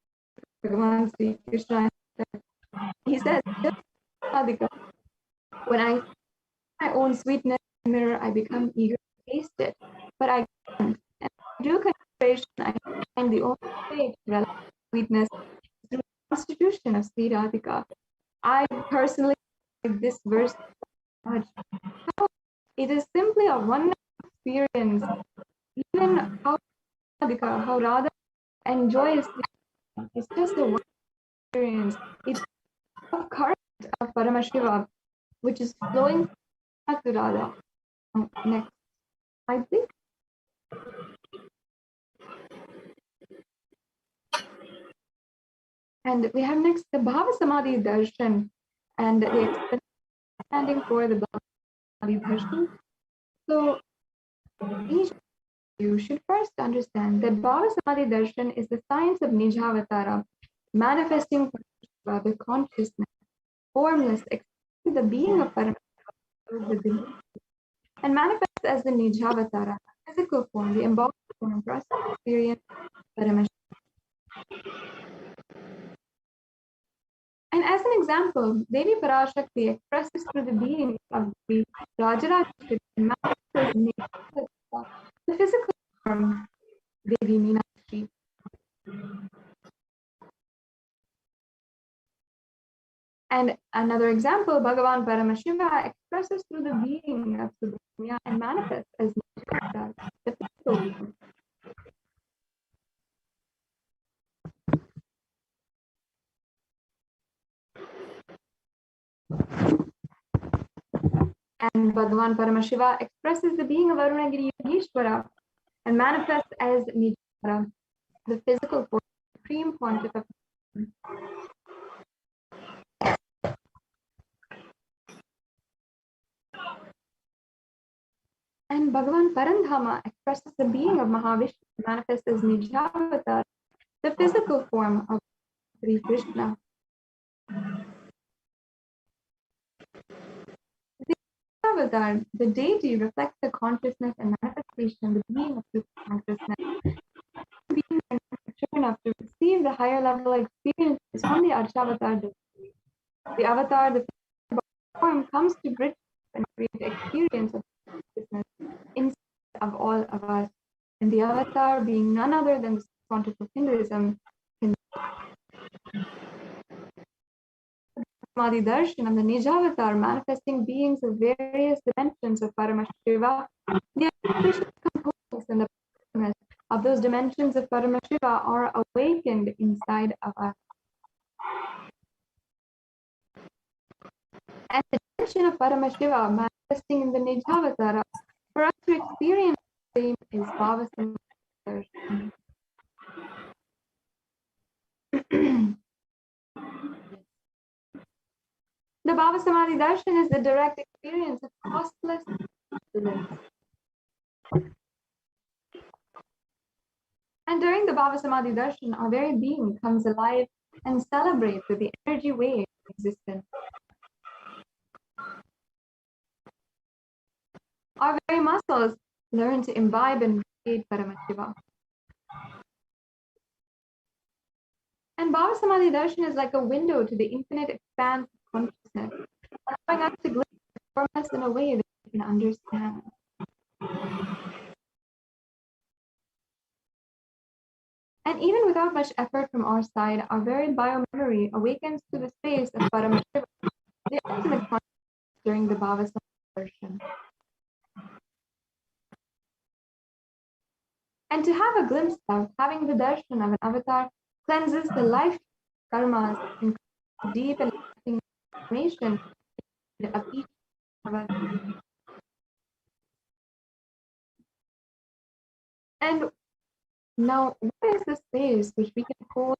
Bhagavan Sri Krishna. He says, when I see my own sweetness in the mirror, I become eager to taste it. But I can't. And through concentration, I find the only way to realize sweetness through the constitution of Sri Radhika. I personally like this verse so much. It is simply a wonderful experience. Even how Radha enjoys it's just a experience. It's a current of Paramashiva, which is flowing to Radha. Next slide, please. And we have next the Bhavasamadhi Darshan and the understanding for the Bhavasamadhi Darshan. So each of you should first understand that Bhavasamadhi Darshan is the science of Nijavatara, manifesting the consciousness, formless, expressing the being of Paramashiva, and manifests as the Nijavatara, physical form, the embodied form, process experience, Paramashiva. And as an example, Devi Parashakti expresses through the being of the Rajarajashri and manifests the physical form, Devi Meenakshi. And another example, Bhagavan Paramashiva expresses through the being of Subramanya and manifests as the physical form. And Bhagavan Paramashiva expresses the being of Arunagiri Yogeshwara and manifests as Nijara, the physical form, supreme pontiff of. And Bhagavan Parandhama expresses the being of Mahavishnu, manifests as Nijavatar, the physical form of Sri Krishna. Avatar, the deity, reflects the consciousness and manifestation of the being of super consciousness. Being mature enough to receive the higher level experiences from the Archavatar deity. The avatar, the physical form, comes to bridge and create experience of consciousness inside of all of us. And the avatar, being none other than the pontiff of Hinduism, Samadhi Darshan and the Nijavatar, manifesting beings of various dimensions of Paramashiva. The components and the consciousness of those dimensions of Paramashiva are awakened inside of us. And the dimension of Paramashiva manifesting in the Nijavatar, for us to experience the same is Bhavasamadhi Darshan. The Bhavasamadhi Darshan is the direct experience of costless bliss. And during the Bhavasamadhi Darshan, our very being comes alive and celebrates with the energy wave of existence. Our very muscles learn to imbibe and radiate Paramashiva. And Bhavasamadhi Darshan is like a window to the infinite expanse of consciousness, allowing us to glimpse the formless in a way that we can understand. And even without much effort from our side, our very biomemory awakens to the space of Paramashiva, the ultimate consciousness during the Bhavasamadhi Darshan. And to have a glimpse of having the darshan of an avatar cleanses the life karmas and deep and lasting information of each of us. And now, what is the space which we can hold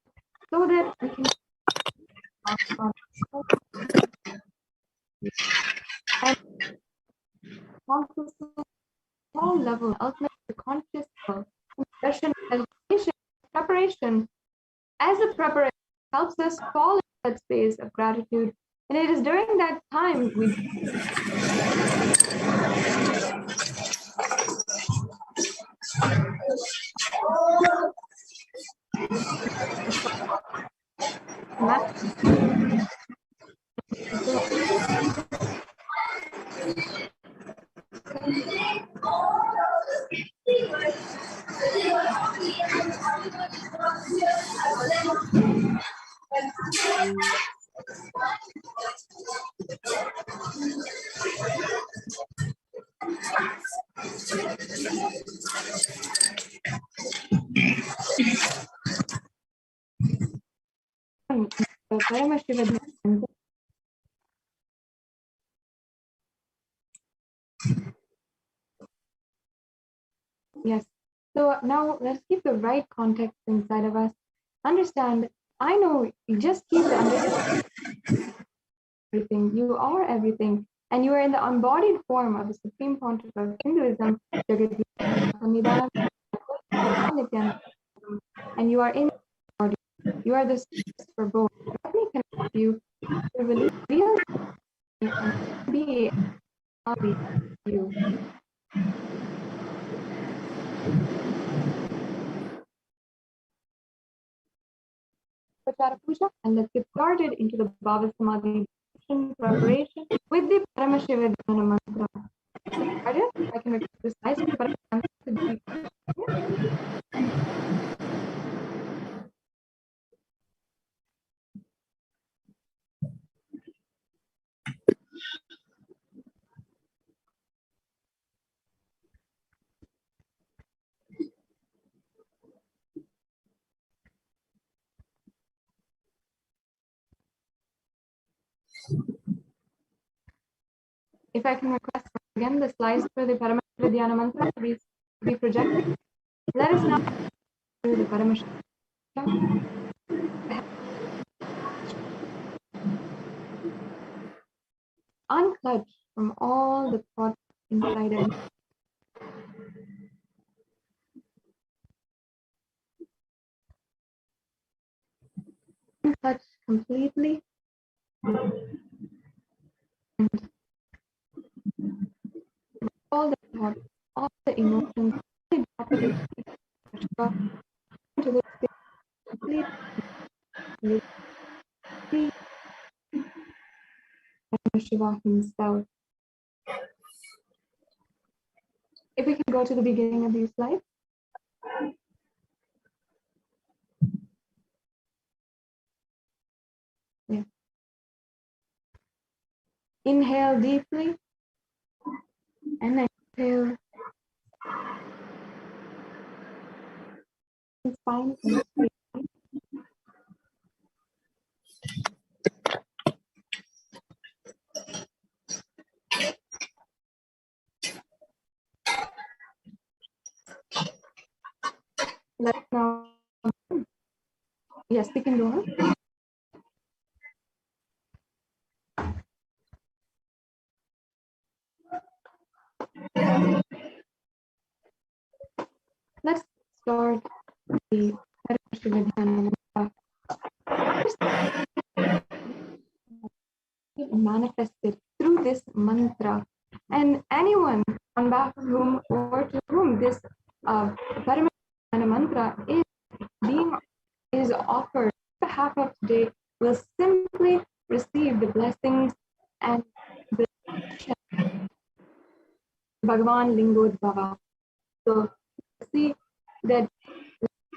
so that we can and consciousness, small level, ultimate conscious level, darshan, meditation, preparation. As a preparation helps us fall into that space of gratitude, and it is during that time we Paramashivoham. Yes. So now let's keep the right context inside of us. Understand, I know, you just keep the understanding everything. You are everything. And you are in the embodied form of the Supreme Pontiff of Hinduism, Jagat Nithyananda Paramashivam, and you are in the body. You are the source for both. Let me connect you to reveal and be you. Upachara Puja, and let's get started into the Bhavasamadhi preparation with the Paramashivoham mantra. Started? I can repeat this nice Paramashivoham. If I can request again the slides for the Paramashivoham mantra to be projected, let us now do the Paramashivoham. Unclutch from all the thoughts inside of you. Unclutch completely. And all the thoughts, all the emotions, into the space, completely free Shiva himself. If we can go to the beginning of these slides. Yeah. Inhale deeply and exhale. Spine and spine. Let's now. Yes, we can go on. Let's start the Paramashivoham manifested through this mantra, and anyone on behalf of whom or to whom this Paramashivoham mantra is offered on behalf of today will simply receive the blessings and the Bhagavan Lingotbhava. So see that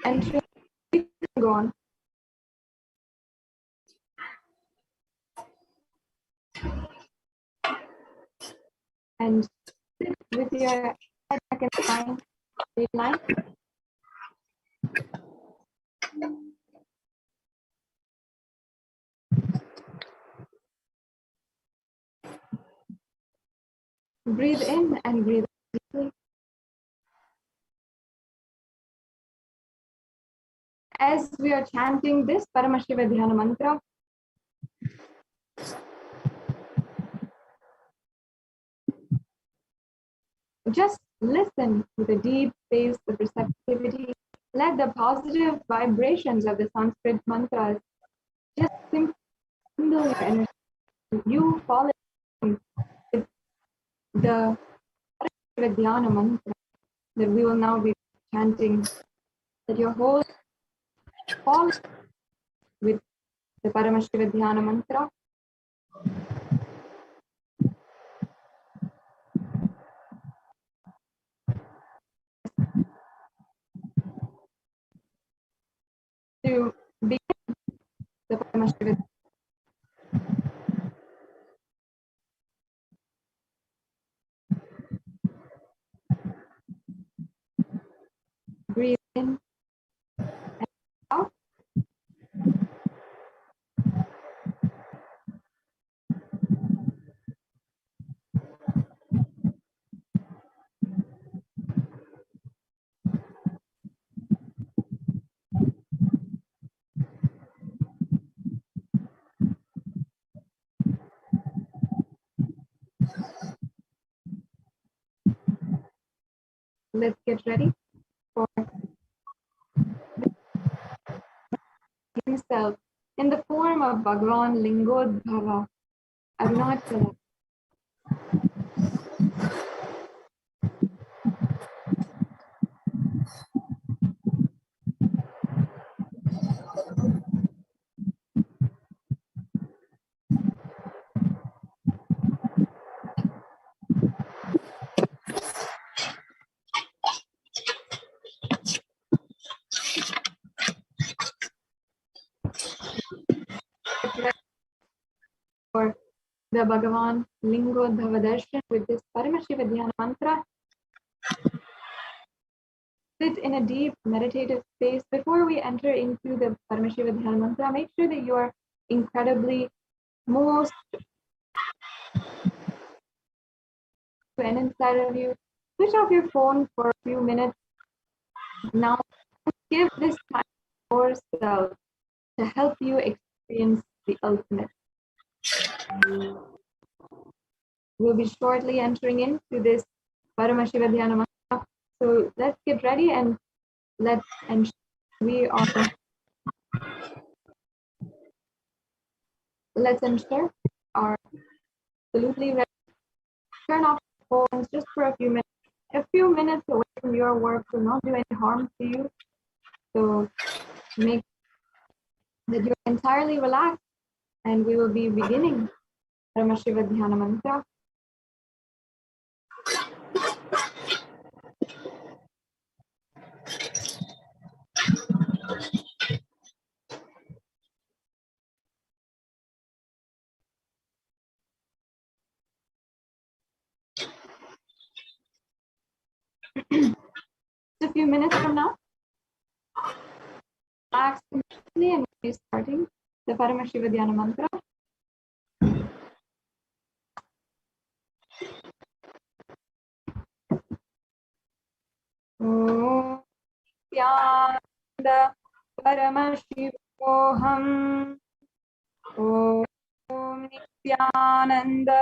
entry gone. And sit with your head back and spine straight line. Breathe in and breathe out deeply. As we are chanting this Paramashivoham mantra, just listen to the deep space, the receptivity. Let the positive vibrations of the Sanskrit mantras just simply kindle your energy. You fall in with the Paramashivoham mantra that we will now be chanting. That your whole fall with the Paramashivoham mantra. To begin the Paramashivoham. Breathe in and out. Let's get ready for himself in the form of Bhagavan Lingotbhava, Arunachala. For the Bhagavan Lingotbhava Darshan with this Paramashivoham mantra. Sit in a deep meditative space. Before we enter into the Paramashivoham mantra, make sure that you are incredibly most and inside of you. Switch off your phone for a few minutes. Now give this time to yourself to help you experience the ultimate. We'll be shortly entering into this Paramashivoham mantra. So let's get ready and let's ensure we are. Let's ensure are absolutely ready. Turn off your phones just for a few minutes. A few minutes away from your work will not do any harm to you. So make that you're entirely relaxed, and we will be beginning Paramashivoham mantra. Just a few minutes from now, relax completely, and we'll be starting the Paramashivoham mantra. Om Nithyananda Paramashivoham. Om Nithyananda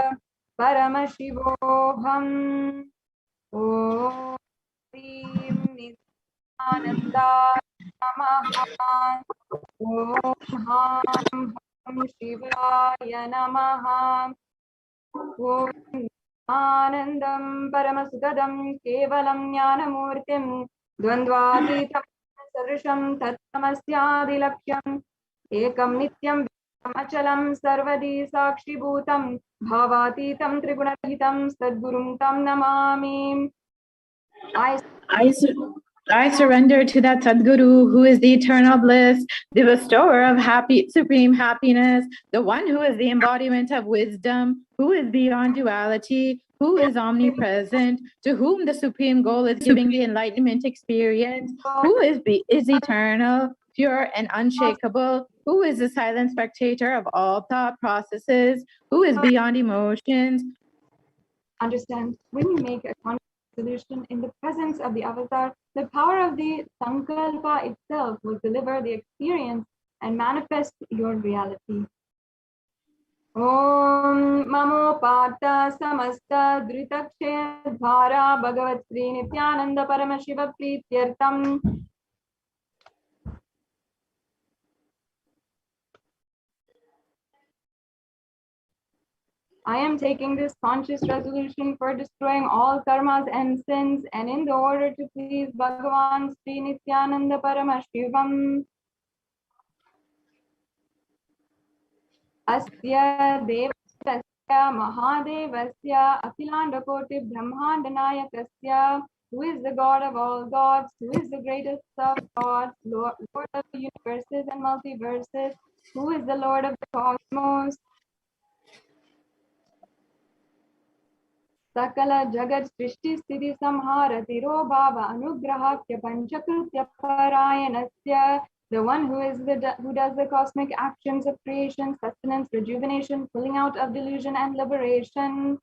Paramashivoham. Om Nithyananda Namaha. Om Ham Shivaya Namaha. Om Anandam Paramasudadam Kevalam Jnanamurtim Dvandvatitam Sarisham Tattamasyadilakhyam Ekam Nityam Achalam Sarvadi Sakshibhutam Bhavatitam Trigunahitam Sadgurum Tam Namami. I surrender to that Sadguru who is the eternal bliss, the bestower of supreme happiness, the one who is the embodiment of wisdom, who is beyond duality, who is omnipresent, to whom the supreme goal is giving the enlightenment experience, who is eternal, pure and unshakable, who is the silent spectator of all thought processes, who is beyond emotions. Understand, when you make a conscious resolution in the presence of the avatar, the power of the sankalpa itself will deliver the experience and manifest your reality. Om Mamo Pata Samasta Dhritakshaya Dhara Bhagavat Sri Nithyananda Paramashiva Prityartam. I am taking this conscious resolution for destroying all karmas and sins, and in the order to please Bhagavan Sri Nithyananda Paramashivam. Asya Devasya Mahadevasya Akhilandakoti Brahmandanayakasya, who is the God of all gods, who is the greatest of gods, Lord of the universes and multiverses, who is the Lord of the cosmos. Sakala Jagat Srishti Sthiti Samhara Tiro Bhava Anugrahakya Panchakritya Parayanasya, the one who does the cosmic actions of creation, sustenance, rejuvenation, pulling out of delusion and liberation.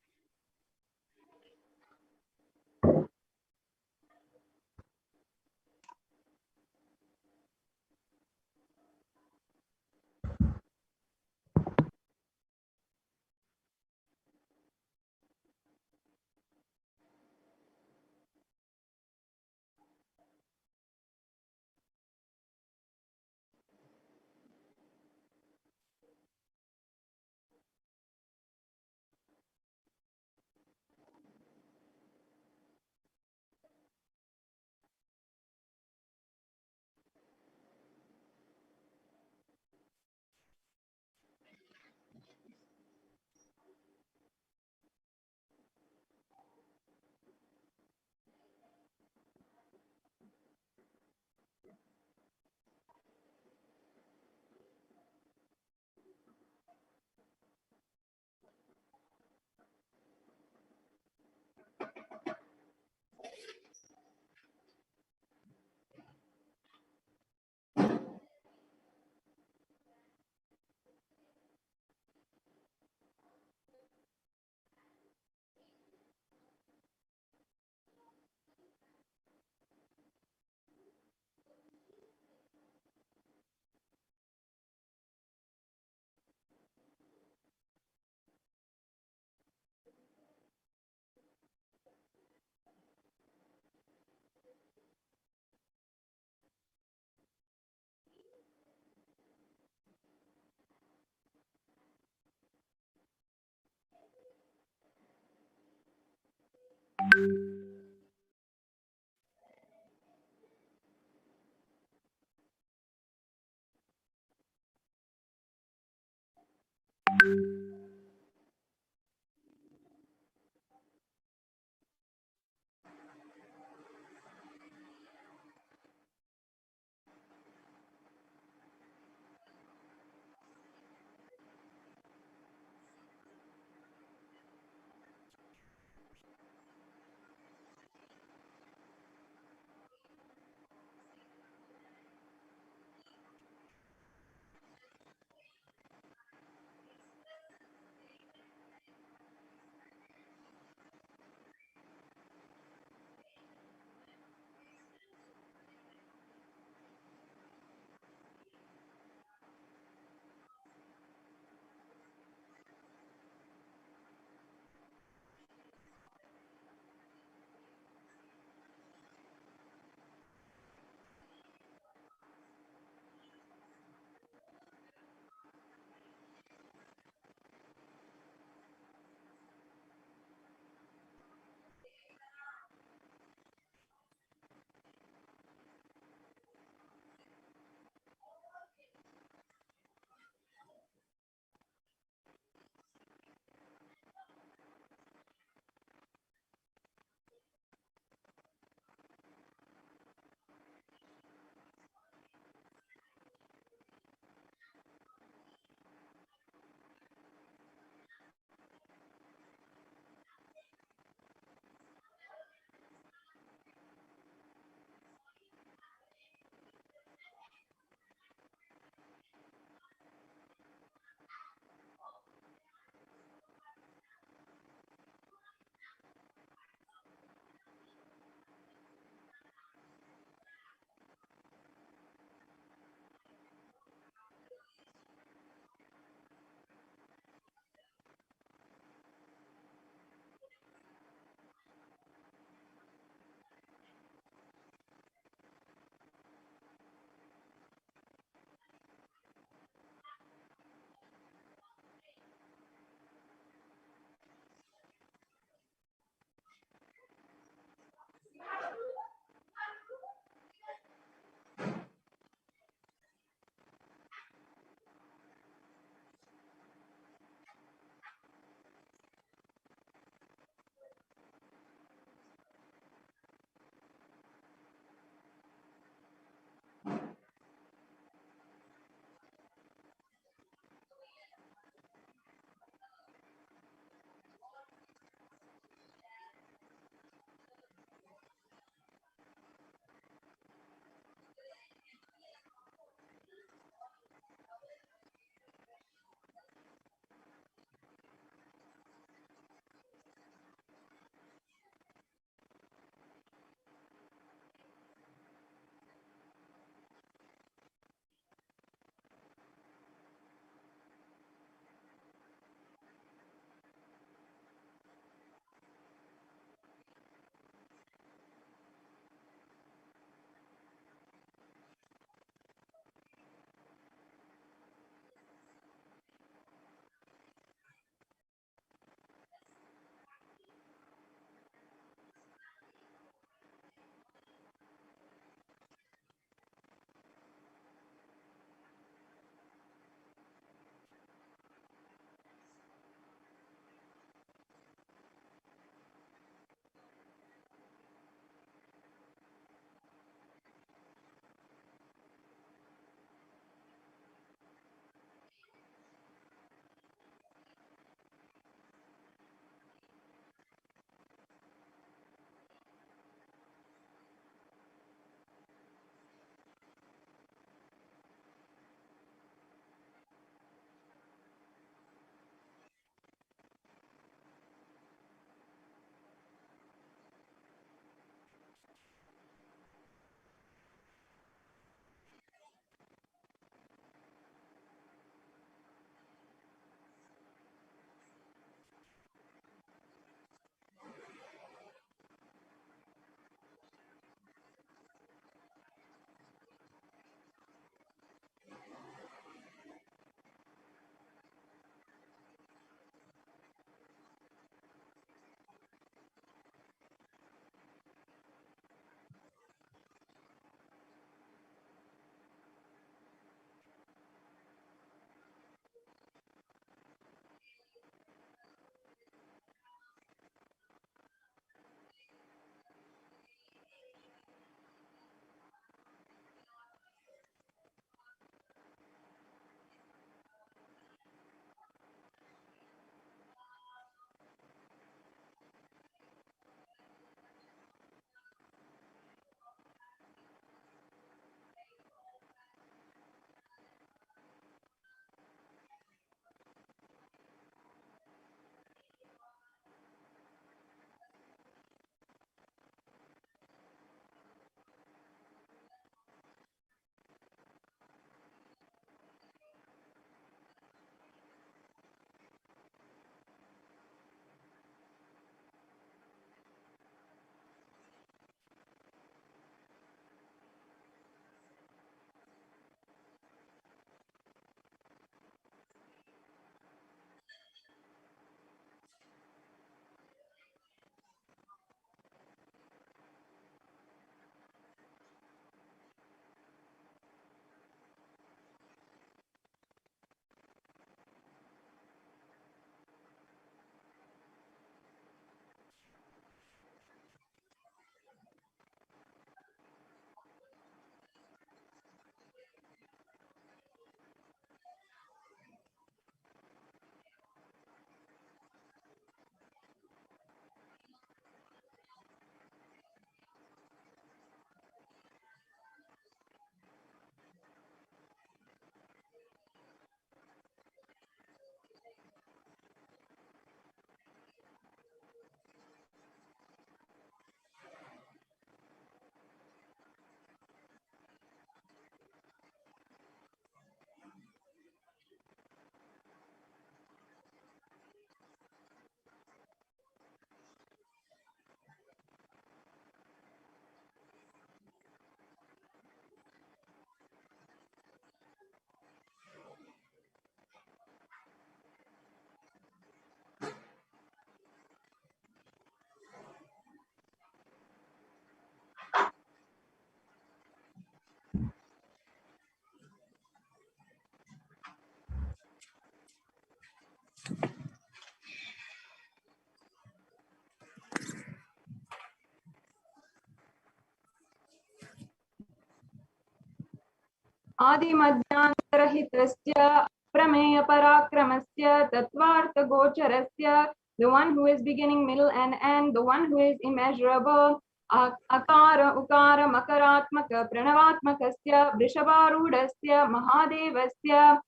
Adimadhyantarahittasya prameya parakramasya tattvartha gocharasya, the one who is beginning, middle, and end, the one who is immeasurable. Akara ukara makaratmaka pranavatmakasya vrishavarudasya mahadevasya,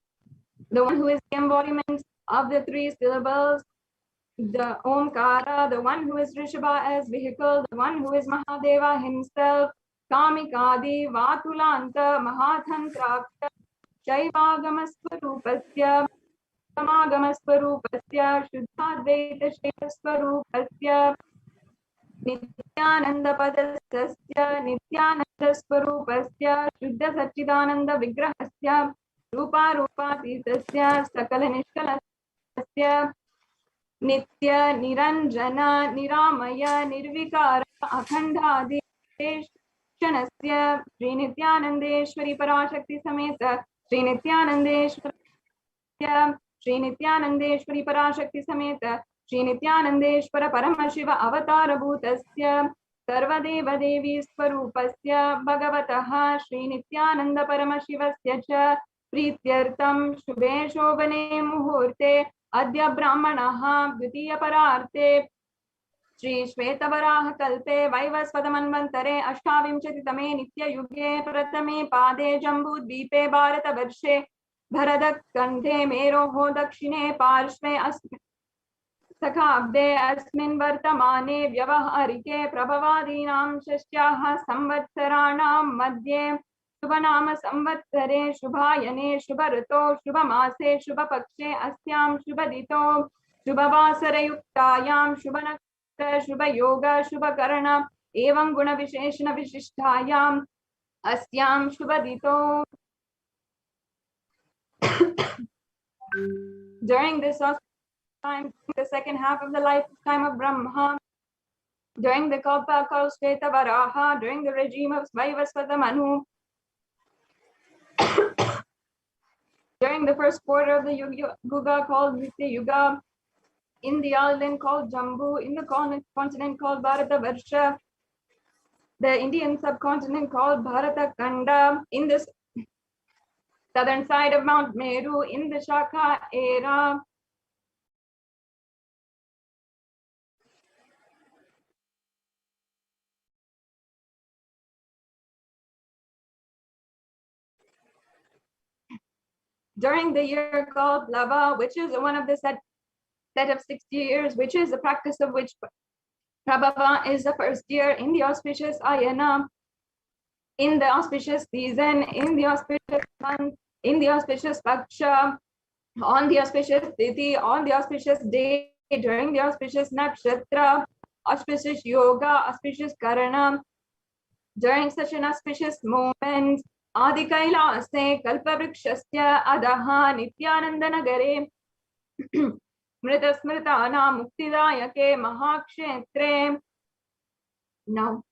the one who is the embodiment of the three syllables, the Omkara, the one who is Rishabha as vehicle, the one who is Mahadeva himself, Kamikadi, Vatulanta, Mahatantrakta, Shaivagamasvarupasya, Samagamasvarupasya, Shuddhadvaita Shesvarupasya, Nithyananda Padastasya, Nithyananda Swarupasya, Shuddha Satchidananda Vigrahasya, Rupa Rupatisasya, Sakala Nishkalasya, Nitya Niranjana Niramaya Nirvikara Akhandadi Shanasya Sri Nithyanandeshwari Parashakti Sameta Sri Nithyanandeshwari Parashakti Sameta Sri Nithyanandeshwara Paramashiva Avatara Bhutasya Sarvadeva Devi Swarupasya Bhagavataha Sri Nithyananda Paramashivasya Cha Prityartam Shubhe Shobhane Muhurte Adya Brahmanaha Dvitiya Pararte Shri Shvetavaraha Kalpe Vaivasvadamanvantare Ashtavimchati Tame Nitya Yuge Pratame Pade Jambu Dvipe Bharata Varshe Bharadak Kandhe Meroho Dakshine Parshve Sakhabde Asmin Vartamane Vyavaharike Prabhavadinam Shashyaha Samvatsaranam Madhye Shubhanama Samvatsare Shubhayane Shubharato Shubhamase Shubhapakshe Asyam Shubhadito Shubhavasara Yuktayam Shubhanakta Shubhayoga Shubhakarana Evam Guna Visheshana Vishishtayam Asyam Shubhadito. During this time, the second half of the lifetime of Brahma, during the Kalpa called Shveta Varaha, during the regime of Vaivasvata Manu, during the first quarter of the Yuga called Nitya Yuga, in the island called Jambu, in the continent called Bharata Varsha, the Indian subcontinent called Bharata Kanda, in the southern side of Mount Meru, in the Shaka era, during the year called Lava, which is one of the set of 60 years, which is the practice of which Prabhava is the first year, in the auspicious Ayana, in the auspicious season, in the auspicious month, in the auspicious Paksha, on the auspicious Tithi, on the auspicious day, during the auspicious Nakshatra, auspicious Yoga, auspicious Karana, during such an auspicious moment, Adi Kailase Kalpavrikshasya Adaha Nithyananda Nagare Mrita Smritana Muktidayake Mahakshetre. Now,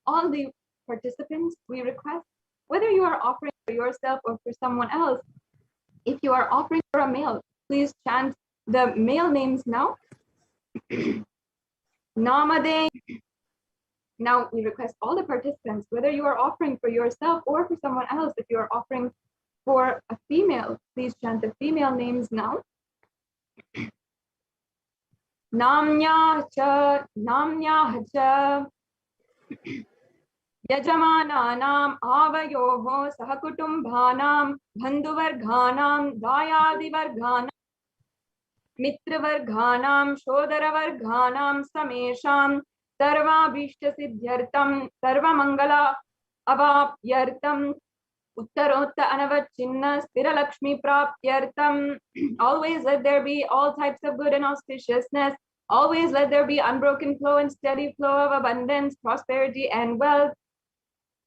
all the participants, we request, whether you are offering for yourself or for someone else, if you are offering for a male, please chant the male names now. Namade. Now we request all the participants, whether you are offering for yourself or for someone else, if you are offering for a female, please chant the female names now. Namnya cha Yajamananam avayoho sahakutumbhanam bandhuvarghanam dayadivarghanam mitravarghanam shodaravarghanam samesham sarvabhishta siddhyartam sarvamangala avapyartam uttarotta anavachinna sthiralakshmi prapyartam. Always let there be all types of good and auspiciousness. Always let there be unbroken flow and steady flow of abundance, prosperity, and wealth.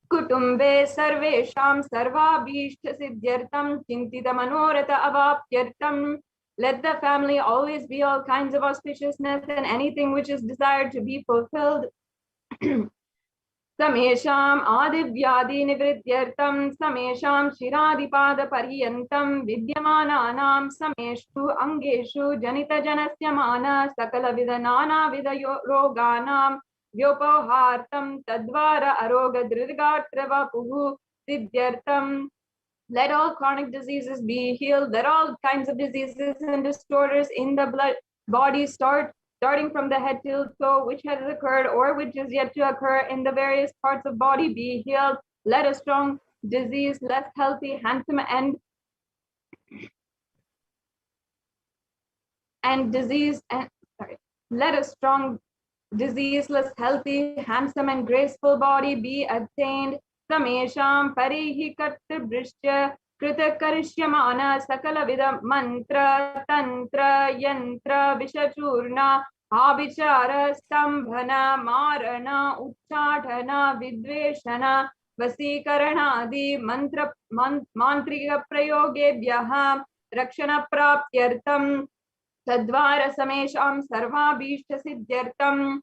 Kutumbe sarvesham sarvabhishta siddhyartam chintita manorata avapyartam. Let the family always be all kinds of auspiciousness and anything which is desired to be fulfilled. Samesham adivyadi nivridyartam samesham shiradipada pariyantam vidyamananam sameshu angeshu janita janasya mana sakala vidanana vidayo roganam vyopohartam tadvara aroga drirgatrava puhu siddhyartam. Let all chronic diseases be healed. Let all kinds of diseases and disorders in the blood body starting from the head till toe, which has occurred or which is yet to occur in the various parts of body be healed. Let a strong disease, less healthy, handsome and disease and let a strong diseaseless, healthy, handsome and graceful body be attained. Samesham parihi kartibhrishya krita karishyamana sakala vida mantra tantra yantra vishachurna abhichara stambhana marana uchchadhana vidveshana vasikarana mantra mantrika prayogebhyah rakshana praptyartam Tadvara samesham sarvabhishta siddhyartam.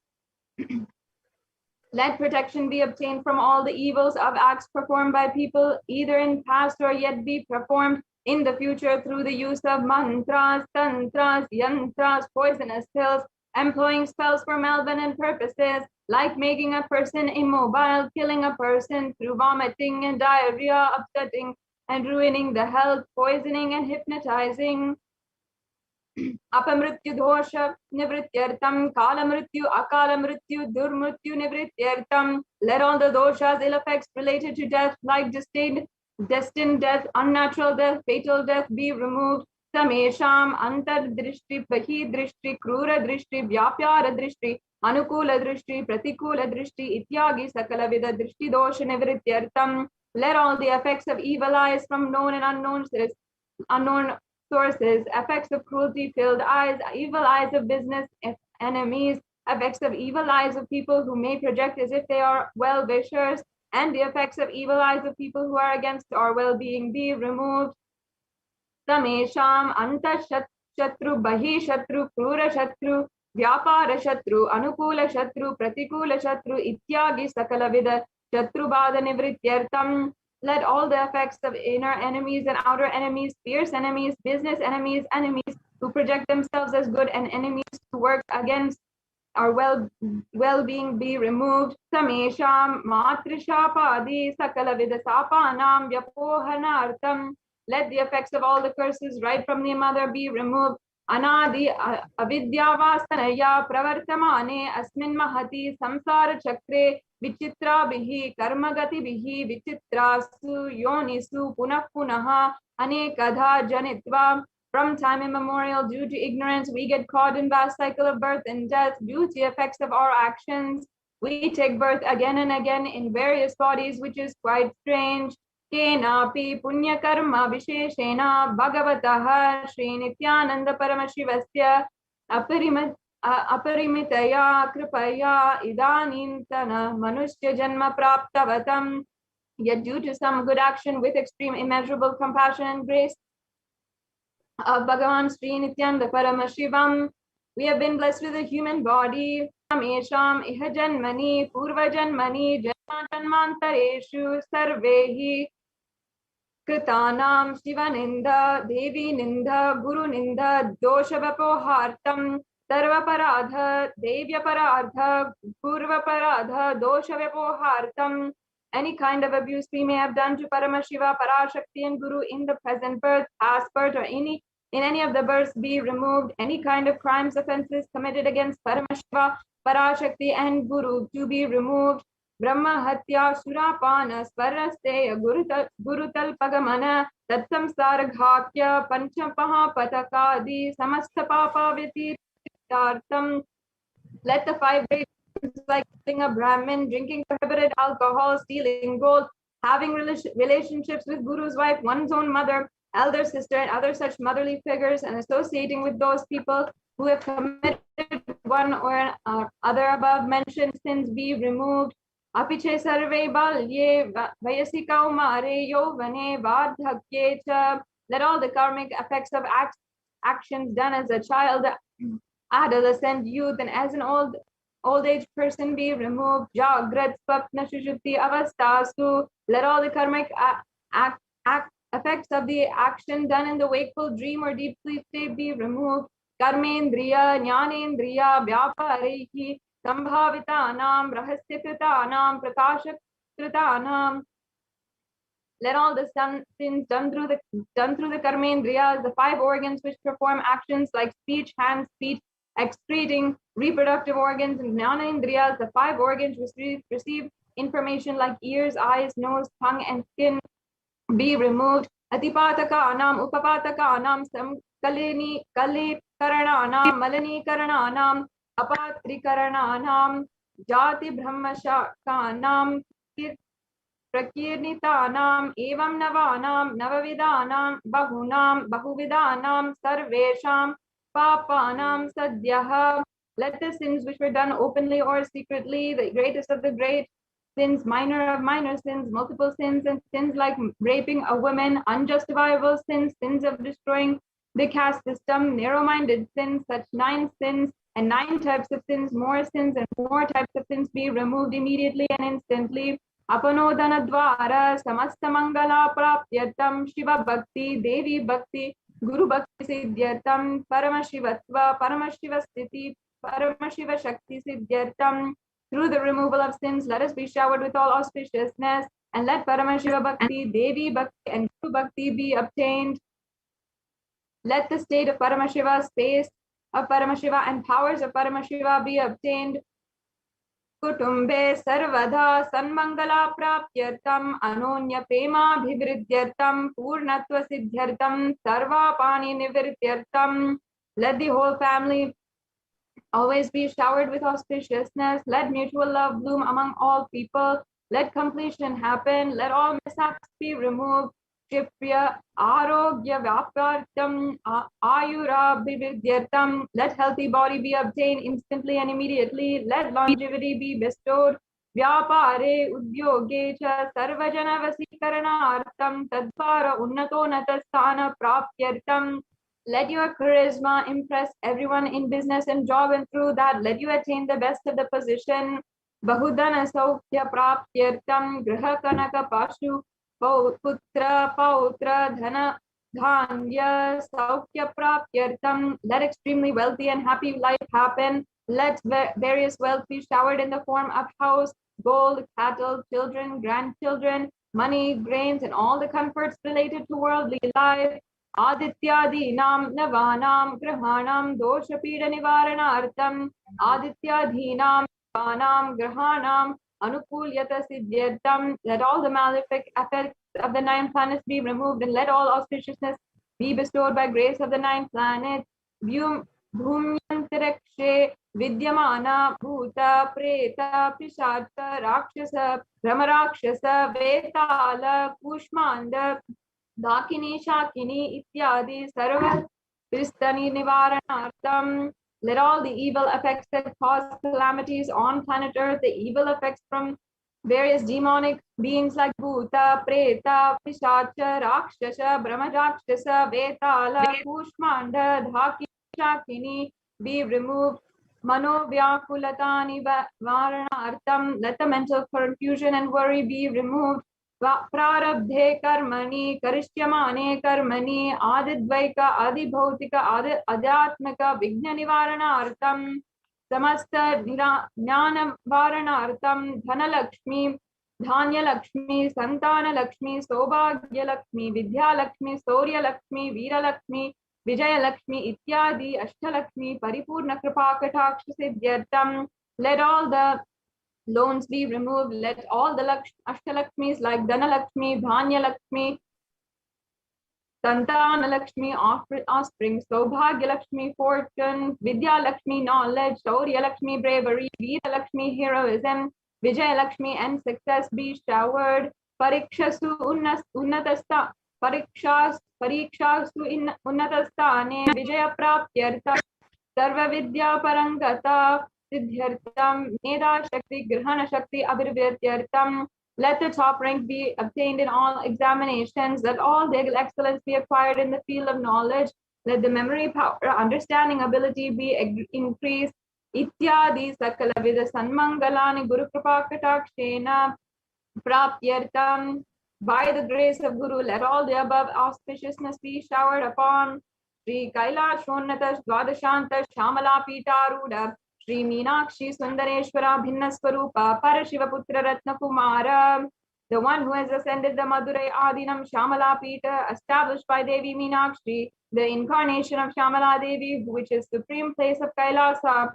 Let protection be obtained from all the evils of acts performed by people, either in past or yet be performed in the future through the use of mantras, tantras, yantras, poisonous pills, employing spells for malevolent purposes, like making a person immobile, killing a person through vomiting and diarrhea, upsetting and ruining the health, poisoning and hypnotizing. अपमृत्यु दोष निवृत्त्यर्थम कालमृत्यु अकालमृत्यु दुर्मृत्यु निवृत्त्यर्थम. Let all the doshas, ill effects related to death, like destined death, unnatural death, fatal death be removed. Samesham antardrishti bahi drishti krura drishti vyapyara drishti anukula drishti pratikula drishti ityagi sakala vida drishti dosha nivrityartam. Let all the effects of evil eyes from known and unknown sources, effects of cruelty-filled eyes, evil eyes of business enemies, effects of evil eyes of people who may project as if they are well-wishers, and the effects of evil eyes of people who are against our well-being be removed. Tamesham anta shatru bahi shatru krura shatru vyapara shatru anukula shatru pratikula shatru ityagi sakala vida shatru bada nivrityartam. Let all the effects of inner enemies and outer enemies, fierce enemies, business enemies, enemies who project themselves as good and enemies who work against our well-being be removed. Samesham matrishapadi sakala vidasapanam vyapohanartam. Let the effects of all the curses right from the mother be removed. Anadi avidyavasanaya pravartamane asmin mahati samsara chakre vichitra bihi karmagati bihi vichitrasu yonisu punah punaha anekadha janitva. From time immemorial, due to ignorance, we get caught in vast cycle of birth and death. Due to effects of our actions, we take birth again and again in various bodies, which is quite strange. Kenapi punya karma visheshena bhagavatah Shri Nithyananda Paramashivasya aparimitaya kripaya idanintana manushya janma praptavatam. Yet due to some good action with extreme immeasurable compassion and grace of Bhagavan Sri Nithyananda Paramashivam, we have been blessed with a human body. Samesham iha janmani purva janmani janmantareshu sarvehi Kritanam Shivaninda Devi Ninda Guru Ninda Dosha Sarva Paradha Devya Paradha Purva Paradha Dosha Vapohartam. Any kind of abuse we may have done to Paramashiva, Parashakti and Guru in the present birth, past birth, or in any of the births be removed. Any kind of crimes, offenses committed against Paramashiva, Parashakti and Guru to be removed. Brahma Hatya Surapana Svarasteya Gurutal Pagamana Tatsamsara Ghakya Panchapaha Patakadi Samasta Papa Vitirtartam. Let the 5 great sins, like killing a Brahmin, drinking prohibited alcohol, stealing gold, having relationships with Guru's wife, one's own mother, elder sister, and other such motherly figures, and associating with those people who have committed one or other above mentioned sins be removed. Apiche sarve balye vayasi kaumare yovane vardhakye cha. Let all the karmic effects of actions done as a child, adolescent, youth, and as an old age person be removed. Jagrat swapna shushupti avastasu. Let all the karmic effects of the action done in the wakeful dream or deep sleep state be removed. Karmendriya jnanendriya vyaparehi Sambhavitanam Rahasyakratanam Prakashakratanam. Let all the sins done through the karmendriyas, the 5 organs which perform actions like speech, hands, feet, excreting, reproductive organs, and jnanendriyas, the 5 organs receive information like ears, eyes, nose, tongue, and skin, be removed. Atipataka anam, upapataka anam, samkalini, kalikarana anam, malani karana anam, apatrikarana anam, jati brahmashaka anam, prakirnitanam, evam navanam, navavidanam, bahunam, bahuvidanam, sarvesham, papanam, sadhyaha. Let the sins which were done openly or secretly, the greatest of the great sins, minor of minor sins, multiple sins, and sins like raping a woman, unjustifiable sins, sins of destroying the caste system, narrow-minded sins, such 9 sins, and 9 types of sins, more sins and more types of sins be removed immediately and instantly. Apanodana dvara samasta mangala prapyatam Shiva bhakti, Devi bhakti, Guru bhakti siddhyatam, Paramashivatva, Paramashiva sthiti, Paramashiva shakti siddhyatam. Through the removal of sins, let us be showered with all auspiciousness, and let Paramashiva bhakti, Devi bhakti, and Guru bhakti be obtained. Let the state of Paramashiva, space of Paramashiva, and powers of Paramashiva be obtained. Kutumbe sarvadha sanmangala prapyartam anonya pema bhivridyartam purnatva siddhyartam sarva pani nivrityartam. Let the whole family always be showered with auspiciousness. Let mutual love bloom among all people. Let completion happen. Let all mishaps be removed. Shipya arogya vyapartam ayura bhividyartam. Let healthy body be obtained instantly and immediately. Let longevity be bestowed. Vyapare udyoge cha sarvajana vasikaranartam tadvara unnato natasthana prapyartam. Let your charisma impress everyone in business and job, and through that let you attain the best of the position. Bahudana saukya prapyartam griha kanaka pashu putra pautra dhana dhanya saukya prapyartam. Let extremely wealthy and happy life happen. Let various wealth be showered in the form of house, gold, cattle, children, grandchildren, money, grains, and all the comforts related to worldly life. Adityadinam navanam grahanam doshapida nivaranartam Adityadinam navanam grahanam anukulyata siddhyartam. Let all the malefic effects of the 9 planets be removed, and let all auspiciousness be bestowed by grace of the 9 planets. Bhumyantarikshe vidyamana bhuta preta pishacha rakshasa brahmarakshasa vetala kushmanda Dakini, Shakini, Ityadi, Sarva, Kristani, Nivaranartam. Let all the evil effects that cause calamities on planet Earth, the evil effects from various demonic beings like Bhuta, Preta, Pishacha, Rakshasa, Brahma Rakshasa, Vetala, Kushmanda, Dhaki, Shakini be removed. Mano Vyakulatani Varanartam. Let the mental confusion and worry be removed. Prarabdhe karmani karishyamane karmani adidvaika adibhautika adhyatmika vigna nivaranartam samasta jnana varanartam dhanalakshmi dhanyalakshmi santanalakshmi saubhagyalakshmi vidyalakshmi sauryalakshmi veeralakshmi vijayalakshmi ityadi ashtalakshmi paripurna kripakataksha siddhyartam. Let all the loans be removed. Let all the Ashtalakshmis like Dhanalakshmi, Dhanyalakshmi, Santanalakshmi, offspring, Saubhagyalakshmi, fortune, Vidyalakshmi, knowledge, Shaurya-lakshmi, bravery, Veera-lakshmi, heroism, Vijaya-lakshmi, and success be showered. Parikshasu unnatasta, Parikshasu unnatastane, Vijaya prapyarta, Sarva vidya parangata, Siddhyartam, Meda Shakti, Grahana Shakti, Abhirvyartam. Let the top rank be obtained in all examinations. Let all the excellence be acquired in the field of knowledge. Let the memory power, understanding ability be increased. Ityadi Sakala Vida Sanmangalani Guru Kripa Katakshena Prapyartam. By the grace of Guru, let all the above auspiciousness be showered upon Sri Kailash Shonnatas Dvadashantas Shamala Pitaruda Sri Meenakshi Sundareshwara Bhinnaswarupa Parashivaputra Ratna Kumara. the one who has ascended the Madurai Adinam Shamala Pita, established by Devi Meenakshi, the incarnation of Shamala Devi, which is supreme place of Kailasa,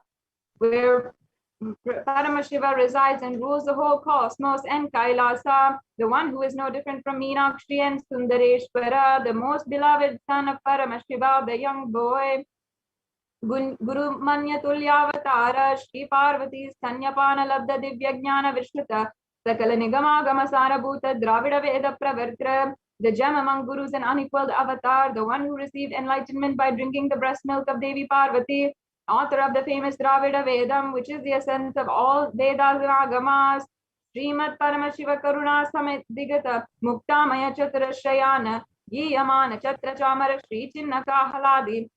where Paramashiva resides and rules the whole cosmos, and Kailasa, the one who is no different from Meenakshi and Sundareshwara, the most beloved son of Paramashiva, the young boy. Guru Manya Tulyavatara, Shri Parvati, Sanyapana Labda Divyajnana Vishnuta, Sakala Nigama Gamasara Bhuta, Dravida Veda Pravartra, the gem among gurus and unequaled avatar, the one who received enlightenment by drinking the breast milk of Devi Parvati, author of the famous Dravida Vedam, which is the essence of all Vedas and Agamas, Srimad Paramashiva Karuna Samit Digata, Muktamaya Chatra Shayana, Yamana Chatra Chamara Shri Chinnaka Haladi,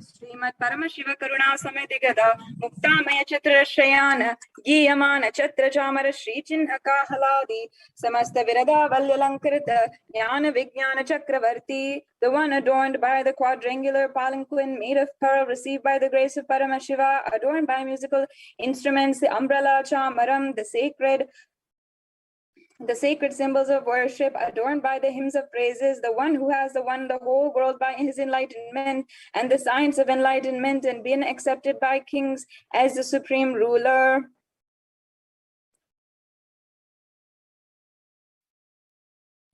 Srimad Paramashiva Karuna Samedigada Muktamaya Chatra Shayana Giyamana Chatra Chamara Shri Chinnaka Haladi Samasta Virada Valyalankarita Jnana Vijnana Chakravarti, the one adorned by the quadrangular palanquin made of pearl received by the grace of Paramashiva, adorned by musical instruments, the umbrella Chamaram, the sacred symbols of worship, adorned by the hymns of praises, the one who has won the whole world by his enlightenment and the science of enlightenment and been accepted by kings as the supreme ruler.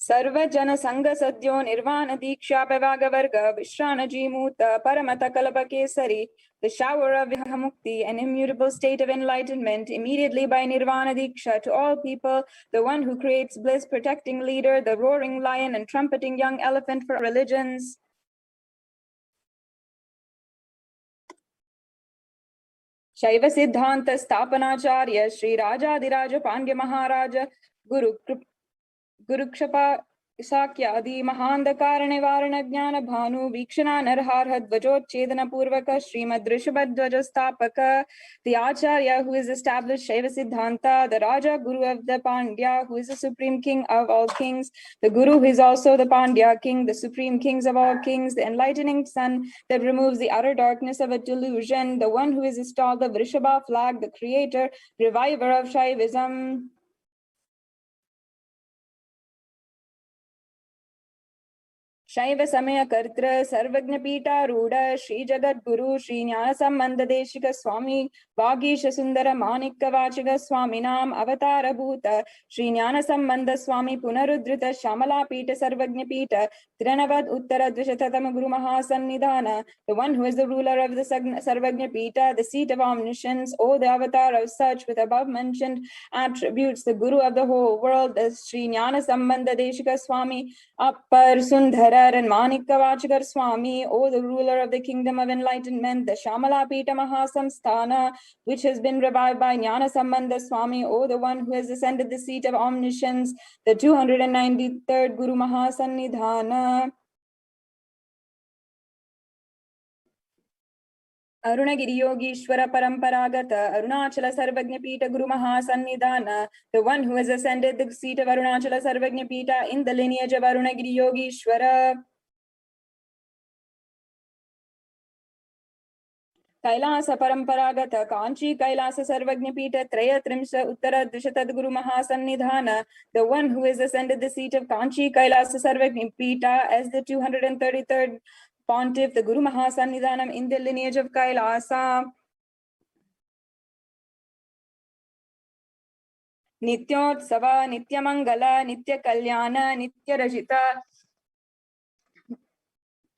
Sarva Jana Sangha Sadyo Nirvana Diksha Pavaga Varga Vishrana Jimuta Paramata Kalapa Kesari, the shower of Vihamukti, an immutable state of enlightenment, immediately by Nirvana Diksha to all people, the one who creates bliss, protecting leader, the roaring lion and trumpeting young elephant for religions. Shaiva Siddhanta Stapanacharya Sri Rajadiraja Pandya Maharaja Gurukshapa Sakyadi Mahandakara Nivarana Jnana Bhanu Vikshana Narharha Dvajochedana Purvaka Srimad Rishabhadvaja Stapaka, the Acharya who is established Shaiva Siddhanta, the Raja Guru of the Pandya who is the supreme king of all kings, the Guru who is also the Pandya king, the supreme kings of all kings, the enlightening sun that removes the utter darkness of a delusion, the one who is installed the Vrishabha flag, the creator, reviver of Shaivism. Shaiva Samaya Kartra Sarvagna Pita Ruda Shri Jagat Guru Shri Jnana Sambandha Deshika Swami Vagisha Sundara Manikka Vachiga Swaminam Avatara Bhuta Shri Jnana Sambandha Swami Punarudrita Shamala Pita Sarvagna Pita Trinavad Uttara Dvishatatama Guru Mahasannidhana, the one who is the ruler of the Sarvagna Pita, the seat of omniscience, O the avatar of such with above mentioned attributes, the Guru of the whole world, the Shri Jnana Sambandha Deshika Swami Appar Sundhara and Manikka Vachikar Swami, O the ruler of the kingdom of enlightenment, the Shamala Pita Mahasamsthana, which has been revived by Jnana Sambandha Swami, O the one who has ascended the seat of omniscience, the 293rd Guru Mahasannidhana. Arunagiri Yogishwara Paramparagata, Arunachala Sarvagna Pita Guru Mahasannidhana, the one who has ascended the seat of Arunachala Sarvagna Pita in the lineage of Arunagiri Yogishwara. Kailasa Paramparagata, Kanchi Kailasa Sarvagna Pita, Traya Trimsa Uttara Drishatad Guru Mahasannidhana, the one who has ascended the seat of Kanchi Kailasa Sarvagna Pita as the 233rd Pontiff, the Guru Mahasannidhanam in the lineage of Kailasa. Nityotsava, Nityamangala, Nitya Kalyana, Nitya Rajita,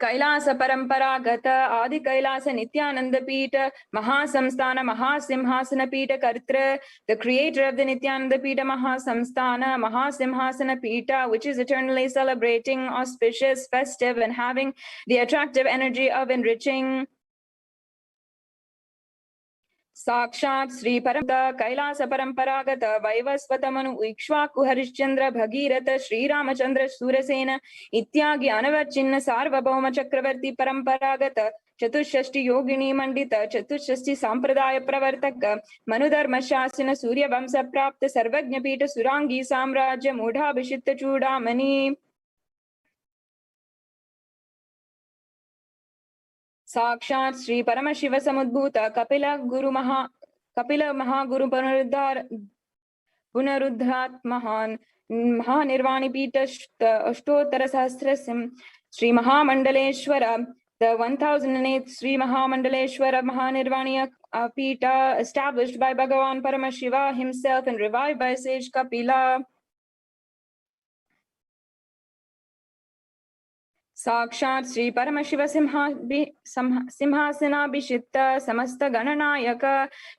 Kailasa Paramparagata, Adi Kailasa Nithyananda Pita, Mahasamsthana, Mahasimhasana Pita Kartra, the creator of the Nithyananda Pita Mahasamsthana, Mahasimhasana Pita, which is eternally celebrating, auspicious, festive, and having the attractive energy of enriching. साक्षात् श्री परम कैलास परंपरागत वैवस्वत मनु इक्ष्वाकु हरिश्चंद्र भगीरथ श्रीरामचंद्र सूरसेन इत्यादि अनवचिन्न सार्वभौम चक्रवर्ती परंपरागत चतुष्षष्टि योगिनी मंडित चतुष्षष्टि सांप्रदाय प्रवर्तक मनुधर्म शासन सूर्य वंश प्राप्त सर्वज्ञ पीठ सुरांगी साम्राज्य मूढ़ाभिषिक्त चूड़ामणि साक्षात् श्री परमशिव समुद्भूत कपिल महागुरु पुनरुद्धात् महानिर्वाणी पीठ अष्टोत्तर सहस्र श्री महामंडलेश्वर the 1008 Sri Mahamandaleshwara Mahanirvaniya Pita established by Bhagavan Paramashiva himself and revived by sage Kapila. साक्षात् श्री परमशिव सिंहासनाभिषिक्त समस्त गणनायक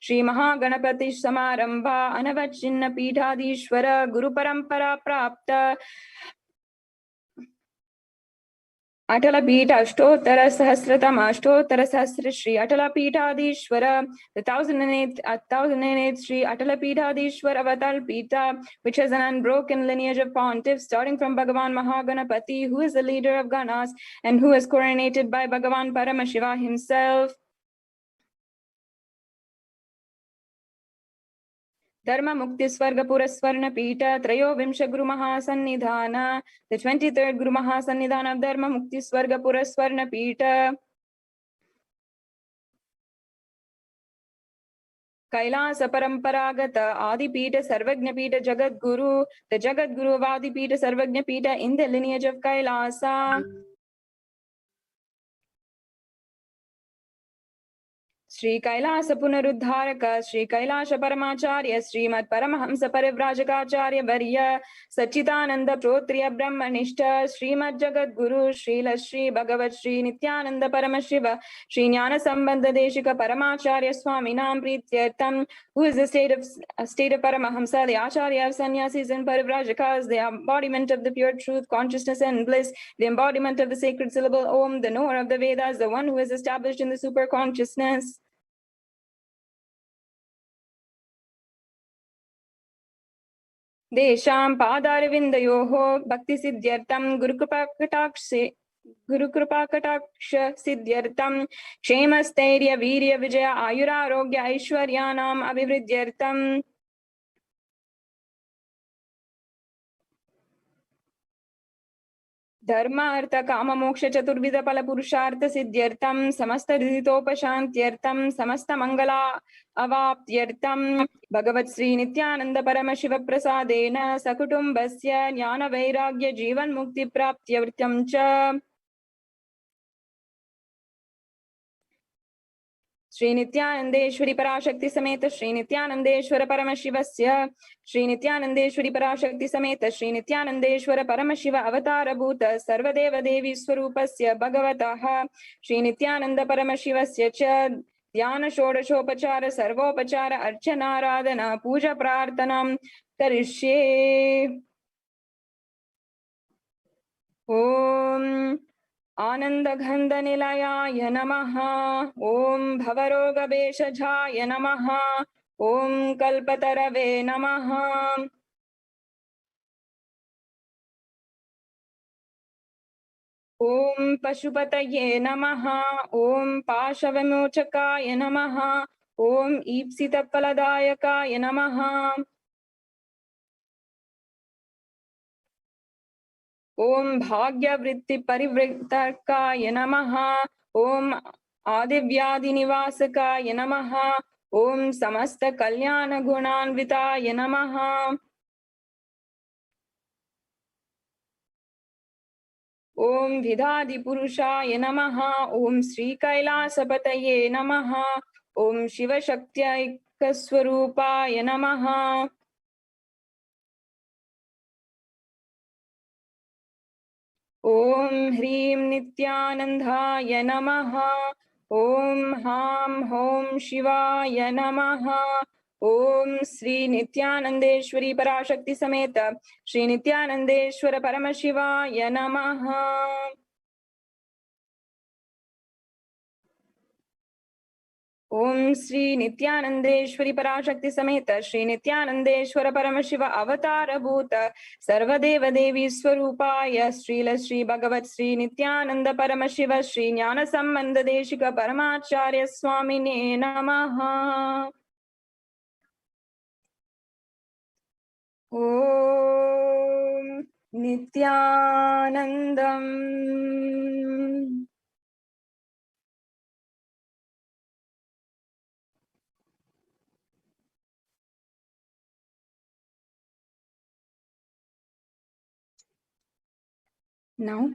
श्री महागणपति समारंभा अनवचिन्न पीठाधीश्वर गुरु परंपरा प्राप्त अटल पीठ अष्टोत्तर सहस्र श्री अटल पीठाधीश्वर 1008 श्री अटल पीठाधीश्वर अवतार पीठा which has an unbroken lineage of pontiffs starting from Bhagavan Mahaganapati who is the leader of Ganas and who is coronated by Bhagavan Paramashiva himself. धर्म मुक्ति स्वर्ग पुरस्वर्ण पीठ त्रयोविंश गुरु महासन्निधान the 23rd Guru Mahasannidhana of धर्म मुक्ति स्वर्ग पुरस्वर्ण पीठ कैलास परंपरागत आदिपीठ सर्वज्ञ पीठ जगत गुरु the जगत गुरु of आदिपीठ सर्वज्ञ पीठ in the lineage of Kailasa. Shri Kailash पुनरुद्धारक Shri Kailash परमाचार्य Shrimad Paramhans परिव्राजकाचार्य वर्य सच्चिदानंद प्रोत्रिय ब्रह्मनिष्ठ श्रीमद जगत गुरु श्रील श्री भगवत श्री नित्यानंद परमशिव श्री ज्ञान संबंध देशिक परमाचार्य स्वामी नाम प्रीत्यर्थम who is the state of Paramahamsa, the Acharya of sannyasis and parivrajakas, the embodiment of the pure truth, consciousness and bliss, the embodiment of the sacred syllable Om, the knower of the Vedas, the one who is established in the super consciousness. देशां पादारविन्दयोः भक्ति सिद्ध्यर्थं गुरुकृपाकटाक्ष सिद्ध्यर्थं क्षेमस्थैर्य वीर्य विजय आयुरारोग्य ऐश्वर्याणाम् अभिवृद्ध्यर्थं धर्म अर्थ काम मोक्ष चतुर्विध फल पुरुषार्थ सिद्ध्यर्थं समस्त दुरितोपशान्त्यर्थं समस्त मंगला अवाप्त्यर्थं भगवत श्री नित्यानंद परमशिव प्रसादेन सकुटुम्बस्य ज्ञान वैराग्य जीवन मुक्ति प्राप्त्यर्थं च श्री नित्यानंदेश्वरी पराशक्ति समेत श्री नित्यानंदेश्वर परमशिवस्य श्री नित्यानंदेश्वरी पराशक्ति समेत श्री नित्यानंदेश्वर परमशिव अवतार भूत सर्वदेव देवी स्वरूपस्य भगवतः श्री नित्यानंद परमशिवस्य च ध्यान षोडशोपचार सर्वोपचार अर्चनाराधना पूजा प्रार्थनां करिष्ये। ओम आनंद घंद निलयाय नमः। ओम भवरोग भेषजाय नमः। ओम कल्पतरवे नमः। ओम पशुपतये नमः। ओम पाशविमोचकाय नमः। ओम ईप्सितफलदायकाय नमः। ओम भाग्यवृत्ति परिवृत्तकाय नमः। ओम आदिव्याधिनिवासकाय नमः। ओम समस्त कल्याण गुणान्विताय नमः। ओम विधादि पुरुषाय नमः। ओम श्री कैलासपतये नमः। ओम शिवशक्त्यैकस्वरूपाय नमः। ओम ह्रीं नित्यानंदाय नमः। ओम हां हों शिवाय नमः। ओम श्री नित्यानंदेश्वरी पराशक्ति समेत श्री नित्यानंदेश्वर परमशिवाय नमः। Om Sri Nithyanandeshwari Parashakti Sameta Sri Nithyanandeshwara Paramashiva Avatara Bhuta Sarvadeva Devi Swarupaya Srila Sri Bhagavat Sri Nithyananda Paramashiva Sri Jnana Sambandha Deshika Paramacharya Swamine Namaha. Om Nithyanandam. Now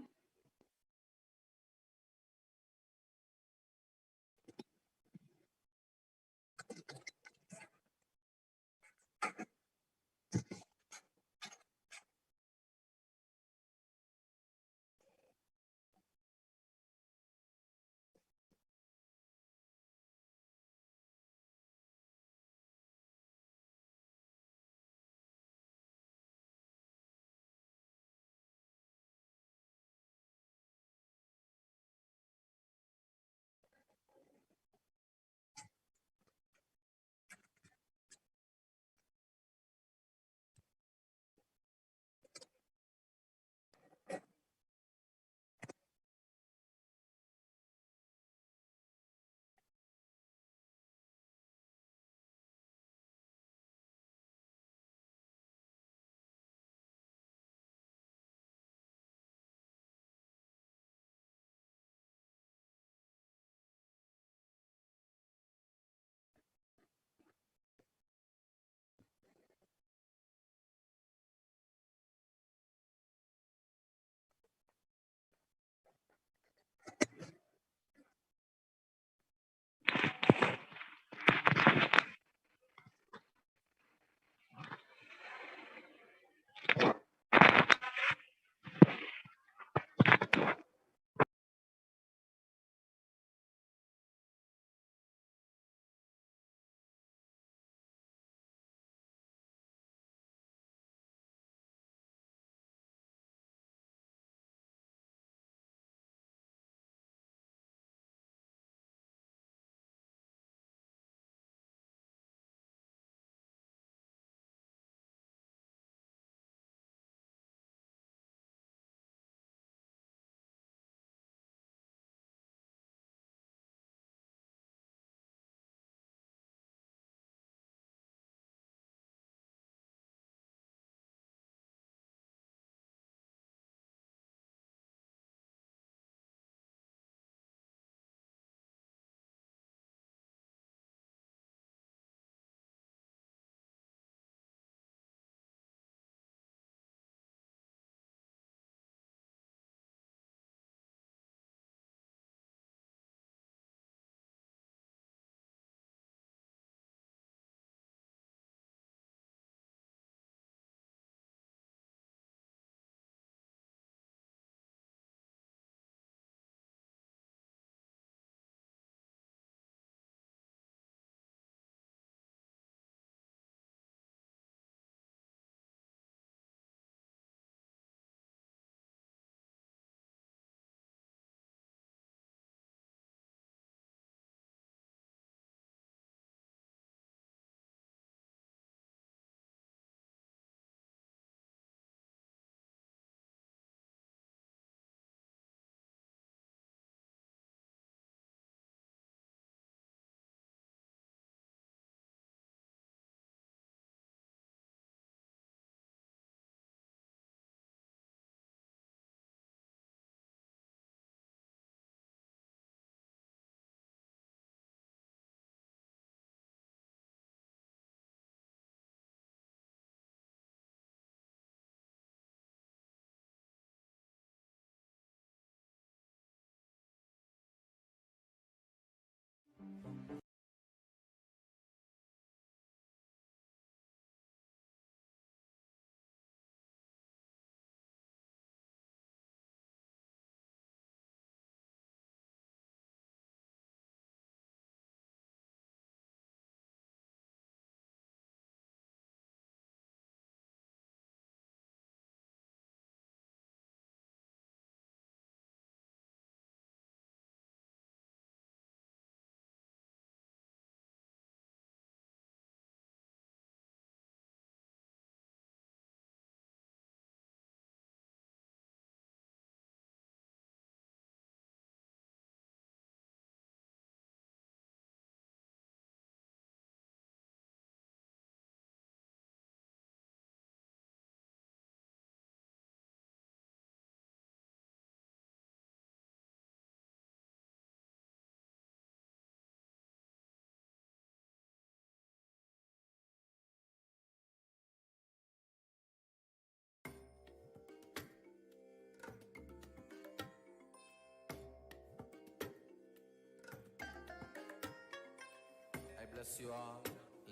bless you all.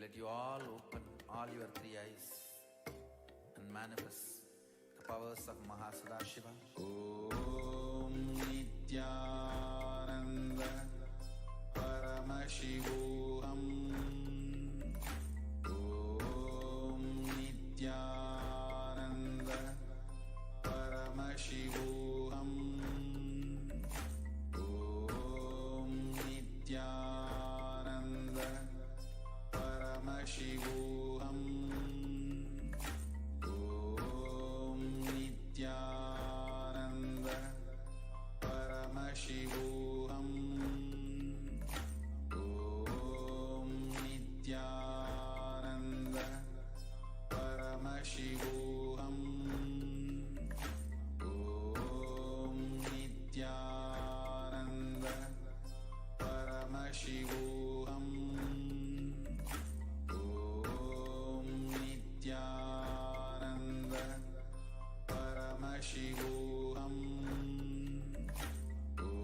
Let you all open all your three eyes and manifest the powers of Mahasada Shiva. Oh.